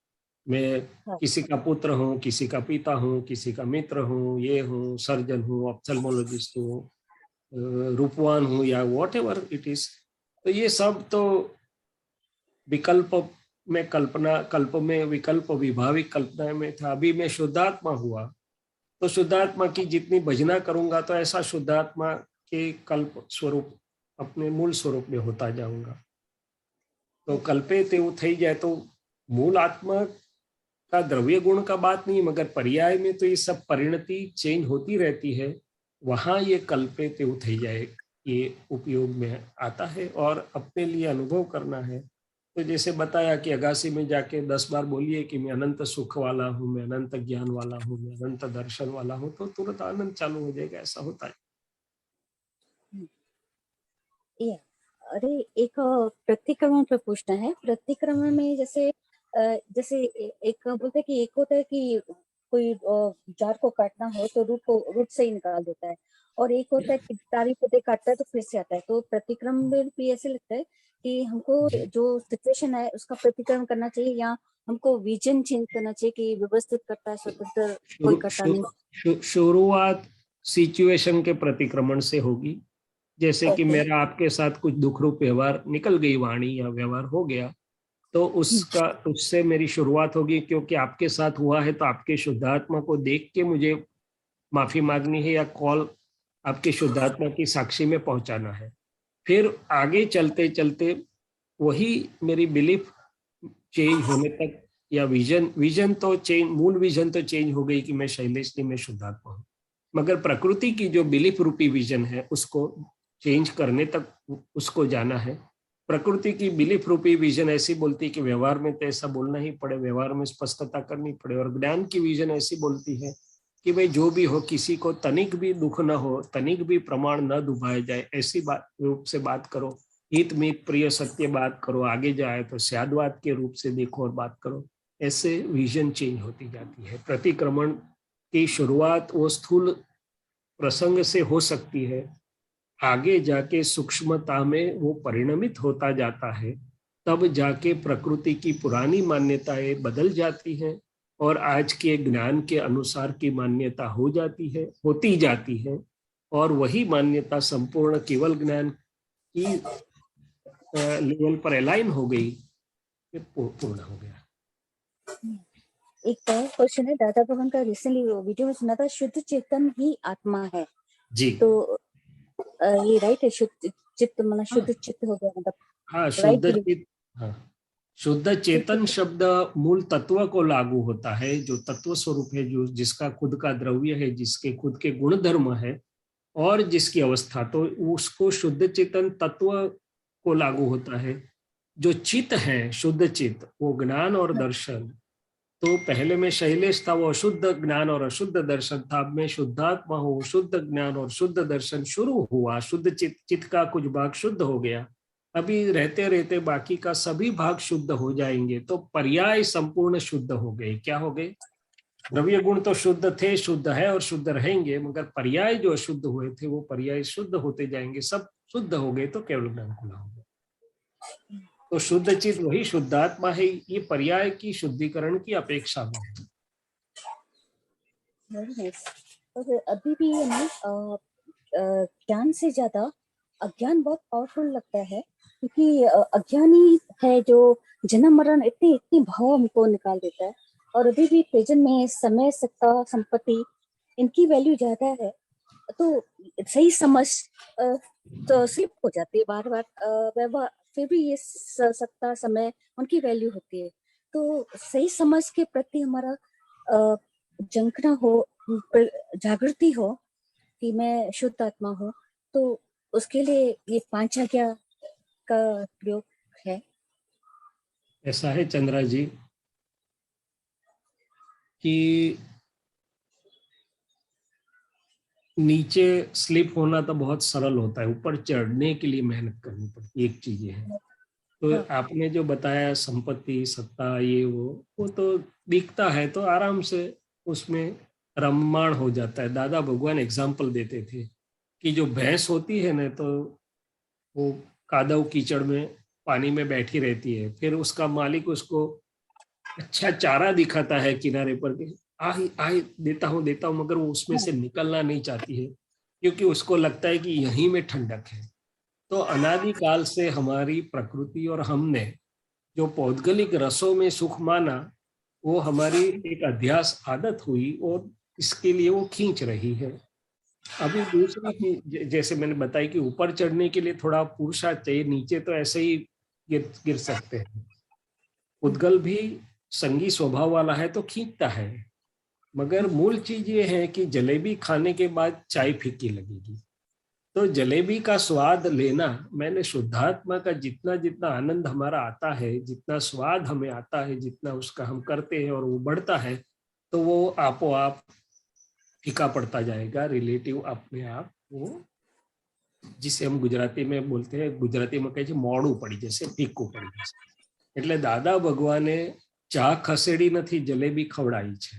मैं किसी का पुत्र हूँ, किसी का पिता हूँ, किसी का मित्र हूँ, ये हूँ, सर्जन हूँ, ऑप्थेल्मोलॉजिस्ट हूँ, रूपवान हूँ, या वॉट एवर इट इज। तो ये सब तो विकल्प में कल्पना, कल्प में विकल्प, विभाविक कल्पना में था। अभी मैं शुद्धात्मा हुआ तो शुद्धात्मा की जितनी भजना करूंगा तो ऐसा शुद्धात्मा के कल्प स्वरूप अपने मूल स्वरूप में होता जाऊंगा। तो कल्पे तेव थई जाए तो मूल आत्मा का द्रव्य गुण का बात नहीं, मगर पर्याय में तो ये सब परिणति चेंज होती रहती है। वहां ये कल्पे तेव थई जाए ये उपयोग में आता है और अपने लिए अनुभव करना है। तो जैसे बताया कि अगासी में जाके 10 बार बोलिए कि मैं अनंत सुख वाला हूँ, मैं अनंत ज्ञान वाला हूँ, मैं अनंत दर्शन वाला हूँ, तो तुरंत आनंद चालू हो जाएगा। ऐसा होता है। अरे एक प्रतिक्रमण पे पूछना है। प्रतिक्रमण में जैसे एक बोलते हैं कि एक होता है कि कोई जार को काटना हो तो रूट से ही निकाल देता है, और एक होता है कि तारी पत्ते काटता है तो फिर से आता है। तो प्रतिक्रमण में भी ऐसे लगता है कि हमको जो सिचुएशन है उसका प्रतिक्रमण करना चाहिए, या हमको विजन चेंज करना चाहिए कि व्यवस्थित करता है, स्वतंत्र कोई करता नहीं। शुरुआत सिचुएशन के प्रतिक्रमण से होगी। जैसे कि मेरा आपके साथ कुछ दुख रूप व्यवहार निकल गई, वाणी या व्यवहार हो गया, तो उससे मेरी शुरुआत होगी, क्योंकि आपके साथ हुआ है तो आपके शुद्धात्मा को देख के मुझे माफी मांगनी है या कॉल आपके शुद्धात्मा की साक्षी में पहुंचाना है। फिर आगे चलते चलते वही मेरी बिलीफ चेंज होने तक, या विजन तो चेंज, मूल विजन तो चेंज हो गई कि मैं शैलेश नहीं, मैं शुद्धात्मा हूँ, मगर प्रकृति की जो बिलीफ रूपी विजन है उसको चेंज करने तक उसको जाना है। प्रकृति की बिलीफ रूपी विजन ऐसी बोलती है कि व्यवहार में तो ऐसा बोलना ही पड़े, व्यवहार में स्पष्टता करनी पड़े, और ज्ञान की विजन ऐसी बोलती है कि भाई जो भी हो, किसी को तनिक भी दुख न हो, तनिक भी प्रमाण न डुबाया जाए, ऐसी बात रूप से बात करो, हित मित प्रिय सत्य बात करो, आगे जाए तो स्यादवाद के रूप से देखो और बात करो। ऐसे विजन चेंज होती जाती है। प्रतिक्रमण की शुरुआत वो स्थूल प्रसंग से हो सकती है, आगे जाके सूक्ष्मता में वो परिणमित होता जाता है, तब जाके प्रकृति की पुरानी मान्यताएं बदल जाती हैं और आज के ज्ञान के अनुसार की मान्यता होती जाती है, और वही मान्यता संपूर्ण केवल ज्ञान की लेवल पर अलाइन हो गई, पूर्ण हो गया। एक और क्वेश्चन है, दादा भगवान का रिसेंटली वीडियो में सुना था, शुद्ध चेतन ही आत्मा है जी, तो ये राइट है? शुद्ध चित्त मतलब शुद्ध चित्त हो गया मतलब? हाँ, शुद्ध चित्त। हाँ, शुद्ध चेतन शब्द मूल तत्व को लागू होता है, जो तत्व स्वरूप है, जो जिसका खुद का द्रव्य है, जिसके खुद के गुण धर्म है और जिसकी अवस्था, तो उसको शुद्ध चेतन तत्व को लागू होता है। जो चित्त है, शुद्ध चित्त, वो ज्ञान और दर्शन, तो पहले में शैलेश था, वो अशुद्ध ज्ञान और अशुद्ध दर्शन था। अब मैं शुद्धात्मा हूँ, शुद्ध ज्ञान और शुद्ध दर्शन शुरू हुआ, शुद्ध चित्त का कुछ भाग शुद्ध हो गया, अभी रहते रहते बाकी का सभी भाग शुद्ध हो जाएंगे, तो पर्याय संपूर्ण शुद्ध हो गए। क्या हो गए? द्रव्य गुण तो शुद्ध थे, शुद्ध है और शुद्ध रहेंगे, मगर पर्याय जो अशुद्ध हुए थे वो पर्याय शुद्ध होते जाएंगे, सब शुद्ध हो गए, तो केवल ज्ञान खुला हो गया। तो शुद्ध चित्त वही शुद्धात्मा है, ये पर्याय की शुद्धिकरण की अपेक्षा में है। अभी भी ज्ञान से ज्यादा अज्ञान बहुत पावरफुल लगता है, क्योंकि अज्ञानी है जो जन्म मरण इतनी भाव हमको निकाल देता है, और अभी भी प्रेजेंट में समय, सत्ता, संपत्ति, इनकी वैल्यू ज्यादा है, तो सही समझ तो स्लिप हो जाती है बार बार, फिर भी ये सत्ता, समय, उनकी वैल्यू होती है। तो सही समझ के प्रति हमारा जंकना हो, जागृति हो कि मैं शुद्ध आत्मा हूँ, तो उसके लिए ये 5 आज्ञा का प्रयोग है। ऐसा है चंद्रा जी कि नीचे स्लिप होना तो बहुत सरल होता है, ऊपर चढ़ने के लिए मेहनत करनी पड़ती, एक चीज है। तो आपने जो बताया संपत्ति, सत्ता, ये वो तो दिखता है तो आराम से उसमें रममाण हो जाता है। दादा भगवान एग्जाम्पल देते थे कि जो भैंस होती है ना, तो वो कादव कीचड़ में पानी में बैठी रहती है, फिर उसका मालिक उसको अच्छा चारा दिखाता है किनारे पर कि आई देता हूँ, मगर वो उसमें से निकलना नहीं चाहती है, क्योंकि उसको लगता है कि यहीं में ठंडक है। तो अनादिकाल से हमारी प्रकृति और हमने जो पौद्गलिक रसों में सुख माना, वो हमारी एक अध्यास आदत हुई और इसके लिए वो खींच रही है। अभी दूसरी चीज, जैसे मैंने बताई कि ऊपर चढ़ने के लिए थोड़ा पुरुषार्थ चाहिए, नीचे तो ऐसे ही गिर सकते हैं। उद्गल भी संगी स्वभाव वाला है तो खींचता है, मगर मूल चीज ये है कि जलेबी खाने के बाद चाय फीकी लगेगी। तो जलेबी का स्वाद लेना, मैंने शुद्धात्मा का जितना जितना आनंद हमारा आता है, जितना स्वाद हमें आता है, जितना उसका हम करते हैं और वो बढ़ता है, तो वो आपो आप फीका पड़ता जाएगा। रिलेटिव अपने आप वो, जिसे हम गुजराती में बोलते हैं, गुजराती में कहे मोड़ू पड़ी जैसे, फीकू पड़ी जैसे। એટલે દાદા ભગવાને ચા ખસેડી નથી, જલેબી ખવડાવી છે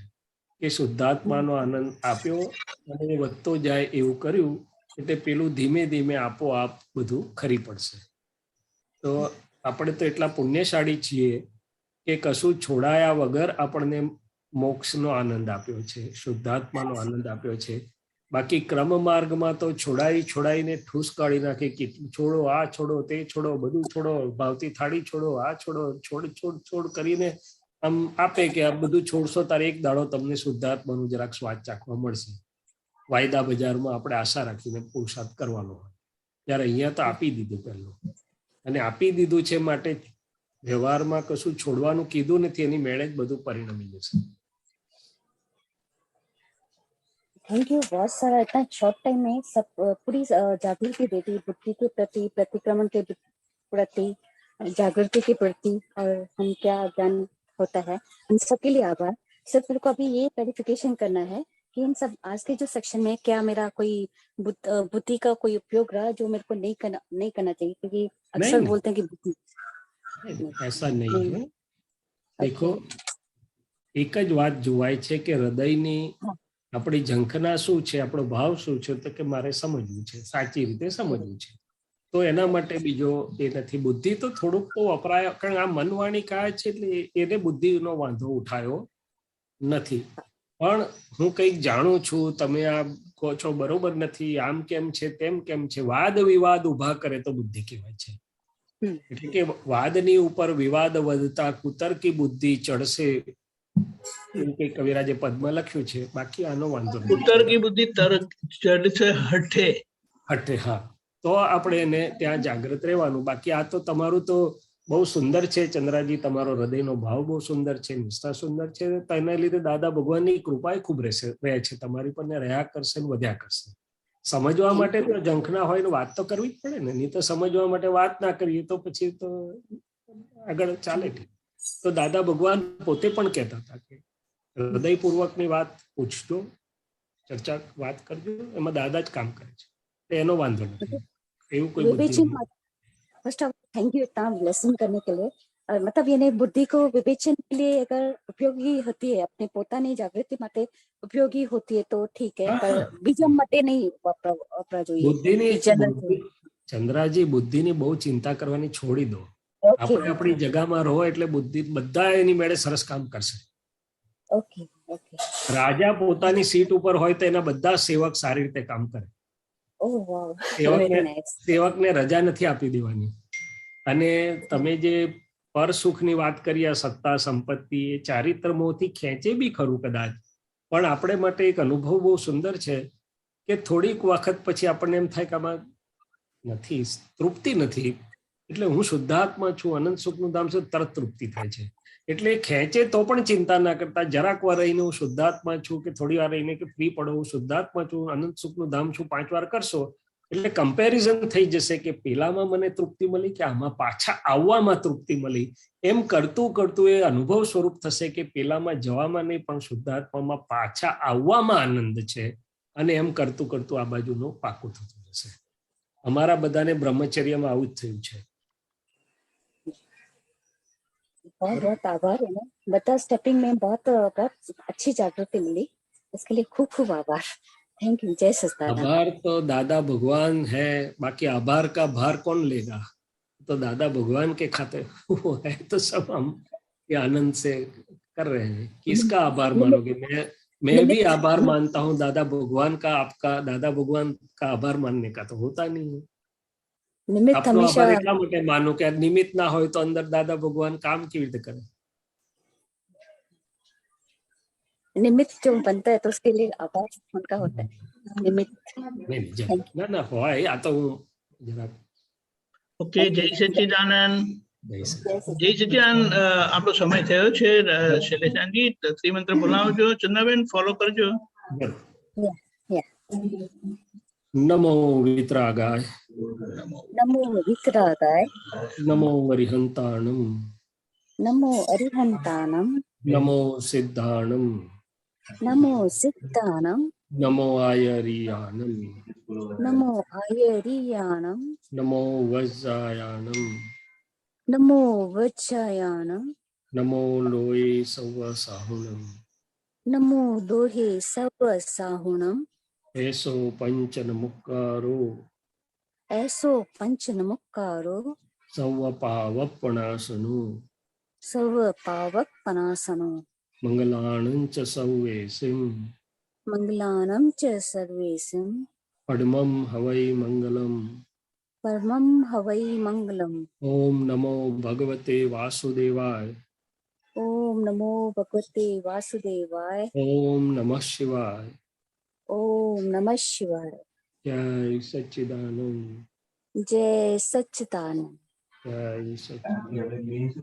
કે શુદ્ધાત્માનો આનંદ આપ્યો અને વધતો જાય એવું કર્યું, એટલે પેલું ધીમે ધીમે આપોઆપ બધું ખરી પડશે. તો આપણે તો એટલા પુણ્યશાળી છીએ કે કશું છોડાયા વગર આપણને મોક્ષનો આનંદ આપ્યો છે, શુદ્ધાત્માનો આનંદ આપ્યો છે. બાકી ક્રમ માર્ગમાં તો છોડાઈને ઠૂસ કાઢી નાખે કે છોડો, આ છોડો, તે છોડો, બધું છોડો, ભાવતી થાળી છોડો, આ છોડો, છોડ કરીને આમ આપે કે આ બધું છોડશો તારે એક દાડો તમને શુદ્ધાત્માનું જરાક સ્વાદ ચાખવા મળશે. વાયદા બજારમાં આપણે આશા રાખીને પુરુષાર્થ કરવાનો હોય, ત્યારે અહીંયા તો આપી દીધું પહેલું, અને આપી દીધું છે માટે વ્યવહારમાં કશું છોડવાનું કીધું નથી, એની મેળે જ બધું પરિણમી જશે. Thank you. बहुत सारा इतना शॉर्ट टाइम में सब पूरी जागृति दे दी, बुद्धि के प्रति, प्रतिक्रमण के प्रति, जागृति के प्रति, और हम क्या ज्ञान होता है, उन सबके लिए आभार। सिर्फ मेरे को अभी ये क्लैरिफिकेशन करना है कि इन सब आज के जो सेक्शन में क्या मेरा कोई बुद्धि का कोई उपयोग रहा जो मेरे को नहीं करना चाहिए, क्योंकि अक्सर बोलते हैं कि बुद्धि, ऐसा नहीं है. देखो, एक ज बात જોવાય છે કે હૃદયની આપણી ઝંખના શું છે, આપણો ભાવ શું છે, તો કે મારે સમજવું છે, સાચી રીતે સમજવું છે. તો એના માટે બીજો એ નથી. બુદ્ધિ તો થોડુંક તો વપરાય, કારણ આ મનવાણી કાય છે એટલે એને બુદ્ધિનો વાંધો ઉઠાયો નથી. પણ હું કંઈક જાણું છું, તમે આ કહો છો બરોબર નથી, આમ કેમ છે, તેમ કેમ છે, વાદ વિવાદ ઉભા કરે તો બુદ્ધિ કહેવાય છે. એટલે કે વાદની ઉપર વિવાદ વધતા કુતર્કી બુદ્ધિ ચડશે, એવું કઈ કવિરાજે પદમાં લખ્યું છે. બાકી આનો વાંધો નહીં. કુતર્કી બુદ્ધિ ચડશે હઠે. હા, તો આપણે એને ત્યાં જાગૃત રહેવાનું. બાકી આ તો તમારું તો બહુ સુંદર છે ચંદ્રાજી, તમારો હૃદયનો ભાવ બહુ સુંદર છે, નિષ્ઠા સુંદર છે. તેના લીધે દાદા ભગવાનની કૃપા ખૂબ રહે છે તમારી પર, ને રહ્યા કરશે ને વધ્યા કરશે. સમજવા માટે તો ઝંખના હોય ને વાત તો કરવી જ પડે ને, નહીં તો સમજવા માટે વાત ના કરીએ તો પછી તો આગળ ચાલે. તો દાદા ભગવાન પોતે પણ કહેતા હતા કે હૃદયપૂર્વકની વાત પૂછજો, ચર્ચા વાત કરજો, એમાં દાદા જ કામ કરે છે, એનો વાંધો નથી. એવું કોઈ બુદ્ધિ फर्स्ट ऑफ थैंक यू इतना लेसन करने के लिए। मतलब ये बुद्धि को विवेचन के लिए अगर उपयोगी होती है, अपने પોતાની જાગૃતિ માટે ઉપયોગી होती है तो ठीक है, पर બીજા માટે નહીં વાપરવા જોઈએ. બુદ્ધિની ચંદ્રાજી, બુદ્ધિની બહુ ચિંતા કરવાની છોડી દો. આપણે આપણી જગામાં રહો એટલે બુદ્ધિ બધા એની મેળે સરસ કામ કરશે. Okay okay. રાજા પોતાની સીટ ઉપર હોય તો એના બધા સેવક સારી રીતે કામ કરે. સેવકને રજા નથી આપી દેવાની. અને તમે જે પર સુખની વાત કરી, આ સત્તા સંપત્તિ એ ચારિત્ર મોહથી ખેંચે બી ખરું કદાચ, પણ આપણે માટે એક અનુભવ બહુ સુંદર છે કે થોડીક વખત પછી આપણને એમ થાય કે આમાં નથી, તૃપ્તિ નથી. એટલે હું શુદ્ધાત્મા છું, અનંત સુખનું ધામ છે, તરત તૃપ્તિ થાય છે. એટલે ખેંચે તો પણ ચિંતા ના કરતા, જરાક વાર રહીને હું શુદ્ધાત્મા છું, કે થોડી વાર રહીને કે ફ્રી પડો, હું શુદ્ધાત્મા છું, અનંત સુખનું ધામ છું, 5 વાર કરશો એટલે કમ્પેરિઝન થઈ જશે કે પેલામાં મને તૃપ્તિ મળી કે આમાં પાછા આવવામાં તૃપ્તિ મળી. એમ કરતું કરતું એ અનુભવ સ્વરૂપ થશે કે પેલામાં જવામાં નહીં પણ શુદ્ધાત્મામાં પાછા આવવામાં આનંદ છે. અને એમ કરતું કરતું આ બાજુનું પાકું થતું જશે. અમારા બધાને બ્રહ્મચર્યમાં આવું જ થયું છે. बहुत बहुत आभार है ना, बता स्टेपिंग में बहुत अच्छी जागृति मिली, इसके लिए खूब खूब आभार. Thank you. जय सच्चिदानंद। आभार तो दादा भगवान है, बाकी आभार का भार कौन लेगा? तो दादा भगवान के खाते वो है, तो सब हम ये आनंद से कर रहे हैं। किसका आभार मानोगे? मैं भी आभार मानता हूँ दादा भगवान का। आपका दादा भगवान का आभार मानने का तो होता नहीं है। निमित्त आपनो हमेशा आभार એટલા માટે માનો કે નિમિત્ત ના હોય તો અંદર દાદા ભગવાન કામ કેવી રીતે કરે? निमित्त जो बनता है तो उसके लिए आभार उनका होता है। निमित्त ના ના હોય, આ તો હું જરા ઓકે, જય સચ્ચિદાનંદ. જય સચ્ચિદાનંદ. આપણો સમય થયો છે. શૈલેષાનજી ત્રિમંત્ર બોલાવજો. ચંદ્રાબેન ફોલો કરજો. નમો વિતરાગાય, नमो वितरागाय, नमो अरिहंताणम, नमो अरिहंतानम, नमो सिद्धाणम, नमो सिद्धानम, नमो आयरियाणम, नमो आयरियाणम, नमो वज्रायाणम, नमो वज्रायाणम, नमो लोये सवसाहुणम, नमो दोहे सवसाहुणम, ऐसो पंचनमुक्कारो, ऐसो पंचनमुक्कारो, सव पावपणासनो, सव पावक पनासनो, मंगलानं च सर्वेसिं, मंगलानं च सर्वेसिं, पद्मं हवै मंगलम, परमं हवै मंगलम्। ओम नमो भगवते वासुदेवाय, ओम नमो भगवते वासुदेवाय, ओम नमः शिवाय, ओम नमः शिवाय। जय सच्चिदानंद, जय सच्चिदानंद। जय सच्चिदानंद।